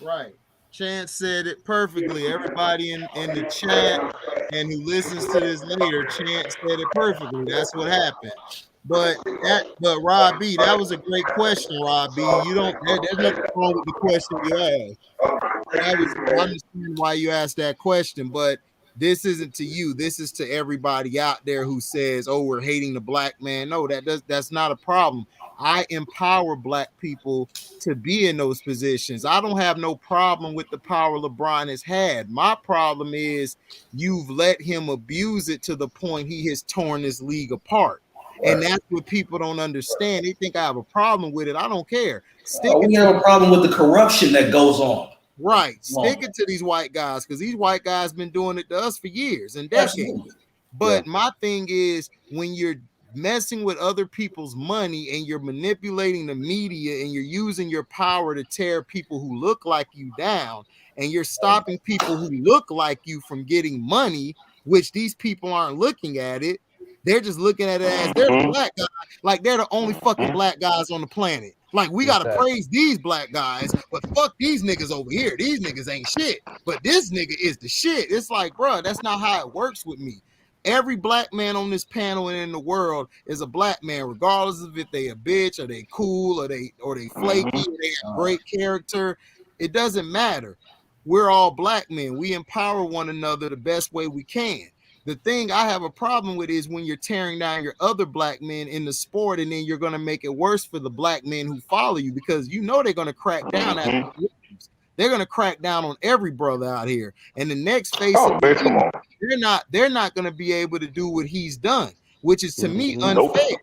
Right. Chance said it perfectly. Everybody in the chat and who listens to this later, Chance said it perfectly. That's what happened. But Rob B, that was a great question, Rob B. There's nothing wrong with the question you asked. I understand why you asked that question, but this isn't to you. This is to everybody out there who says, "Oh, we're hating the black man." No, that's not a problem. I empower black people to be in those positions. I don't have no problem with the power LeBron has had. My problem is you've let him abuse it to the point he has torn this league apart. And that's what people don't understand. They think I have a problem with it. I don't care. We have a problem with the corruption that goes on. Right. Stick it to these white guys, because these white guys been doing it to us for years and decades. Absolutely. But my thing is, when you're messing with other people's money and you're manipulating the media and you're using your power to tear people who look like you down, and you're stopping people who look like you from getting money, which these people aren't looking at it. They're just looking at it as they're the black guys, like they're the only fucking black guys on the planet. Like, we gotta praise these black guys, but fuck these niggas over here. These niggas ain't shit, but this nigga is the shit. It's like, bro, that's not how it works with me. Every black man on this panel and in the world is a black man, regardless of if they a bitch or they cool or they flaky, or they have great character. It doesn't matter. We're all black men. We empower one another the best way we can. The thing I have a problem with is when you're tearing down your other black men in the sport, and then you're going to make it worse for the black men who follow you, because you know they're going to crack down at the they're going to crack down on every brother out here. And the next face of the league, they're not going to be able to do what he's done, which is to me unfair.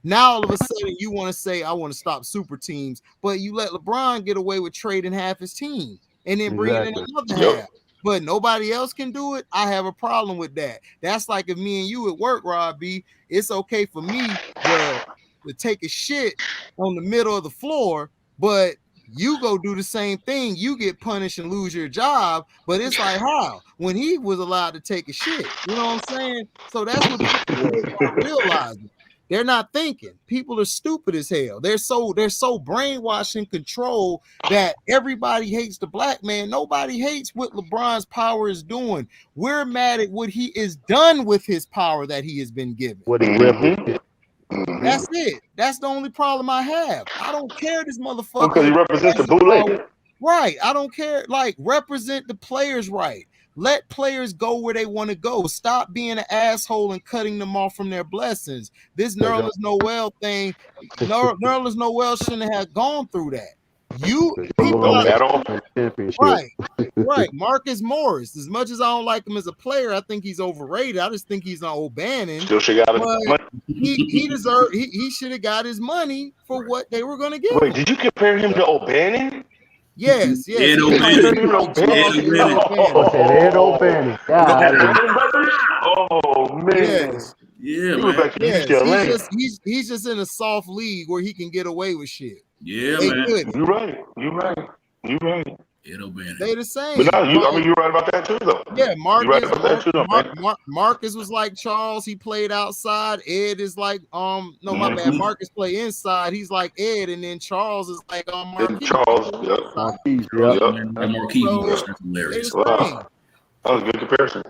Now all of a sudden you want to say, I want to stop super teams, but you let LeBron get away with trading half his team and then bringing in another half. But nobody else can do it. I have a problem with that. That's like if me and you at work, Rob B, it's okay for me to take a shit on the middle of the floor, but you go do the same thing, you get punished and lose your job. But it's like, how? When he was allowed to take a shit, you know what I'm saying? So that's what people are realizing. They're not thinking. People are stupid as hell. They're so brainwashed and controlled that everybody hates the black man. Nobody hates what LeBron's power is doing. We're mad at what he is done with his power that he has been given. What he represents. That's it. That's the only problem I have. I don't care this motherfucker. Because he represents the bootleg. Right. I don't care. Like, represent the players right. Let players go where they want to go. Stop being an asshole and cutting them off from their blessings. This Nerlens Noel thing, Nerlens Noel shouldn't have gone through that. People like, right. Marcus Morris. As much as I don't like him as a player, I think he's overrated. I just think he's an O'Bannon. Still should got his money. He deserved. He should have got his money for what they were going to give. Wait, did you compare him to O'Bannon? Yes. Ed O'Bannon. Oh man. Yes. Yeah, man. Yes. He's just in a soft league where he can get away with shit. Yeah, man. You're right. They the same. But no, you're right about that too, though. Yeah, You're right about that too, though, man. Marcus was like Charles. He played outside. Ed is like no, my bad. Marcus play inside. He's like Ed, and then Charles is like Marquise. Charles, Marquise. Hilarious. Wow. That was a good comparison.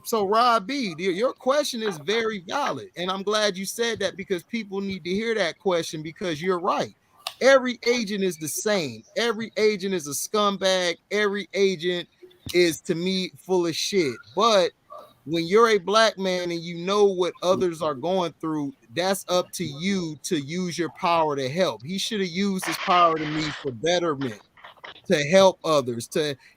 So Rob B, your question is very valid, and I'm glad you said that because people need to hear that question because you're right. Every agent is the same. Every agent is a scumbag. Every agent is, to me, full of shit. But when you're a black man and you know what others are going through, that's up to you to use your power to help. He should have used his power to me for betterment, to help others.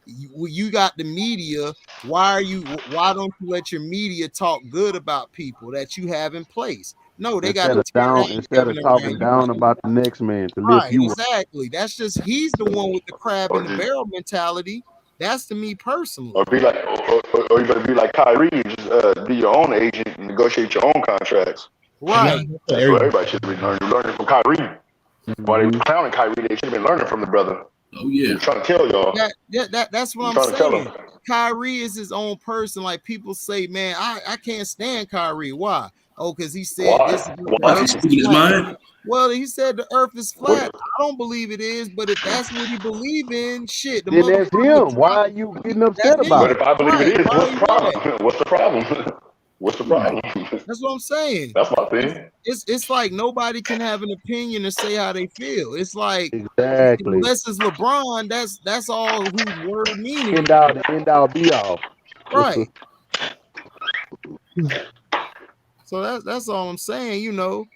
You got the media. Why don't you let your media talk good about people that you have in place? No, they got instead of talking down about the next man to lift you up. Exactly. That's just he's the one with the crab in the barrel mentality. That's to me personally. Or you better be like Kyrie, just be your own agent and negotiate your own contracts. Right. That's what everybody should be learning. Learning from Kyrie. While they were clowning Kyrie, they should have been learning from the brother. Oh yeah. I'm trying to tell y'all. That's what I'm saying. Kyrie is his own person. Like people say, man, I can't stand Kyrie. Why? Oh, because he said this. Well, he said the earth is flat. I don't believe it is, but if that's what he believe in, shit. Then that's him. Why are you getting upset about it? But if I believe it is, what's the problem? What's the problem? What's the problem? That's what I'm saying. That's my thing. It's like nobody can have an opinion and say how they feel. It's like exactly unless it's LeBron, that's all whose word meaning. End all be all. Right. So that's all I'm saying, you know.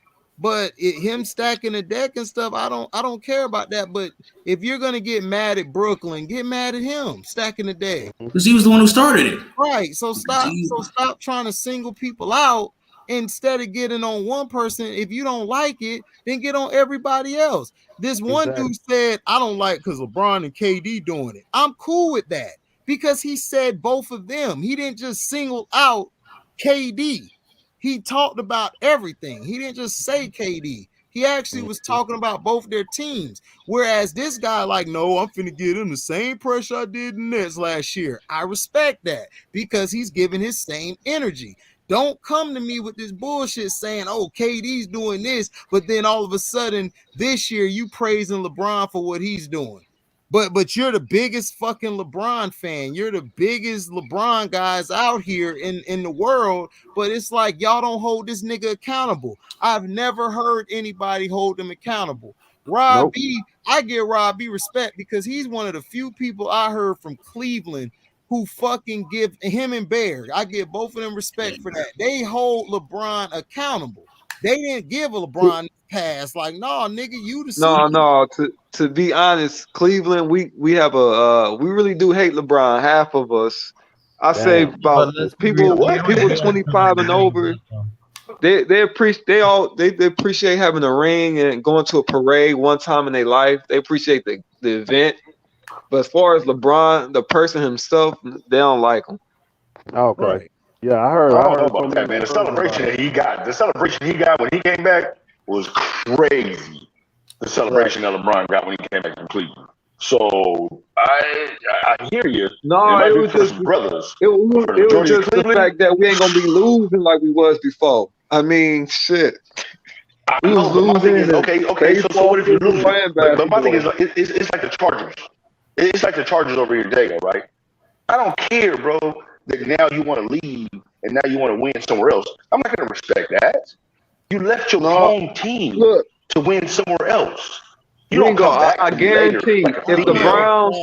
But him stacking the deck and stuff, I don't care about that. But if you're gonna get mad at Brooklyn, get mad at him stacking the deck. Because he was the one who started it. Right. So stop trying to single people out instead of getting on one person. If you don't like it, then get on everybody else. This one dude said, I don't like because LeBron and KD doing it. I'm cool with that because he said both of them. He didn't just single out KD. He talked about everything. He didn't just say KD. He actually was talking about both their teams. Whereas this guy, like, no, I'm finna give him the same pressure I did in Nets last year. I respect that because he's giving his same energy. Don't come to me with this bullshit saying, oh, KD's doing this, but then all of a sudden this year you praising LeBron for what he's doing. But you're the biggest fucking LeBron fan. You're the biggest LeBron guys out here in the world. But it's like y'all don't hold this nigga accountable. I've never heard anybody hold him accountable. Rob B, I give Rob B respect because he's one of the few people I heard from Cleveland who fucking give him and Bear. I give both of them respect for that. They hold LeBron accountable. They didn't give a LeBron pass. Like, no, nigga, you the No. To be honest, Cleveland, we have we really do hate LeBron. Half of us, I say about people 25 and over. They appreciate having a ring and going to a parade one time in their life. They appreciate the event. But as far as LeBron, the person himself, they don't like him. Okay. Right. Yeah, I heard. I don't know about that, man. The celebration he got when he came back was crazy. The celebration that LeBron got when he came back from Cleveland. So I hear you. No, it was just brothers. It was just the fact that we ain't gonna be losing like we was before. I mean, shit. We was losing. Okay. So what if you're losing? But my thing is, it's like the Chargers. It's like the Chargers over here today, right? I don't care, bro, that now you want to leave and now you want to win somewhere else. I'm not going to respect that. You left your home team to win somewhere else. You don't come back I later guarantee like a if the female. Browns,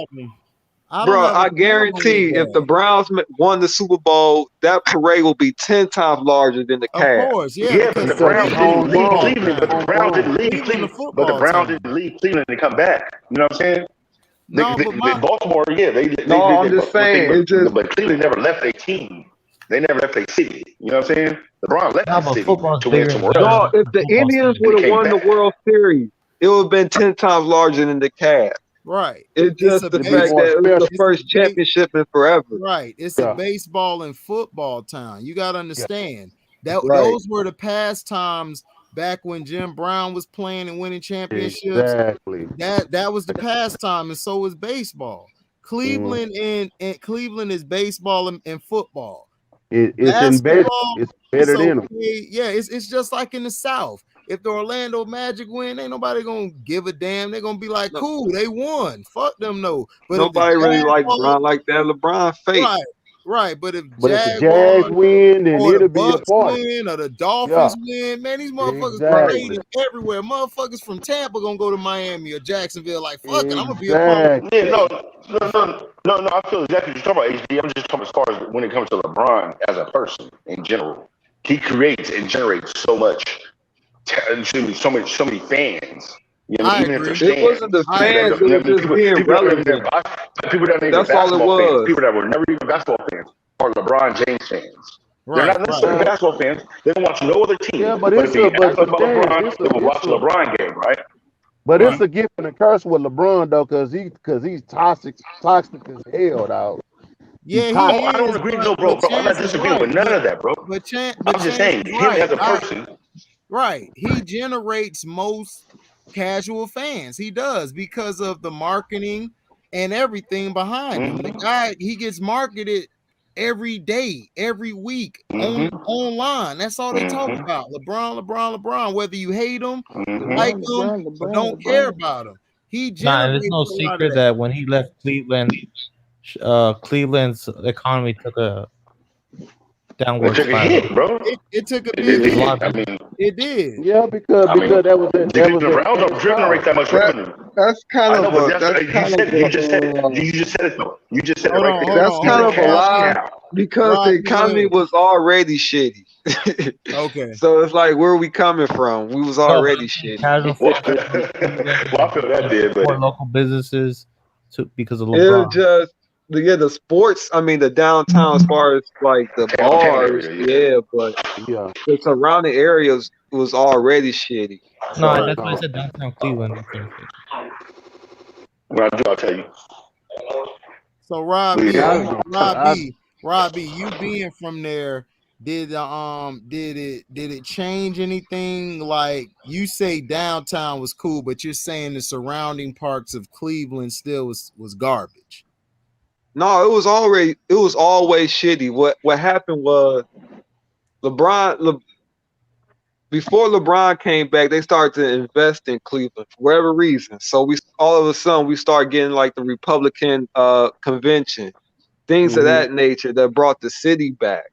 bro, I guarantee if the Browns won the Super Bowl, that parade will be 10 times larger than the Of Cavs. course, yeah, Yeah, but because the Browns didn't leave football Cleveland. But the town. Browns didn't leave Cleveland a Cleveland. But the football Browns town. didn't leave Cleveland and come back. You know what I'm saying? No, but They Baltimore, yeah, they No, I'm just saying, it just but Cleveland never left their team. They never left their city. You know what I'm saying? The Browns left No, the but city football's to win bigger somewhere than else. no. If the football Indians stadium. would have came won the back. World Series, it would have been 10 times larger than the Cavs. right. It's It's just a the It'd be fact more that it was the special. it's first a base, championship in forever. right. It's a Yeah. baseball and football town. You got to understand that Right. those were the pastimes back when Jim Brown was playing and winning championships. Exactly. That was the pastime, and so was baseball. Cleveland and Cleveland is baseball and football. It's in best. Basketball, It's it's better than them. okay. Yeah, it's just like in the South. If the Orlando Magic win, ain't nobody gonna give a damn. They're gonna be like, No, cool, they won. Fuck them, no. But if the nobody really like Jaguars, LeBron like that. LeBron fake. right. But if But if the Jags Jaguars win, then or the it'll be a Bucks party. win or the Yeah. Dolphins win, man, these motherfuckers Exactly. parading everywhere. Motherfuckers from Tampa gonna go to Miami or Jacksonville, like fuck it, I'm gonna be a part of Exactly. Yeah, no. I feel exactly what you're talking about, HD. I'm just talking as far as when it comes to LeBron as a person in general. He creates and generates so much, so many fans. You know, I even if agree. they're It wasn't the I fans. agree. It was just being relevant. People that ain't even That's all it basketball fans, was. people that were never even basketball fans, are LeBron James fans. They're Right, not necessarily right. basketball fans. They don't watch no other team. Yeah, but But it's if they a but ask them about James, LeBron, they will watch a LeBron game, right? but Right. it's a gift and a curse with LeBron though, cause he's toxic as hell, dog. Yeah, toxic. he I don't is, agree, but, no, bro. but I'm not Chance is disagreeing right. with none of that, bro. But I'm just Chance saying, is him right. as a person. Right. He generates most casual fans. He does because of the marketing and everything behind him. The guy, he gets marketed every day, every week, online. That's all they talk about. LeBron. Whether you hate him, like him, or don't care about him, he Nah, and generates it's no a lot of secret that. that when he left Cleveland, Cleveland's economy took a It downward took a spiral. hit, bro. It took a It big did. hit. I mean, It did. Yeah, because that was the Browns don't generate that much revenue. That's kind I know, of but a that's you just said it. uh, You just said it though. You just said it Hold right on, there. hold That's on, kind hold of on. a Cash lie cow. because the economy was already shitty. Okay. So it's like, where are we coming from? We was already shitty. Casual Well, fans, I feel that did, more but local businesses because of It was LeBron. just the sports. I mean, the downtown, as far as like the bars, area, but the surrounding areas was already shitty. No, So, that's why I said downtown Cleveland. when I do, I'll tell you. So Rob Yeah. B, you being from there, did it change anything? Like, you say downtown was cool, but you're saying the surrounding parts of Cleveland still was garbage. no, it was always shitty. What happened was before LeBron came back, they started to invest in Cleveland for whatever reason. So all of a sudden we started getting like the Republican convention, things of that nature that brought the city back.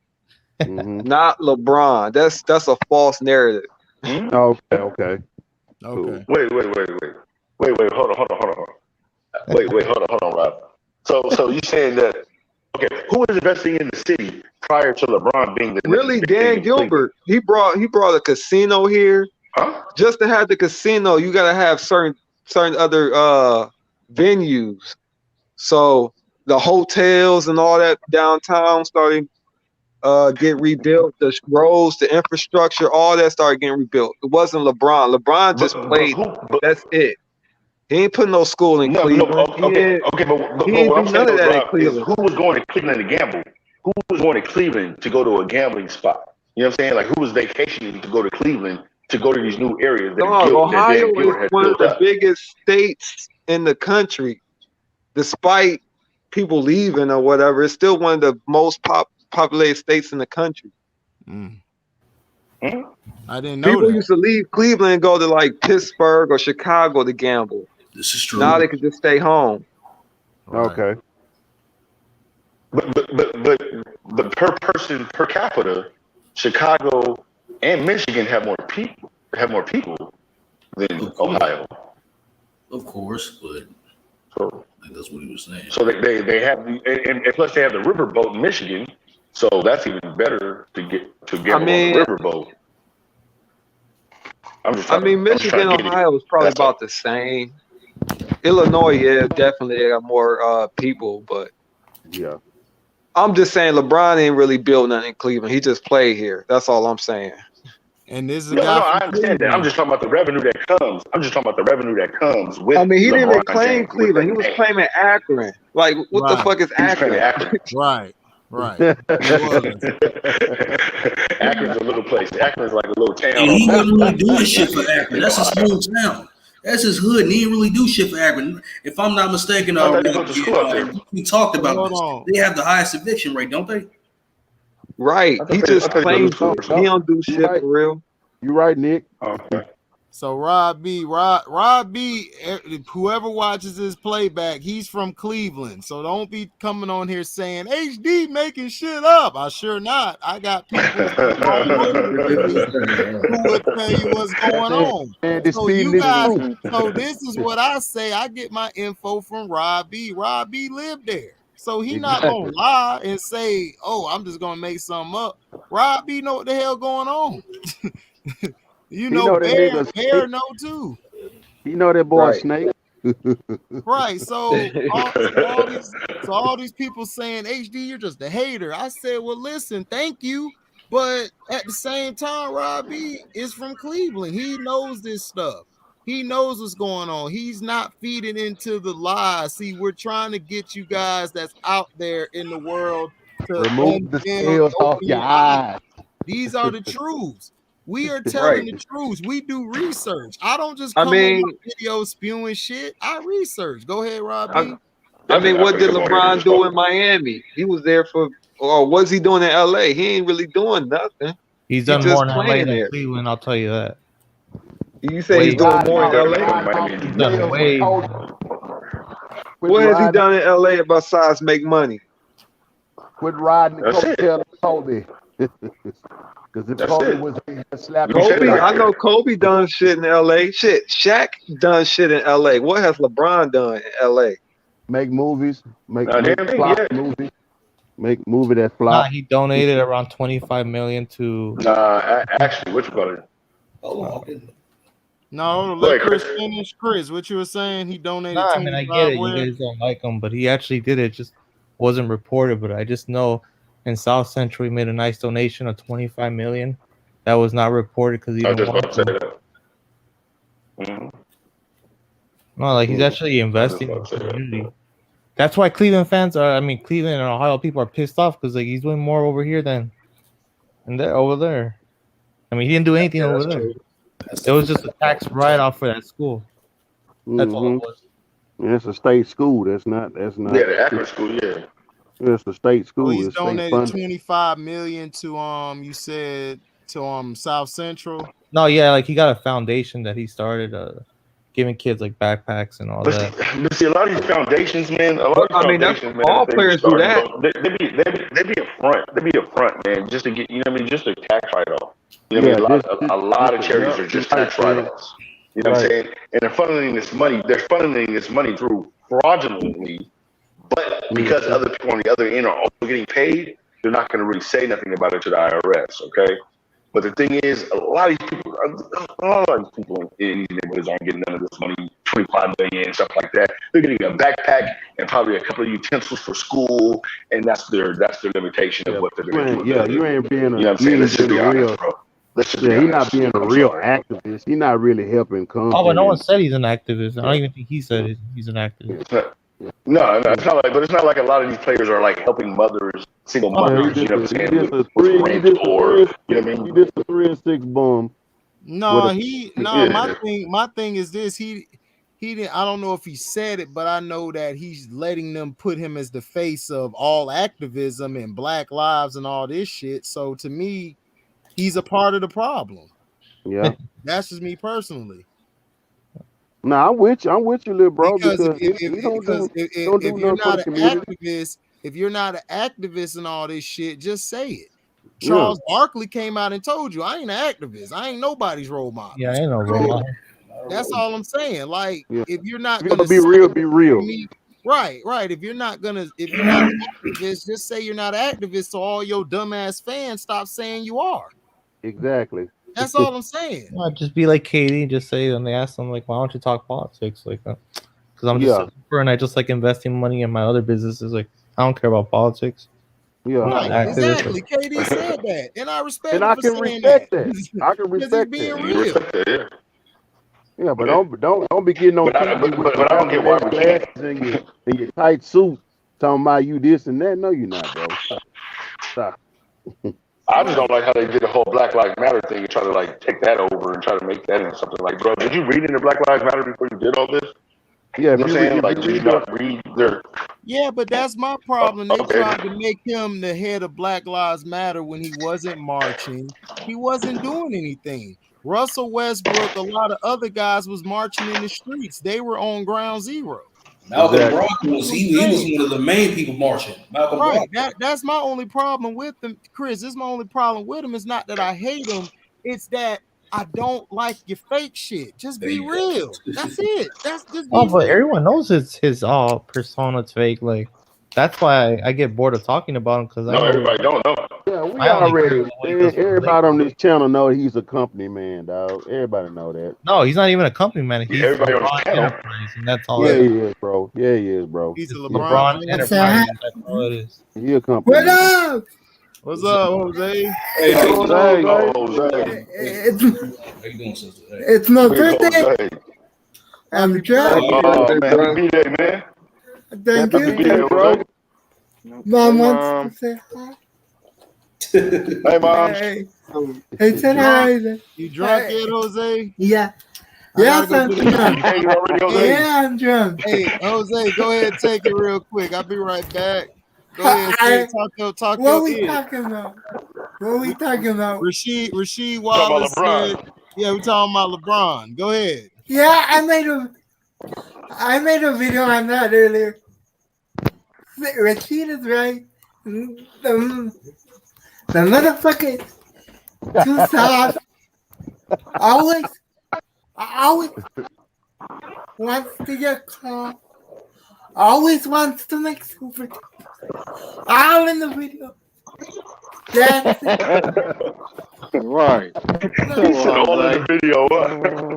Not LeBron. That's a false narrative. Okay. Okay. Wait. Hold on. Wait, hold on, Rob. So you saying that? Okay, who was investing in the city prior to LeBron being the really Dan Gilbert? He brought a casino here. Huh? Just to have the casino, you gotta have certain other venues. So the hotels and all that downtown started get rebuilt. The roads, the infrastructure, all that started getting rebuilt. It wasn't LeBron. LeBron just played. That's it. He ain't put no school in Cleveland. But he ain't do none of that in Cleveland. Who was going to Cleveland to gamble? Who was going to Cleveland to go to a gambling spot? You know what I'm saying? Like, who was vacationing to go to Cleveland to go to these new areas? Ohio is one of the biggest states in the country. Despite people leaving or whatever, it's still one of the most populated states in the country. I didn't know People that. used to leave Cleveland and go to like Pittsburgh or Chicago to gamble. This is true. Now they can just stay home. Okay. But per person per capita, Chicago and Michigan have more people than Ohio. Of course, but So that's what he was saying. So they have, and plus they have the riverboat in Michigan, so that's even better to get on the riverboat. Michigan, Ohio is probably about the same. Illinois, yeah, definitely they got more people, but yeah. I'm just saying LeBron ain't really built nothing in Cleveland. He just played here. That's all I'm saying. And this is a No, guy I understand that. I'm just talking about the revenue that comes. With. I mean, he didn't even LeBron claim James, Cleveland. He was claiming Akron. Like, what the fuck is Akron? Right. Akron's a little place. Akron's like a little town. And he wasn't really doing shit for Akron. That's his hometown. That's his hood, and he didn't really do shit for Akron. If I'm not mistaken, we talked about this. They have the highest eviction rate, don't they? Right. He just claims he don't do shit for real. You right, Nick. Okay. So Rob B, whoever watches this playback, he's from Cleveland. So don't be coming on here saying HD making shit up. I sure not. I got people who would tell you what's going on. So you guys, so this is what I say. I get my info from Rob B. Rob B lived there. So he not gonna lie and say, oh, I'm just gonna make something up. Rob B know what the hell going on. You know Bear know too. You know that boy Snake. Right. So all these people saying HD, you're just a hater. I said, well, listen, thank you. But at the same time, Robbie is from Cleveland. He knows this stuff. He knows what's going on. He's not feeding into the lies. See, we're trying to get you guys that's out there in the world to remove the scales off your eyes. These are the truths. We are telling the truth. We do research. I don't just come on my video spewing shit. I research. Go ahead, Robbie. I mean, what did LeBron do in Miami? He was there for, or what's he doing in LA? He ain't really doing nothing. He's done more in LA than Cleveland, I'll tell you that. You say he's doing more in LA? He's done way more. What has he done in LA besides make money? Quit riding the coattail of Kobe. Because if Kobe was slapping Kobe, I know Kobe done shit in LA. Shit, Shaq done shit in LA. What has LeBron done in LA? Make movies, make movies, make movie that flop. Nah, he donated around $25 million to. Actually, which brother? No, let Chris finish. Chris, what you were saying? He donated. Nah, I mean, I get it. You guys don't like him, but he actually did it. Just wasn't reported. But I just know in South Central, he made a nice donation of $25 million. That was not reported because he didn't want to. No, like he's actually investing in the community. That's why Cleveland fans are. I mean, Cleveland and Ohio people are pissed off because like he's doing more over here than over there. I mean, he didn't do anything over there. It was just a tax write-off for that school. That's all it was. Yeah, it's a state school. That's not. Yeah, the Akron school. Yeah. It's a state school. Well, he's donated $25 million to you said to South Central. No, yeah, like he got a foundation that he started giving kids like backpacks and all that. But see, a lot of these foundations, man. All players do that. They be upfront. They be upfront, man, just to get just a tax write-off. You know what I mean? A lot of charities are just tax write-offs. You know what I'm saying? And they're funneling this money through fraudulently. But because other people on the other end are also getting paid, they're not going to really say nothing about it to the IRS, okay? But the thing is, a lot of these people in these neighborhoods aren't getting none of this money, $25 million and stuff like that. They're getting a backpack and probably a couple of utensils for school, and that's their limitation of what they're going to do. Yeah, you ain't being a, you know what I'm saying? Let's just be honest, bro. He's not being a real activist. He's not really helping come. Oh, but no one said he's an activist. I don't even think he said he's an activist. No, it's not like, but it's not like a lot of these players are like helping mothers, single mothers. You know what I'm saying? He did the 3 and 6 bomb. No, my thing is this. He didn't. I don't know if he said it, but I know that he's letting them put him as the face of all activism and Black Lives and all this shit. So to me, he's a part of the problem. Yeah, that's just me personally. No, I'm with you, little bro. Because if you're not an activist, if you're not an activist and all this shit, just say it. Charles Barkley came out and told you, I ain't an activist. I ain't nobody's role model. Yeah, I ain't no role model. That's all I'm saying. Like, if you're not If you're gonna gonna be real, be real. Right. If you're not an activist, just say you're not an activist, so all your dumbass fans stop saying you are. Exactly. That's all I'm saying. No, just be like Katie. Just say when they ask them, like, why don't you talk politics? Like, because I'm just a hooper and I just like investing money in my other businesses. Like, I don't care about politics. Right, exactly. KD said that, and I respect And him I for can saying respect that. that. I can respect being that. real. Yeah, but don't be getting on TV with your calculated glasses and your tight suit talking about you this and that. No, you're not, bro. Stop. I just don't like how they did the whole Black Lives Matter thing and try to like take that over and try to make that into something like, bro, did you read into Black Lives Matter before you did all this? Yeah, you know what I'm saying? Like, did you not read their... Yeah, but that's my problem. They tried to make him the head of Black Lives Matter when he wasn't marching. He wasn't doing anything. Russell Westbrook, a lot of other guys was marching in the streets. They were on ground zero. Malcolm Brown was he was one of the main people marching. Malcolm Right. Brown. That's my only problem with him, Chris. This is my only problem with him. It's not that I hate him. It's that I don't like your fake shit. Just be real. That's it. That's just be But real. everyone knows it's his persona's fake. Like, that's why I get bored of talking about him because everybody don't know. Yeah, we already. Everybody on this channel know he's a company man, dog. Everybody know that. No, he's not even a company man. He's everybody on this LeBron channel. Enterprise, and that's all. Yeah, it is. he is, bro. Yeah, he is, bro. He's a LeBron Enterprise. That's all it is. He a company. What up? What's up, Jose? Hey, Jose. It's my birthday. I'm drunk. Oh, man. B-Day, man. Thank you. B-Day, bro. Mom wants to say hi. Hey, Mom. Hey, say hi. You drunk yet, Jose? Yeah. Yes, I'm drunk. Yeah, I'm drunk. Hey, Jose, go ahead and take it real quick. I'll be right back. Go ahead, talk What your we ear. talking about? What we talking about? Rasheed Wallace said, yeah, we're talking about LeBron. Go ahead. Yeah, I made a video on that earlier. Rasheed is right. The motherfucker too soft. Always wants to get calm. Always wants to make super. All in the video. Right. All in the video.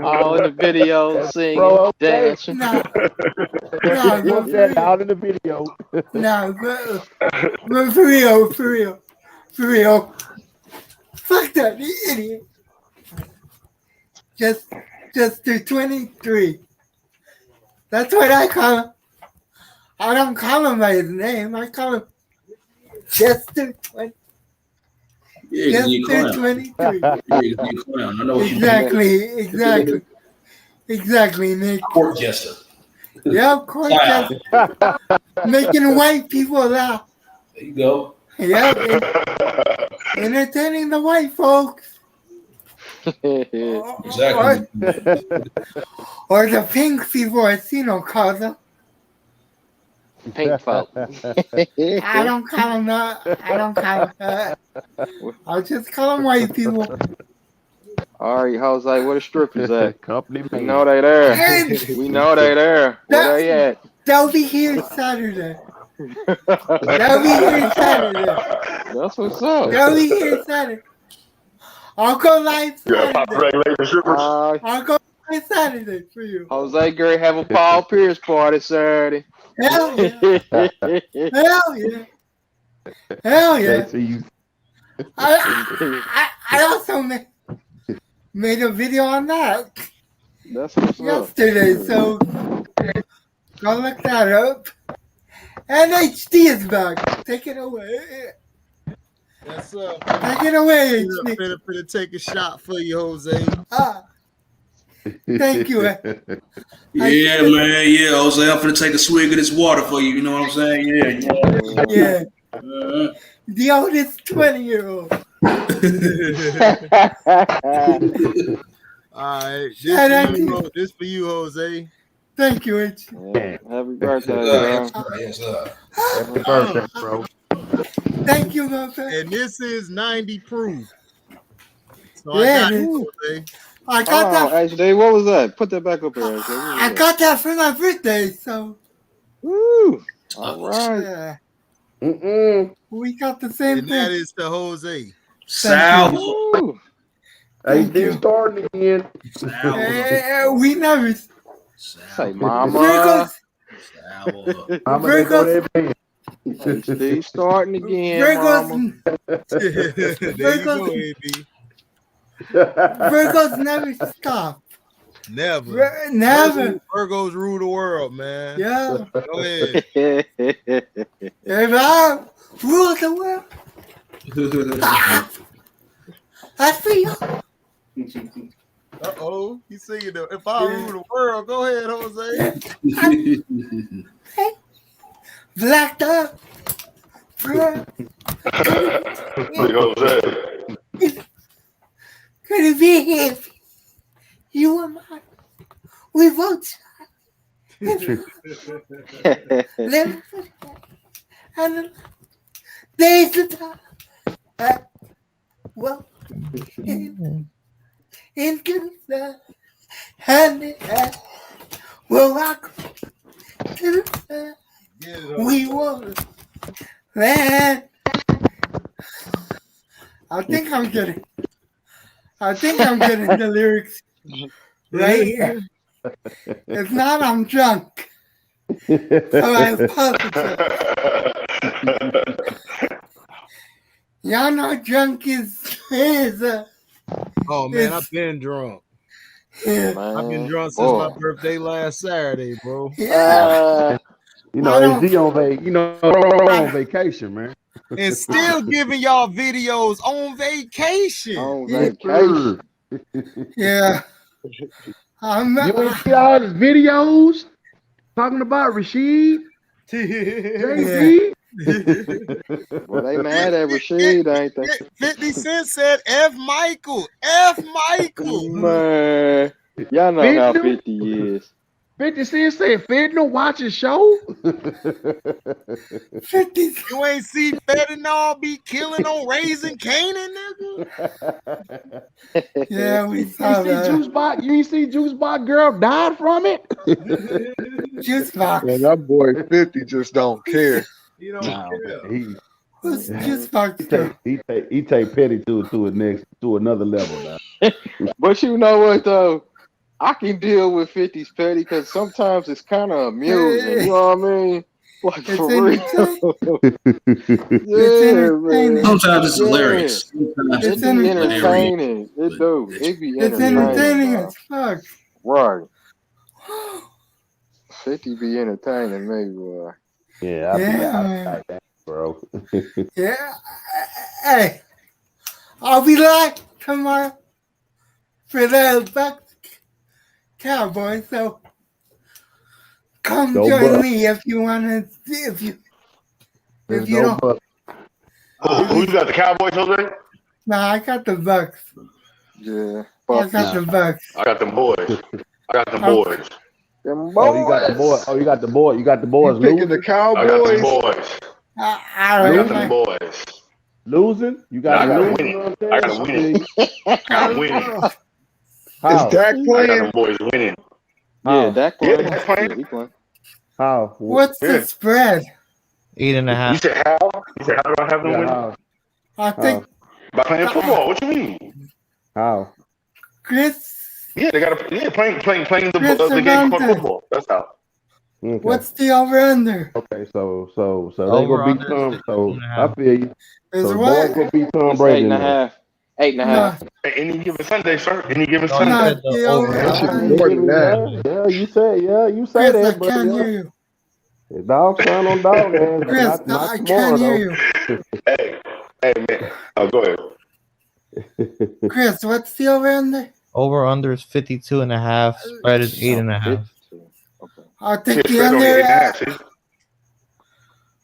All in the video, singing, Bro, dancing. No, out in the video. No, but for real. Fuck that idiot. Just do 23. That's what I call him. I don't call him by his name. I call him just do 20. Yeah, just do 23. Exactly, Nick. Court jester. Yeah, court jester. Making white people laugh. There you go. Yeah, entertaining the white folks. Exactly. Or the pink people, as Cino calls them. Pink folk. I don't call them that. I don't call them that. I'll just call them white people. All right, Jose, where the strippers at? Company We know they there. We know they there. Where they at? They'll be here Saturday. They'll be here Saturday. That's what's up. They'll be here Saturday. I'll go live Saturday. I'll go live Saturday for you. Jose Gary have a Paul Pierce party Saturday. Hell yeah. Hell yeah. Hell yeah. I also made a video on that yesterday, so go look that up. And HD is back. Take it away. Yes, sir. Take it away, I'm gonna take a shot for you, Jose. Thank you. Yeah, man. Yeah, Jose, I'm finna take a swig of this water for you. You know what I'm saying? Yeah. The oldest 20-year-old. All right. This for you, Jose. Thank you, H. Happy birthday, bro. Yes, sir. Happy birthday, bro. Thank you, my friend. And this is 90 proof. So Yeah, I got you, Jose. I got that. HD, what was that? Put that back up there, HD. I got that for my birthday, so. Woo! All right. Yeah. Mm-mm. We got the same And thing. that is to Jose. Salvo. AD starting again. We never. Say, Mama. Virgos. HD starting again, Virgos. Mama. There you go, AB. Virgos never stop. Never. Never. Virgos rule the world, man. Yeah. Go ahead. If I rule the world, I feel. Uh-oh. He's singing the If I Rule the World. Go ahead, Jose. Blacked up. Could it be here? You and I. We both. Live and days of time. Well, into the hand in hand. We'll rock to the we will land. I think I'm getting the lyrics right here. If not, I'm drunk. So I apologize. Y'all know drunk is Oh man, I've been drunk. Yeah. I've been drunk since my birthday last Saturday, bro. Yeah. You know, AD on vacation, man. And still giving y'all videos on vacation. On vacation. Yeah. You ain't see all his videos talking about Rasheed? JB? Well, they mad at Rasheed, ain't they? 50 Cent said F Michael. F Michael. Man, y'all know how 50 is. 50 Cent said, Fentanyl watching show? 50. You ain't see fentanyl be killing on Raising Canaan, nigga? Yeah, we saw that. You ain't see Juice Box girl died from it? Juice Box. Man, that boy 50 just don't care. You don't care. Who's Juice Box? He take petty to another level now. But you know what though? I can deal with 50's petty because sometimes it's kind of amusing. You know what I mean? Like It's for real. Yeah, man. Sometimes it's hilarious. It be entertaining. It do. It be It's entertaining. entertaining as fuck. Right. 50 be entertaining, maybe, boy. Yeah, I bro. Yeah. Hey, I'll be live tomorrow for the Bucks Cowboys. So come join me if you want to. If you don't. Who's got the Cowboys, Jose? Nah, I got the Bucks. Yeah. I got the Bucks. I got them boys. Oh, you got the boy. Oh, you got the boy. You got the boys losing. The Cowboys. I got them boys. I got them boys. Losing? You got losing? I got winning. I got winning. How? Is Dak I got playing? them boys winning. Yeah, Dak playing. Yeah, Dak playing. He playing. How? What's the spread? 8.5. You said how? You said how do I have them winning? I think By playing football. What you mean? How? Chris. Yeah, they got to playing the game called football. That's how. Okay. What's the over under? Okay, so they gonna beat Tom. So I feel you. Is So what? boys gonna beat Tom Brady. 8.5. 8.5. Any given Sunday, sir. Any given No, Sunday. said the over. That should be more than that. Yeah, you say Chris, I that, but can't hear you. dog son on dog, man. Chris, not I tomorrow, can't hear though. Hey, man. Oh, go ahead. Chris, what's the over under? Over under is 52.5. Spread is 8.5. Okay. I'll take the Spread only under. 8.5, see?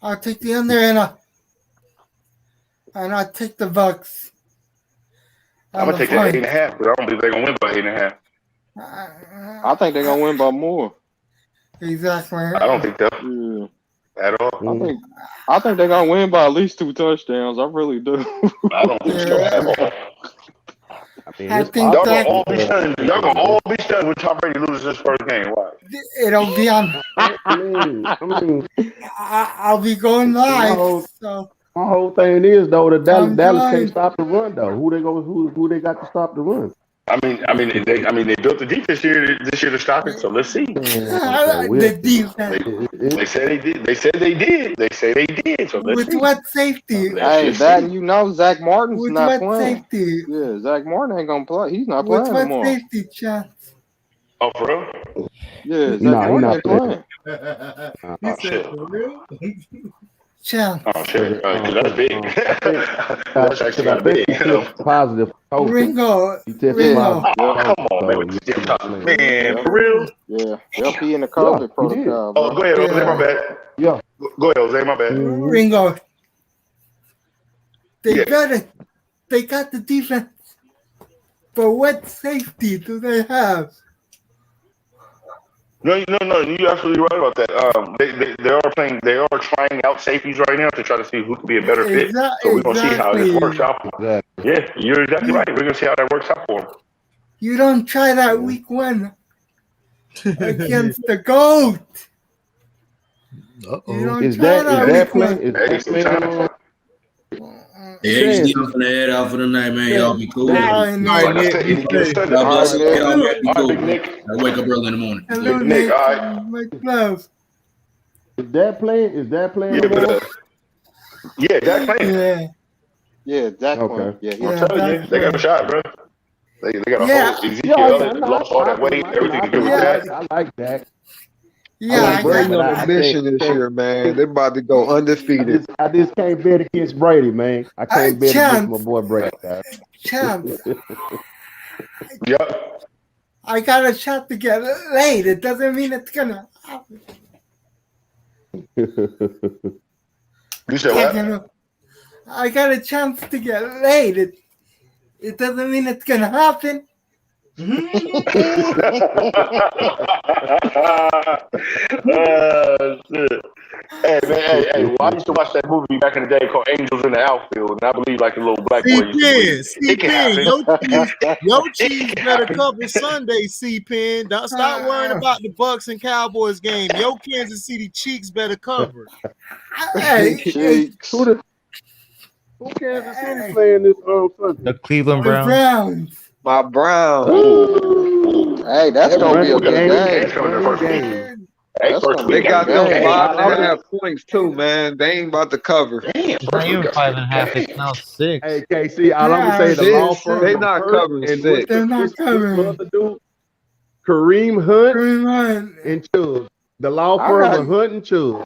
I'll take the under and I'll take the Bucks. I'm gonna take that 8.5, but I don't believe they're gonna win by 8.5. I think they're gonna win by more. Exactly. I don't think that Yeah. at all. I think they're gonna win by at least 2 touchdowns. I really do. I don't think so at all. I I think Y'all that gonna all be stunned. Y'all gonna all be stunned when Tom Brady loses his first game. Why? it'll be on. I'll be going live. So My whole thing is though that Come Dallas join. can't stop the run though. Who they got to stop the run? I mean, they built the defense this year to stop it. So let's see. The defense. They said they did. They said they did. They say they did. So let's With see. what safety? Hey, that you know, Zach Martin's With not what playing. safety? Yeah, Zach Martin ain't gonna play. He's not With playing what anymore. safety, Chance? Oh, for real? Yeah, Zach Nah, he Martin not ain't playing. Oh shit. For real? Chance. Oh shit. That's big. That's actually I kind of big. think he tested positive. Ringo. He tested Ringo. positive. Oh, come on, man. With this damn talk. Man, for real? Yeah, yep, he in the COVID protocol, bro. Oh, go ahead, Jose. My bad. Yeah. Go ahead, Jose. My bad. Ringo. They got the defense. But what safety do they have? No, you're absolutely right about that. They are trying out safeties right now to try to see who could be a better fit. So we're gonna see how this works out. Yeah, you're exactly right. We're gonna see how that works out for him. You don't try that week 1 against the GOAT. You don't Is try that week playing? 1. Is that playing? Yeah, you see for the head out for the night, man. Y'all be cool. I know. Like I said, God bless you. Y'all be All cool. right, Big Nick. I wake up early in the morning. Hello, Big Nick. Nick. All right. My love. Is that playing? Yeah, but yeah, Dak playing. Yeah. Yeah, Dak Okay. playing. Yeah, I'm telling you, they got a shot, bro. They got a Yeah. whole Ezekiel lost all that weight, everything to do with that. I like that. Yeah, I Brady got on a mission this year, man. They're about to go undefeated. I just can't bet against Brady, man. I can't bet against my boy Brady. Chance. Yep. I got a shot to get laid. It doesn't mean it's gonna happen. You said what? I got a chance to get laid. It doesn't mean it's gonna happen. Shit. Hey man, well, I used to watch that movie back in the day called Angels in the Outfield, and I believe like the little black boy. Your cheese better cover Sunday, C-Pen. Don't stop worrying about the Bucks and Cowboys game. Your Kansas City Cheeks better cover. Hey, Who Kansas City playing this Sunday? The Cleveland the Browns. Browns. My Browns. Hey, that's gonna be a good game. They got them 5.5 points too, man. They ain't about to cover. It's not even 5.5. It's now 6. Hey, KC, all I'm gonna say the law firm. They not covering and 6. They're not covering. Other dude, Kareem Hunt Kareem Hunt. and Chubb. The law firm of Hunt and Chubb.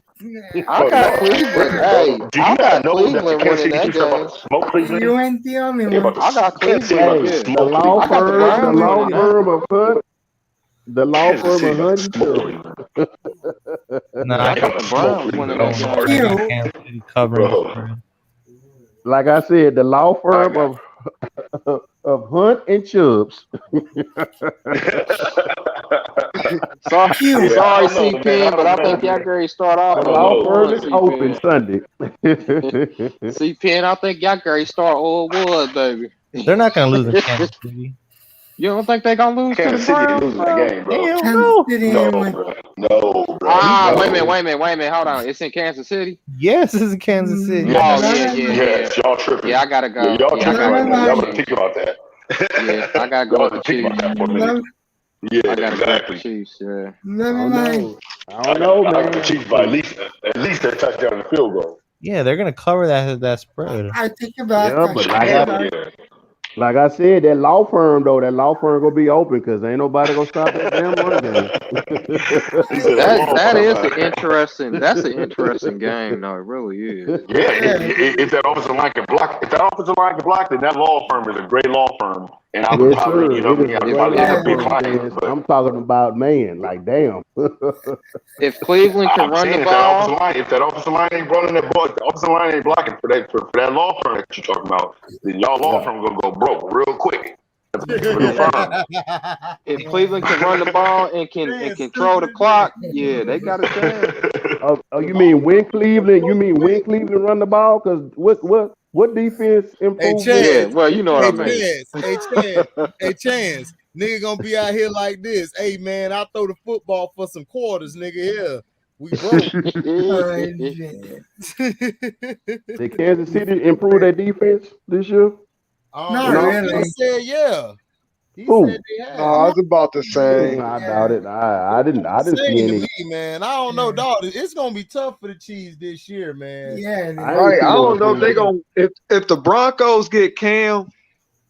I got Cleveland. Hey, I got Cleveland winning that game. Smoke Cleveland. You ain't the only one. I got Cleveland. Hey, the law firm of Hunt. The law firm of Hunt and Chubb. Nah, I got the Browns winning that game. Covering. Like I said, the law firm of Hunt and Chubbs. Sorry, C-Pen, but I think y'all Gary start off. The law firm is open Sunday. C-Pen, I think y'all Gary start all was, baby. They're not gonna lose in Kansas City. You don't think they gonna lose Kansas to the City Browns? losing that game, bro. No, bro. Wait a minute. Hold on. It's in Kansas City? Yes, it's in Kansas City. Yeah. Y'all tripping. Yeah, I gotta go. Yeah, y'all tripping right now. Y'all gotta think about that. Yeah, I gotta go with the think about that for a Chiefs. minute. Yeah, I gotta go with the exactly. Chiefs, yeah. Never mind. I don't know, I got man. the Chiefs by at least a touchdown and field goal. Yeah, they're gonna cover that spread. I think about Yeah, but like I said, that law firm gonna be open because ain't nobody gonna stop that damn run game. That's an interesting game. No, it really is. Yeah, if that offensive line can block, then that law firm is a great law firm. And I would probably, you know, be a client. I'm talking about man, like damn. If Cleveland can run the ball, if that offensive line ain't running that ball, if the offensive line ain't blocking for that law firm that you're talking about, then y'all law firm gonna go broke real quick. If Cleveland can run the ball and can control the clock, yeah, they got a chance. Oh, you mean when Cleveland run the ball? Because what What defense Hey, improved? Chance. Yeah, well, you know what I mean. Hey, Chance. Nigga gonna be out here like this. Hey, man, I'll throw the football for some quarters, nigga. Here. We broke. Did Kansas City improve their defense this year? Not really. He said, yeah. He Who? said they had. No, it's about the same. I doubt it. I didn't see Same to any. me, man. I don't know, dog. It's gonna be tough for the Chiefs this year, man. Yeah. Right. I don't know if they gonna if the Broncos get Cam,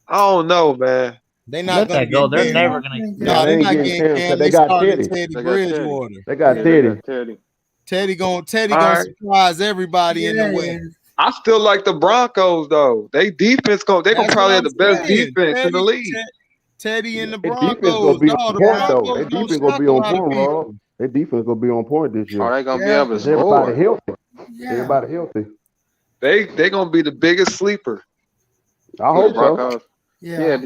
I don't know, man. They not Let gonna that go. get They're Cam. never gonna. No, they they're ain't not getting getting Cam, Cam. 'cause They they got started Teddy. Teddy They got Teddy. Bridgewater. They got Teddy. Teddy gonna All right. surprise everybody in the West. I still like the Broncos though. They defense they gonna probably have the best defense in the league. Teddy and the Their defense gonna Broncos, be dog. on The point though. Broncos Their gonna defense gonna shock be a on lot of point, people. Rob. Their defense gonna be on point this year. Oh, they gonna be able to Is everybody score. healthy? Everybody healthy. They gonna be the biggest sleeper. I hope so. Broncos. Yeah.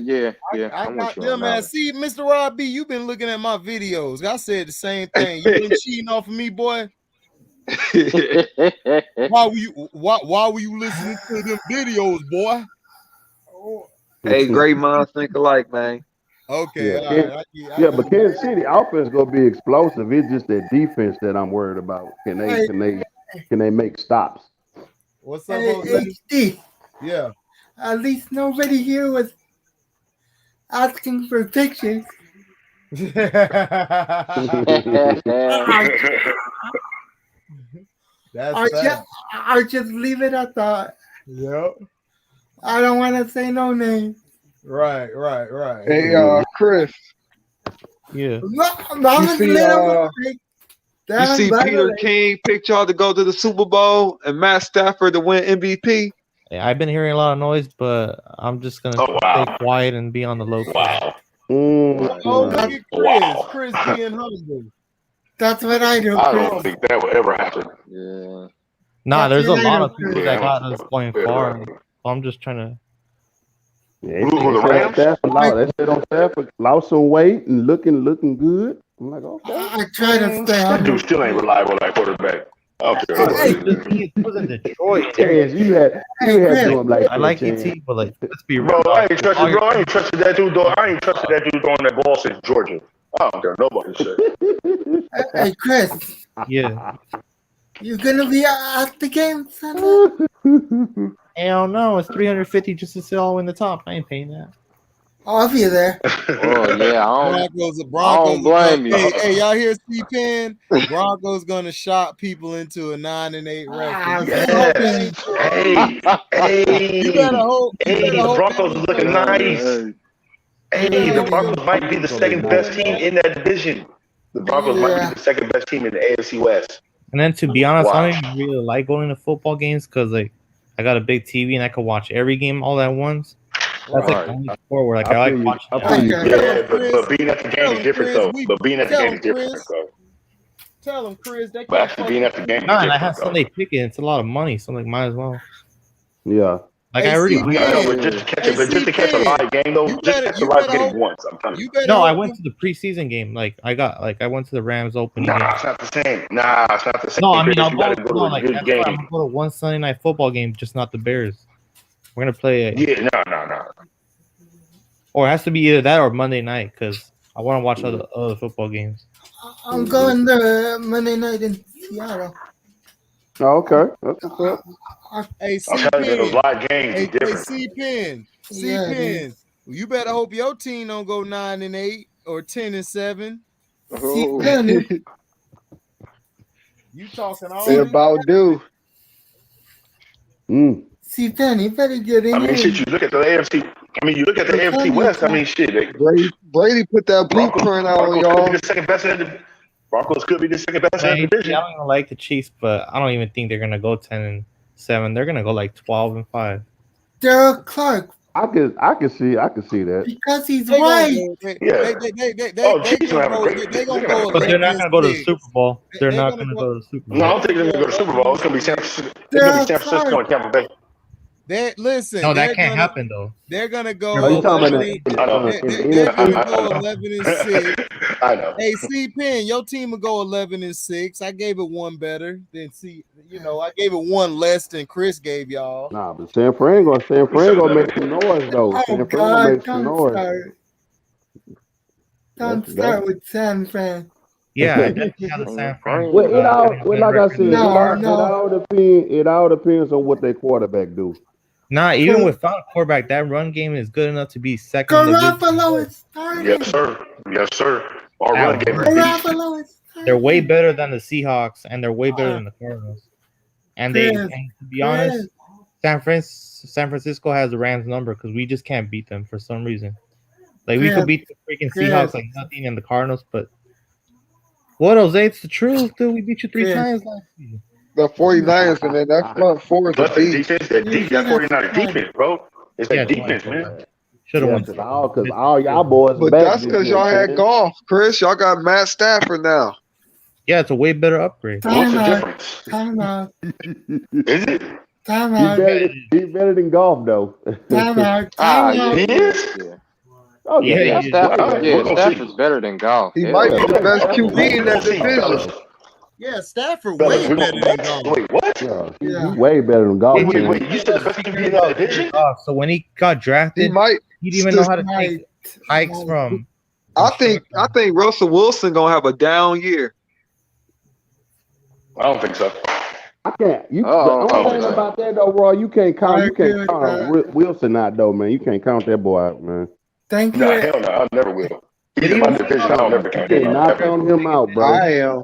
I I'm got with you on them, man. that. See, Mr. Rob B, you've been looking at my videos. I said the same thing. You been cheating off of me, boy. Why were you listening to them videos, boy? Hey, great minds think alike, man. Okay, Yeah, but Kansas City offense gonna be explosive. It's just that defense that I'm worried about. Can they make stops? What's up, Hey, Jose? HD. Yeah. At least nobody here was asking for pictures. I'll just leave it at that. Yep. I don't want to say no name. Right. Hey, Chris. Yeah. You see Peter King picked y'all to go to the Super Bowl and Matt Stafford to win MVP? Yeah, I've been hearing a lot of noise, but I'm just gonna stay quiet and be on the low. Oh, look at Chris being humble. That's what I do. I don't think that would ever happen. Yeah. Nah, That's there's a what I lot do, of people Chris. that got us going far. I'm just trying to. Yeah, they said on Stafford lost some weight and looking good. I'm like, okay. I try to stay That humble. dude still ain't reliable, that quarterback. I don't care. He was in Detroit. Chance, you had to him like I like Chance. ET, but like, let's be real. Bro, I ain't trusted that dude. I ain't trusted that dude throwing that ball since Georgia. I don't care nobody shit. Hey, Chris. Yeah. You gonna be at the game Sunday? Hell no, it's $350 just to sit all in the top. I ain't paying that. I'll be there. Oh yeah, I don't blame you. Hey, y'all hear C-Pen? Broncos gonna shock people into a 9-8 record. You better hope. The Broncos is looking nice. Hey, the Broncos might be the second best team in that division. The Broncos might be the second best team in the AFC West. And then to be honest, I don't even really like going to football games because like I got a big TV and I can watch every game all at once. That's like the only sport where like I like watching. Yeah, but being at the game is different though. But being at the game is different though. Tell them, Chris. They But actually being at the game is No, and I different have though. Sunday ticket. It's a lot of money, so like might as well. Yeah. Like I already. But just to catch a live game though, just catch a live game once. I'm telling you. No, I went to the preseason game. Like I went to the Rams opening game. Nah, it's not the same. Nah, it's not the same. No, I mean I'll You gotta go. No, like good that's why I'm game. gonna go to one Sunday night football game, just not the Bears. We're gonna play. Yeah, no. Or it has to be either that or Monday night because I want to watch other football games. I'm going to Monday night in Seattle. Oh, okay. That's what's up. Hey, I'm telling you, those live games Hey, are different. C-Pen. Yeah, C-Pen. You better hope your team don't go 9-8 or 10-7. C-Pen. You talking all They about due. C-Pen, you better get in. I mean, shit. You look at the AFC. I mean, you look at the AFC West. I mean, shit. Brady put that blueprint out on y'all. Could be the second best in the Broncos could be the second best in the I division. don't even like the Chiefs, but I don't even think they're gonna go 10-7. They're gonna go like 12-5. Derek Clark. I could see that. Because he's white. They gonna go. But they're not gonna go to the Super Bowl. They're not gonna go to the Super Bowl. No, I don't think they're gonna go to the Super Bowl. It's gonna be San Francisco and Tampa Bay. Listen. No, that They're can't gonna, happen though. They're gonna Are go you talking 11. about They're gonna go 11-6. I know. Hey, C Pen, your team will go 11-6. I gave it one better than I gave it one less than Chris gave y'all. Nah, but San Fran gonna make some noise though. Oh San Fran gonna make God, some don't noise. start. Don't start with San Fran. Yeah, I definitely have the San Fran. Well, like I said, No. it all depends on what their quarterback do. Nah, even without a quarterback, that run game is good enough to be second in the division. Garoppolo is starting. Yes, sir. Yes, sir. Our run game is beast. Garoppolo is starting. They're way better than the Seahawks, and they're way better than the Cardinals. And to be honest, San Francisco has the Rams number because we just can't beat them for some reason. Like we could beat the freaking Seahawks like nothing, and the Cardinals, but what, Jose? It's the truth, dude. We beat you 3 times last season. The 49ers, and then that front four is Plus a the beast. defense, that 49er defense, bro. It's that defense, man. Should have won. Because all y'all boys. But that's because y'all had golf, Chris. Y'all got Matt Stafford now. Yeah, it's a way better upgrade. What's the difference? Time out. Is it? Time out. He's better than golf, though. Time out. Time out. He is? Oh, Yeah, Stafford's better than golf. He might be the best QB in that division. Yeah, Stafford way better than golf. Wait, what? Yeah. He's way better than golf. Wait, you said the best QB in that division? So when he got drafted, he didn't even know how to take hikes from. I think Russell Wilson gonna have a down year. I don't think so. I can't. The only thing about that though, Roy, you can't count Wilson out though, man. You can't count that boy out, man. Thank you. No, hell no, I never will. He's in my division. I don't ever count him out. Not count him out, bro. I am.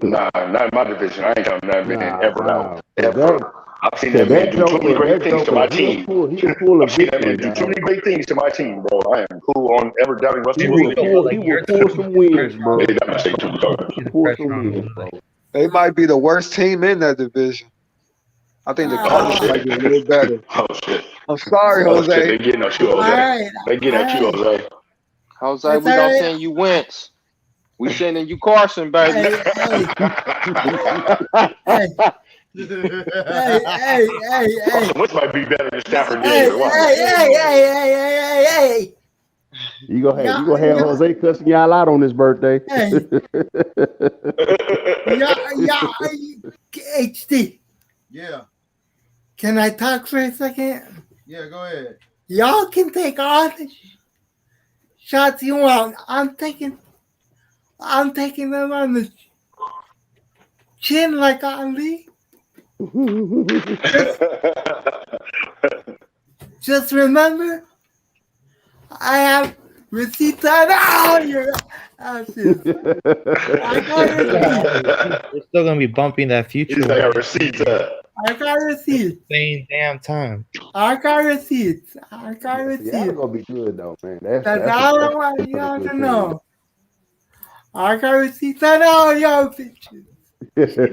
Nah, not in my division. I ain't counting that man ever out. Ever. I've seen that man do too many great things to my team. I've seen that man do too many great things to my team, bro. I am cool on ever doubting Russell Wilson. He will pull some wins, bro. Maybe that mistake too, Pull some wins, bro. They might be the worst team in that division. I think the Cardinals might be a little better. Oh shit! I'm sorry, Jose. They getting at you, Jose. They getting at you, Jose. Jose, we don't send you Wentz. We sending you Carson, baby. Hey. Carson Wentz might be better than Stafford. Hey. You gonna have Jose cussing y'all out on his birthday. Hey. HD. Yeah. Can I talk for a second? Yeah, go ahead. Y'all can take all the shots you want. I'm taking them on the chin like Ali. Just remember, I have receipts on all your asses. I got receipts. We're still gonna be bumping that future. He's got receipts. I got receipts. Same damn time. I got receipts. Yeah, that's gonna be good though, man. That's all I want y'all to know. I got receipts on all y'all bitches. The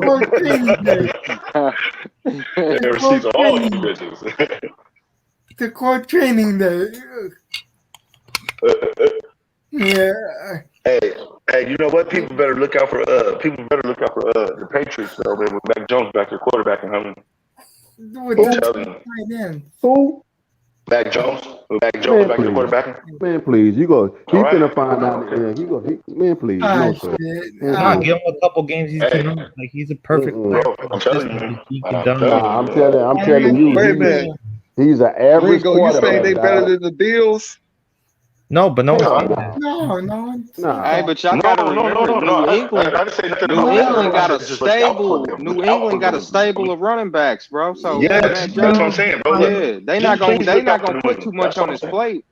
court training day. Receipts on all you bitches. The court training day. Yeah. Hey, you know what? People better look out for the Patriots though, man. With Mac Jones back at quarterback and him. Who? Mac Jones. Mac Jones back at quarterback. Man, please, you go. He's gonna find out. Yeah, man, please. No, sir. Give him a couple games. He's like he's a perfect player. I'm telling you. I'm telling you. Wait a minute. He's an average Ringo, you saying quarterback. they better than the Bills? No, but no. No. Hey, but y'all gotta remember, New England got a stable of running backs, bro. So yeah, that's what I'm saying, bro. Yeah, they not gonna put too much on his plate.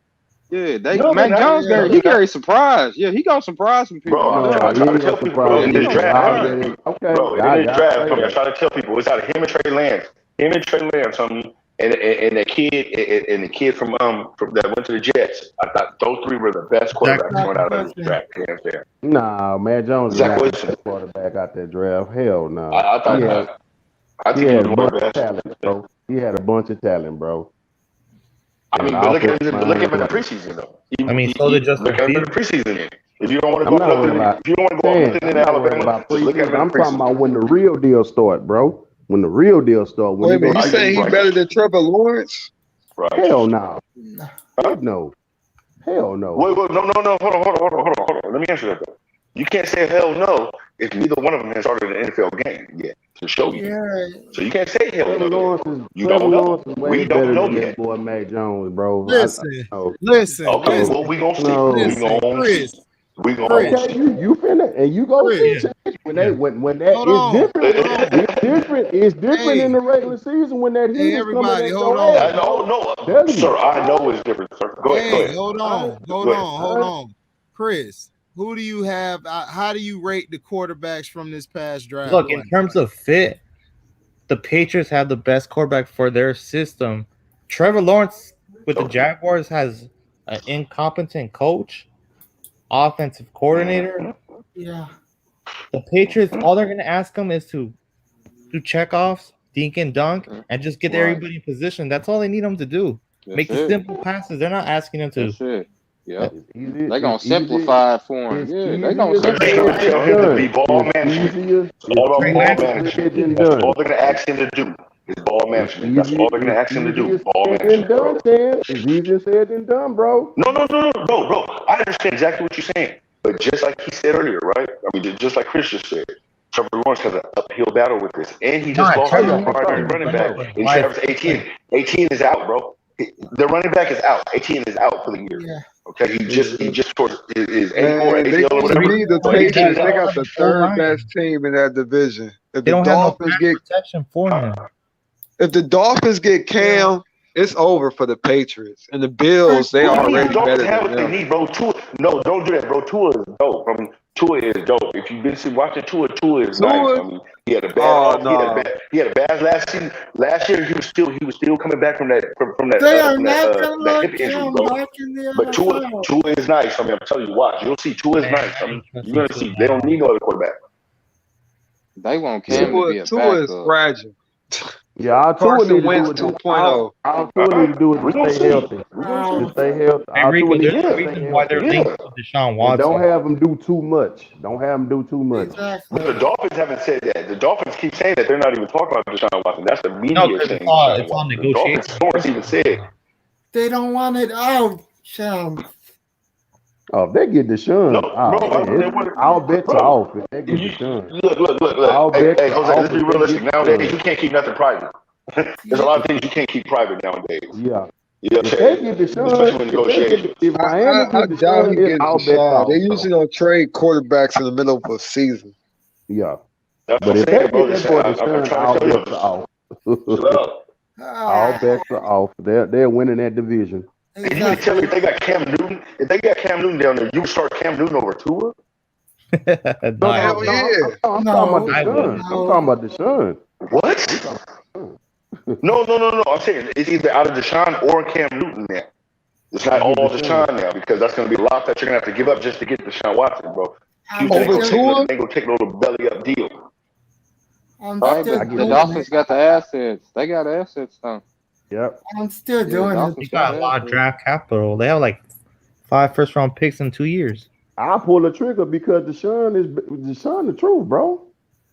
Yeah, Mac Jones very surprised. Yeah, he gonna surprise some people. Bro, I'm trying to tell people, bro, in this draft, bro, I try to tell people it's out of him and Trey Lance, homie. And the kid from that went to the Jets. I thought those three were the best quarterbacks going out of this draft. Nah, Matt Jones is not the best quarterback out that draft. Hell no. I think he had a bunch of talent, bro. He had a bunch of talent, bro. I mean, but look at him in the preseason, though. So did Justin look at him in the preseason. If you don't want to go up in Alabama, look at him. I'm talking about when the real deal start, bro. when the real deal starts. Wait a minute, you saying he's better than Trevor Lawrence? Right. Hell no. Heck no. Hell no. Wait, no. Hold on. Let me answer that though. You can't say hell no if neither one of them has started an NFL game yet to show you. Yeah. So you can't say hell Trevor no. Lawrence You don't know. is way We don't better know than yet. that boy Mac Jones, bro. Listen. Okay, listen. well we gonna see. No. We gonna see. We gonna see. Okay, you finna and you go see when that Hold is on. different. It's different. It's different in the regular season when that heat is coming at your ass. No, sir. I know it's different, sir. Go ahead. Hold on. Chris, who do you have? How do you rate the quarterbacks from this past draft? Look, in terms of fit, the Patriots have the best quarterback for their system. Trevor Lawrence with the Jaguars has an incompetent coach, offensive coordinator. Yeah. The Patriots, all they're going to ask them is to do checkoffs, dink and dunk, and just get everybody in position. That's all they need them to do. Make the simple passes. They're not asking them to. That's it. Yep. They're going to simplify it for him. Yeah, they're going to simplify it. Tell him to be ball management. It's all about ball management. That's all they're going to ask him to do. Is ball management. That's all they're going to ask him to do. Ball management. It's easier said than done, bro. No, bro. I understand exactly what you're saying. But just like he said earlier, right? I mean, just like Chris just said, Trevor Lawrence has an uphill battle with this. And he just lost his primary running back in Travis Etienne. Etienne is out, bro. The running back is out. Etienne is out for the year. Yeah. Okay, he just tore his ankle or ACL or whatever. The Patriots, they got the third best team in that division. If They the don't have no Dolphins pass get protection for him. if the Dolphins get Cam, it's over for the Patriots. And the Bills, they already better have than what they them. need, bro. No, don't do that, bro. Tua is dope. I mean, Tua is dope. If you've been watching Tua is nice. I mean, he had a bad he had a bad last season. Last year he was still coming back from that They are not going to let hip injury, Cam bro. back in the But Tua is nice. I mean, I'm telling you, watch. You'll see Tua is nice. I mean, you're gonna see. They don't need no other quarterback. They want Cam to be a Tua is backup. fragile. Yeah, all Tua need to do Wentz is 2.0. all Tua need to do is to stay healthy. To stay healthy. Hey, Rico, there's a reason why they're linked to Deshaun Watson. Don't have him do too much. Exactly. But the Dolphins haven't said that. The Dolphins keep saying that they're not even talking about Deshaun Watson. That's the media saying. It's on The negotiation. Dolphins source even said. They don't want it out, Sean. Oh, if they get Deshaun, I'll bet to off if they get Deshaun. Look. Hey, Jose, let's be realistic. Nowadays, you can't keep nothing private. There's a lot of things you can't keep private nowadays. Yeah. You know what I'm saying? Especially when negotiations. If Miami I get doubt he Deshaun, gets I'll bet Deshaun. off. They usually don't trade quarterbacks in the middle of a season. Yeah. That's But what if I'm they saying, bro. get that boy I'm Deshaun, trying I'll to tell bet you. off. All bets are off. They're winning that division. And you mean to tell me if they got Cam Newton down there, you would start Cam Newton over Tua? Hell yeah. I'm talking about Deshaun. What? No. I'm saying it's either out of Deshaun or Cam Newton now. It's not all Deshaun now because that's going to be a lot that you're going to have to give up just to get Deshaun Watson, bro. Over Tua? They go take a little belly up deal. The Dolphins got the assets. They got assets, though. Yep. I'm still doing it. They got a lot of draft capital. They have like 5 first-round picks in 2 years. I'll pull the trigger because Deshaun the truth, bro.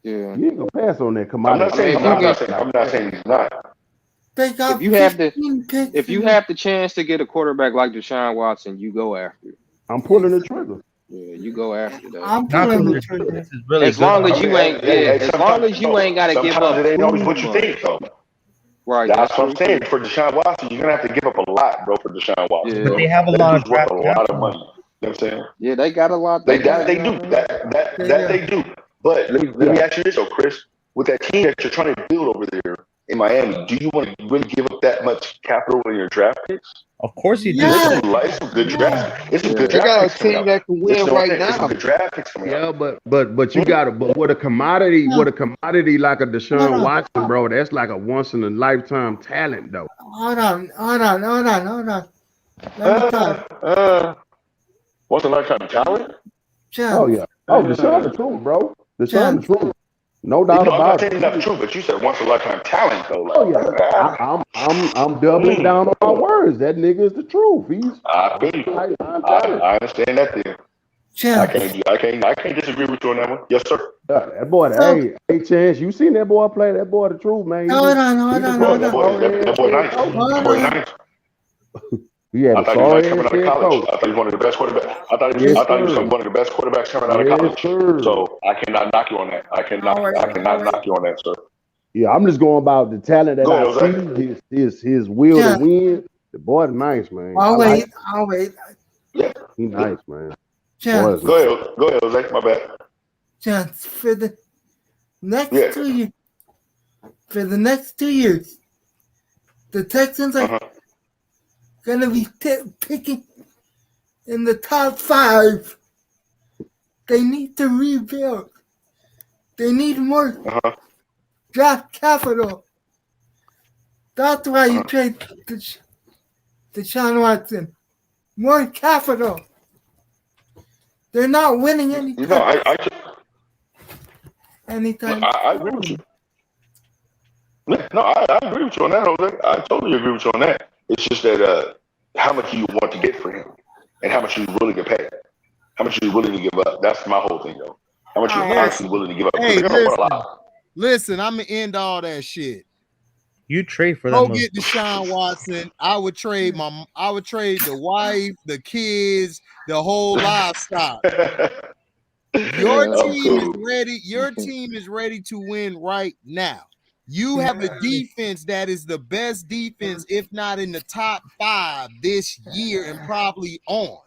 Yeah. You ain't gonna pass on that I'm commodity. not saying he's not. They got If you have 15 picks. If you have the chance to get a quarterback like Deshaun Watson, you go after it. I'm pulling the trigger. Yeah, you go after that. I'm pulling the trigger. Really as long as you ain't, as long as you ain't got to give up. Sometimes it ain't always what you think, though. Right. That's what I'm saying. For Deshaun Watson, you're gonna have to give up a lot, bro. For Deshaun Watson, Yeah. They have a lot of draft a lot of money. You know what I'm saying? Yeah, they got a lot. They do. That they do. But let me ask you this, though, Chris. With that team that you're trying to build over there in Miami, do you want to really give up that much capital in your draft picks? Of course you do. It's some good draft. It's some good They draft got a picks coming team up. that can win right It's some now. good draft picks coming up. Yeah, but you got to. But with a commodity like a Deshaun Watson, bro, that's like a once in a lifetime talent, though. Hold on. Let me talk. What's a lifetime talent? Oh yeah. Oh, Deshaun the truth, bro. Deshaun the truth. No doubt I'm not about saying it. that's true, but you said once a lifetime talent, though. Like, Oh yeah. I'm doubling down on my words. That nigga is the truth. He's I feel you. I understand that there. Chance. I can't disagree with you on that one. Yes, sir. That boy, So, hey, Chance, you seen that boy play? That boy, the truth, man. hold on. That boy nice. That boy nice. He had I a thought he was nice sorry coming ass out of head college. coach. I thought he was one of the best quarterbacks. I thought he Yes, was sir. one of the best quarterbacks coming out of Yes, college. sir. So I cannot knock you on that. I cannot knock you on that, sir. Yeah, I'm just going about the talent that Go I ahead, see, his will to Chance. win. The boy's nice, man. I'll wait. Yeah. He nice, man. Chance. Go ahead, Jose. My bad. Chance, for the next 2 years. For the next 2 years, the Texans are going to be picking in the top 5. They need to rebuild. They need more draft capital. That's why you trade Deshaun Watson. More capital. They're not winning anytime. Anytime. I agree with you. No, I agree with you on that, Jose. I totally agree with you on that. It's just that how much you want to get for him and how much you're willing to pay. How much you're willing to give up. That's my whole thing, though. How much you're honestly willing to give up. Hey, listen, I'm going to end all that shit. You trade for them. them. Go get Deshaun Watson. I would trade the wife, the kids, the whole livestock. Your team is ready. Your team is ready to win right now. You have a defense that is the best defense, if not in the top 5 this year and probably on.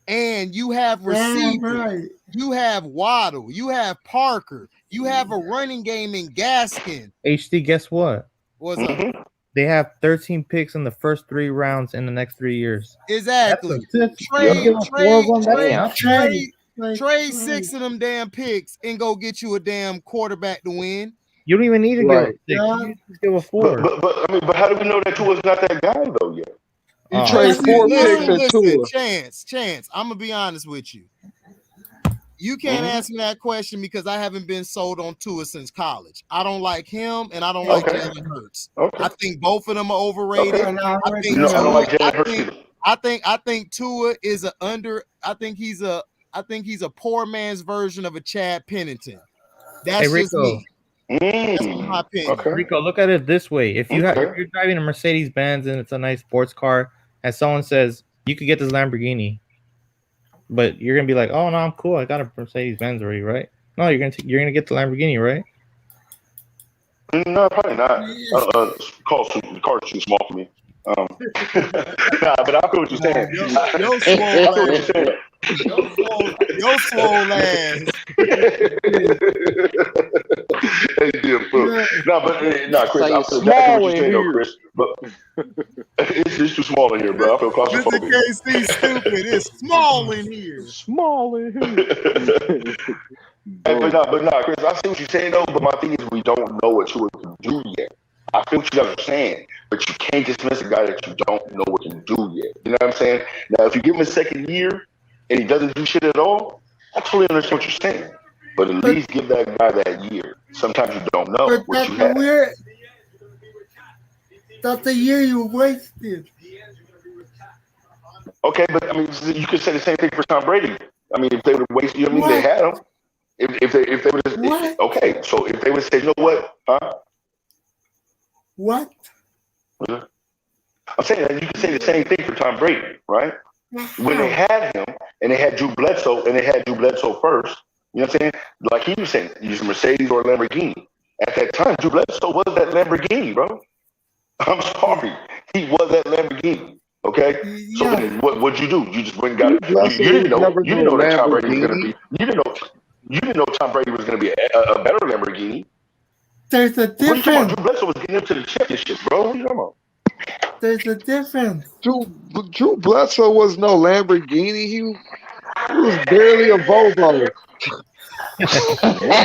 And you have receivers. Right. You have Waddle. You have Parker. You have a running game in Gaskin. HD, guess what? What's up? They have 13 picks in the first 3 rounds in the next 3 years. Exactly. Trade 6 of them damn picks and go get you a damn quarterback to win. You don't even need to give a 6. You just give a 4. But how do we know that Tua's not that guy though yet? You trade 4 picks and Tua. Chance. I'm gonna be honest with you. You can't ask me that question because I haven't been sold on Tua since college. I don't like him and I don't like Jalen Hurts. I think both of them are overrated. I don't like Jalen Hurts either. I think Tua is I think he's a poor man's version of a Chad Pennington. That's just me. That's my opinion. Rico, look at it this way: if you're driving a Mercedes Benz and it's a nice sports car, and someone says you could get this Lamborghini, but you're gonna be like, "Oh no, I'm cool. I got a Mercedes Benz already, right?" No, you're gonna get the Lamborghini, right? No, probably not. The car's too small for me. But I feel what you're saying. Your swole ass. Chris, I feel exactly what you're saying, though, Chris. But it's too small in here, bro. I feel claustrophobic. Mr. KC stupid. It's small in here. But Chris, I see what you're saying, though. But my thing is, we don't know what you can do yet. I feel what you guys are saying, but you can't dismiss a guy that you don't know what can do yet. You know what I'm saying? Now, if you give him a second year and he doesn't do shit at all, I totally understand what you're saying. But at least give that guy that year. Sometimes you don't know what you have. That's the year you wasted. Okay, but I mean, you could say the same thing for Tom Brady. I mean, if they would have wasted, you know what I mean? They had him. If they would have, okay. So if they would say, you know what, What? I'm saying that you can say the same thing for Tom Brady, right? When they had him and they had Drew Bledsoe first, you know what I'm saying? Like he was saying, use a Mercedes or a Lamborghini. At that time, Drew Bledsoe was that Lamborghini, bro. I'm sorry. He was that Lamborghini. Okay? So then what'd you do? You just went and got it. You didn't know that Tom Brady was gonna be you didn't know Tom Brady was gonna be a better Lamborghini. There's a difference. Drew Bledsoe was getting into the championship, bro. What are you talking about? There's a difference. Drew Bledsoe was no Lamborghini. He was barely a Volvo.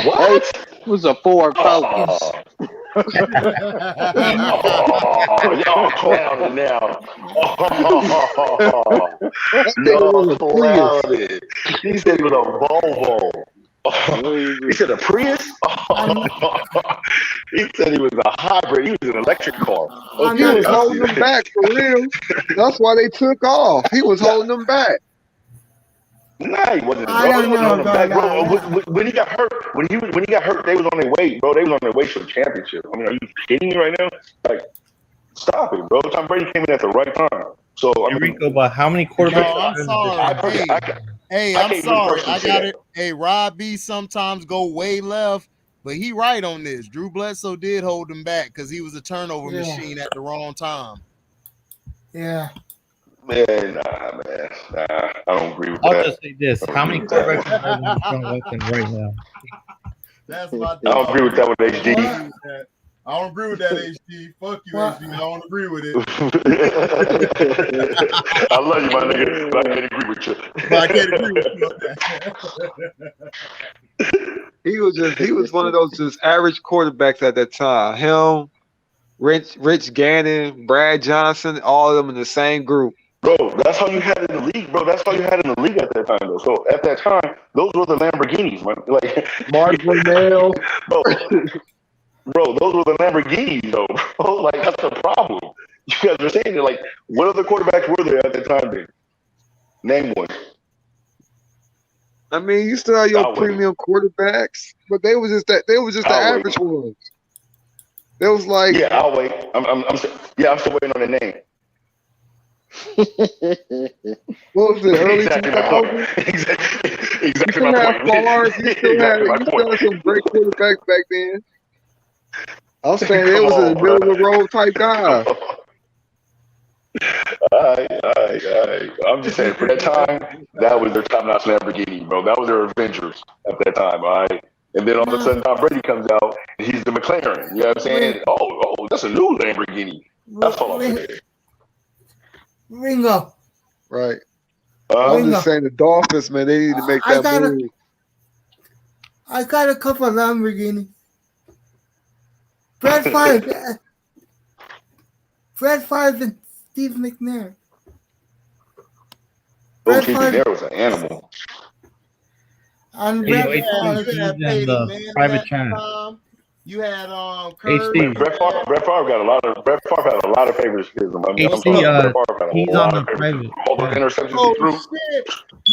What? It was a Ford Focus. Y'all clowning now. Y'all clowning. He said he was a Volvo. He said a Prius? He said he was a hybrid. He was an electric car. He was holding them back for real. That's why they took off. He was holding them back. Nah, he wasn't. I Bro, he don't wasn't know on the about back, bro. that. When he got hurt, when he got hurt, they was on their way, bro. They was on their way to the championship. I mean, are you kidding me right now? Like, stop it, bro. Tom Brady came in at the right time. So I mean, Rico, but how many quarterbacks? No, I'm sorry. Hey, I'm sorry. I got it. Hey, Rob B sometimes go way left, but he right on this. Drew Bledsoe did hold him back because he was a turnover machine at the wrong time. Yeah. Man, nah, I don't agree with that. I'll just say this: how many quarterbacks are better than Deshaun Watson right now? That's my. I don't agree with that with HD. I don't agree with that, HD. Fuck you, HD. I don't agree with it. I love you, my nigga, but I can't agree with you. But I can't agree with you. He was one of those just average quarterbacks at that time. Him, Rich Gannon, Brad Johnson, all of them in the same group. Bro, that's all you had in the league, bro. That's all you had in the league at that time, though. So at that time, those were the Lamborghinis, man. Like Mark Brunell. Bro, those were the Lamborghinis, though. Bro, like that's the problem. You guys are saying it. Like, what other quarterbacks were there at the time? Then name one. I mean, you still have your premium quarterbacks, but they was just the average ones. They was like, yeah, I'll wait. I'm still waiting on the name. What was it? Early Exactly 2000s? Exactly You still had Favre. You still had some great quarterbacks back then. I'm saying it was a middle of the road type guy. All right. I'm just saying, for that time, that was their top-notch Lamborghini, bro. That was their Avengers at that time, all right? And then all of a sudden, Tom Brady comes out, and he's the McLaren. You know what I'm saying? Oh, that's a new Lamborghini. That's all I'm saying. Ringo. Right. I'm just saying the Dolphins, man, they need to make that move. I got a couple of Lamborghinis. Fred Favre and Steve McNair. Steve McNair was an animal. And private chat. You had HD. Brett Favre had a lot of favoritism. He's on the private. All the interceptions he threw. Shit.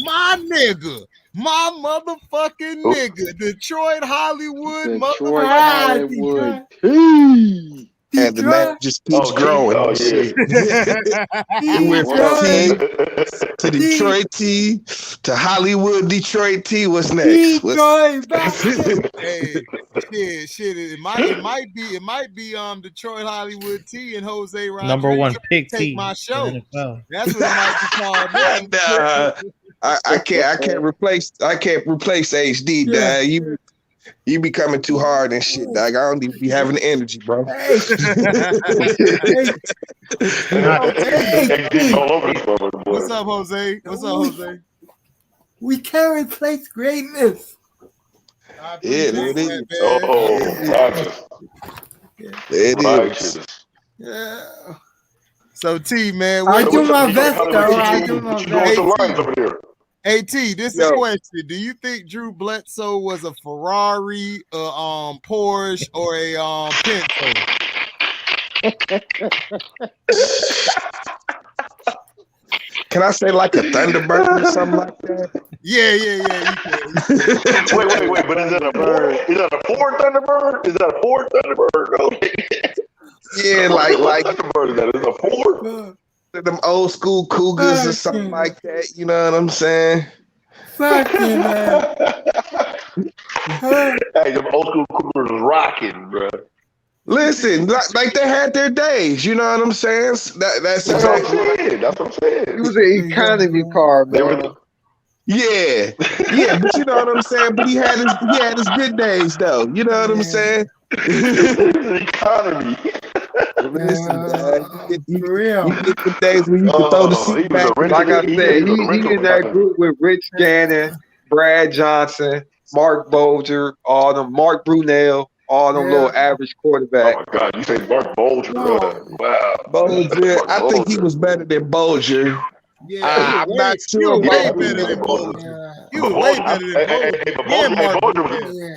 My nigga. My motherfucking nigga. Detroit Hollywood Hollywood. And the man just keeps growing. Oh, yeah. He went from T to Detroit T to Hollywood Detroit T. What's next? Hey, shit. It might be Detroit Hollywood T and Jose Rodriguez. Number one pick take T. my show. That's what it might be called. I can't replace HD, dog. You be coming too hard and shit, dog. I don't even be having the energy, bro. What's up, Jose? We can't replace greatness. Yeah, there it is. There it is. Yeah. So T, man, I do my best, though. I do my best. Hey T, this is a question. Do you think Drew Bledsoe was a Ferrari, a Porsche, or a Pinto? Can I say like a Thunderbird or something like that? Yeah. You can. Wait. But is that a Ford? Is that a Ford Thunderbird? Is that a Ford Thunderbird? Yeah, like Thunderbird. Is that is a Ford? Them old school Cougars or something like that. You know what I'm saying? Fuck you, man. Hey, them old school Cougars was rocking, bro. Listen, like they had their days. You know what I'm saying? That's exactly right. That's what I'm saying. It was an economy car, man. Yeah, but you know what I'm saying. But he had his good days, though. You know what I'm saying? Economy. Listen, for real. You get the days when you can throw the seat back. Like I said, he in that group with Rich Gannon, Brad Johnson, Mark Bolger, all them, Mark Brunell, all them little average quarterbacks. Oh my God, you say Mark Bolger? Wow. Bolger, I think he was better than Bolger. Yeah, I'm not sure about Bolger. He was way better than Bolger.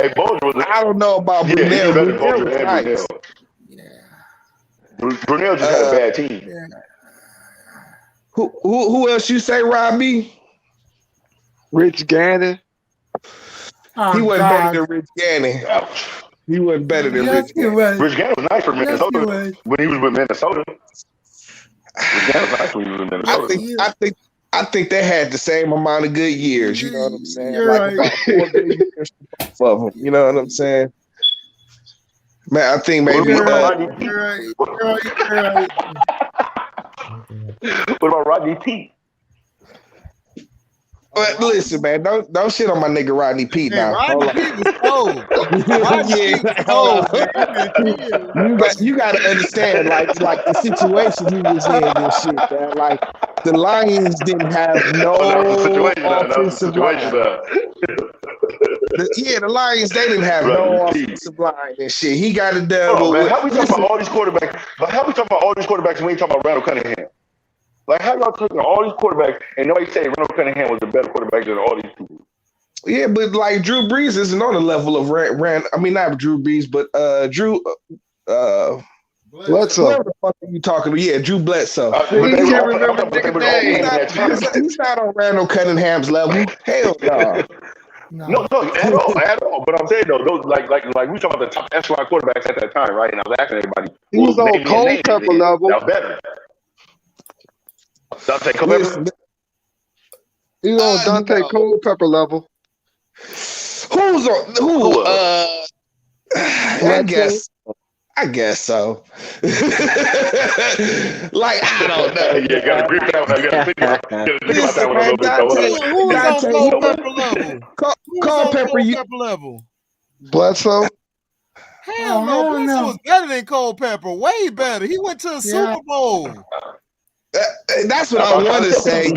Hey, Bolger was. I don't know about Brunell. Brunell was nice. Brunell just had a bad team. Who else you say, Robbie? Rich Gannon. He wasn't better than Rich Gannon. Ouch. He wasn't better than Rich Gannon. Rich Gannon was nice for Minnesota when he was with Minnesota. Rich Gannon was nice when he was with Minnesota. I think they had the same amount of good years. You know what I'm saying? You're like right. about 4 good years for both of them. You know what I'm saying? Man, I think maybe. You're right. What about Rodney Peete? But listen, man, don't shit on my nigga Rodney Peete now. Rodney Peete was cold. Rodney Peete was cold, man. You got to understand, like the situation he was in and shit, man. Like the Lions didn't have no offensive line. The Lions, they didn't have no offensive line and shit. He got it done. Oh, man, how we talking about all these quarterbacks? But how we talking about all these quarterbacks when we ain't talking about Randall Cunningham? Like, how y'all taking all these quarterbacks and nobody say Randall Cunningham was the better quarterback than all these people? Yeah, but like Drew Brees isn't on the level of I mean, not Drew Brees, but Drew Bledsoe. Whatever the fuck are you talking about? Yeah, Drew Bledsoe. He can't remember nigga name. He's not on Randall Cunningham's level. Hell no. No, at all. But I'm saying though, those like we talking about the top echelon quarterbacks at that time, right? And I was asking everybody, he was on Culpepper level. That was better. Dante Culpepper. He was on Dante Culpepper level. Who's on who? I guess so. Like, I don't know. Yeah, you gotta agree with that one. You gotta think about that one a little bit. Who was on Culpepper level? Culpepper level? Bledsoe. Hell no, Bledsoe was better than Culpepper. Way better. He went to the Super Bowl. That's what I want to say.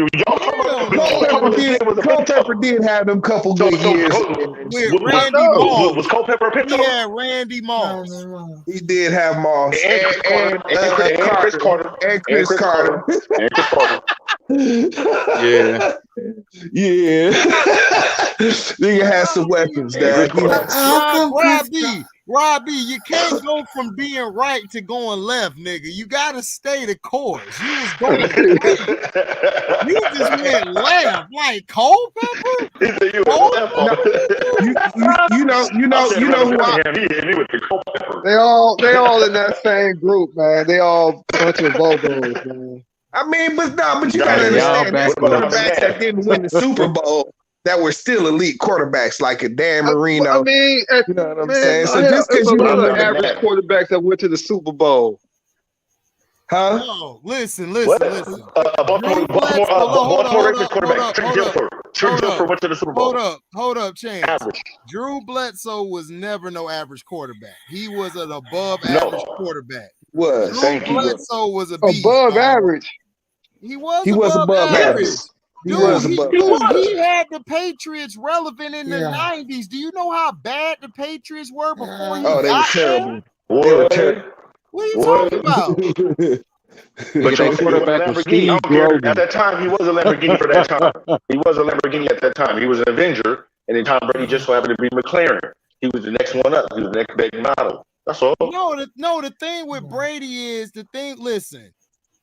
Culpepper did have them couple good years. With Randy Moss. Was Culpepper a pitcher? He had Randy Moss. He did have Moss. And Chris Carter. And Chris Carter. Yeah. Yeah. Nigga had some weapons, Dad. Robbie, you can't go from being right to going left, nigga. You gotta stay the course. You was going right. You just went left, like Culpepper. You know who I. They all in that same group, man. They all bunch of bobos, man. I mean, but you gotta understand, there's quarterbacks that didn't win the Super Bowl that were still elite quarterbacks, like a Dan Marino. I mean, you know what I'm saying? So just because you know average quarterbacks that went to the Super Bowl. Huh? No, listen. Baltimore Ravens quarterback Trent Dilfer went to the Super Bowl. Hold up, Chance. Average. Drew Bledsoe was never no average quarterback. He was an above average quarterback. Was Drew Bledsoe was a beast, above average. He was above average. He had the Patriots relevant in the 90s. Do you know how bad the Patriots were before he got they were terrible. They were terrible. What are you talking about? But your quarterback was Steve Grogan. At that time, he was a Lamborghini for that time. He was a Lamborghini at that time. He was an Avenger, and then Tom Brady just so happened to be McLaren. He was the next one up. He was the next big model. That's all. No, the thing with Brady is listen.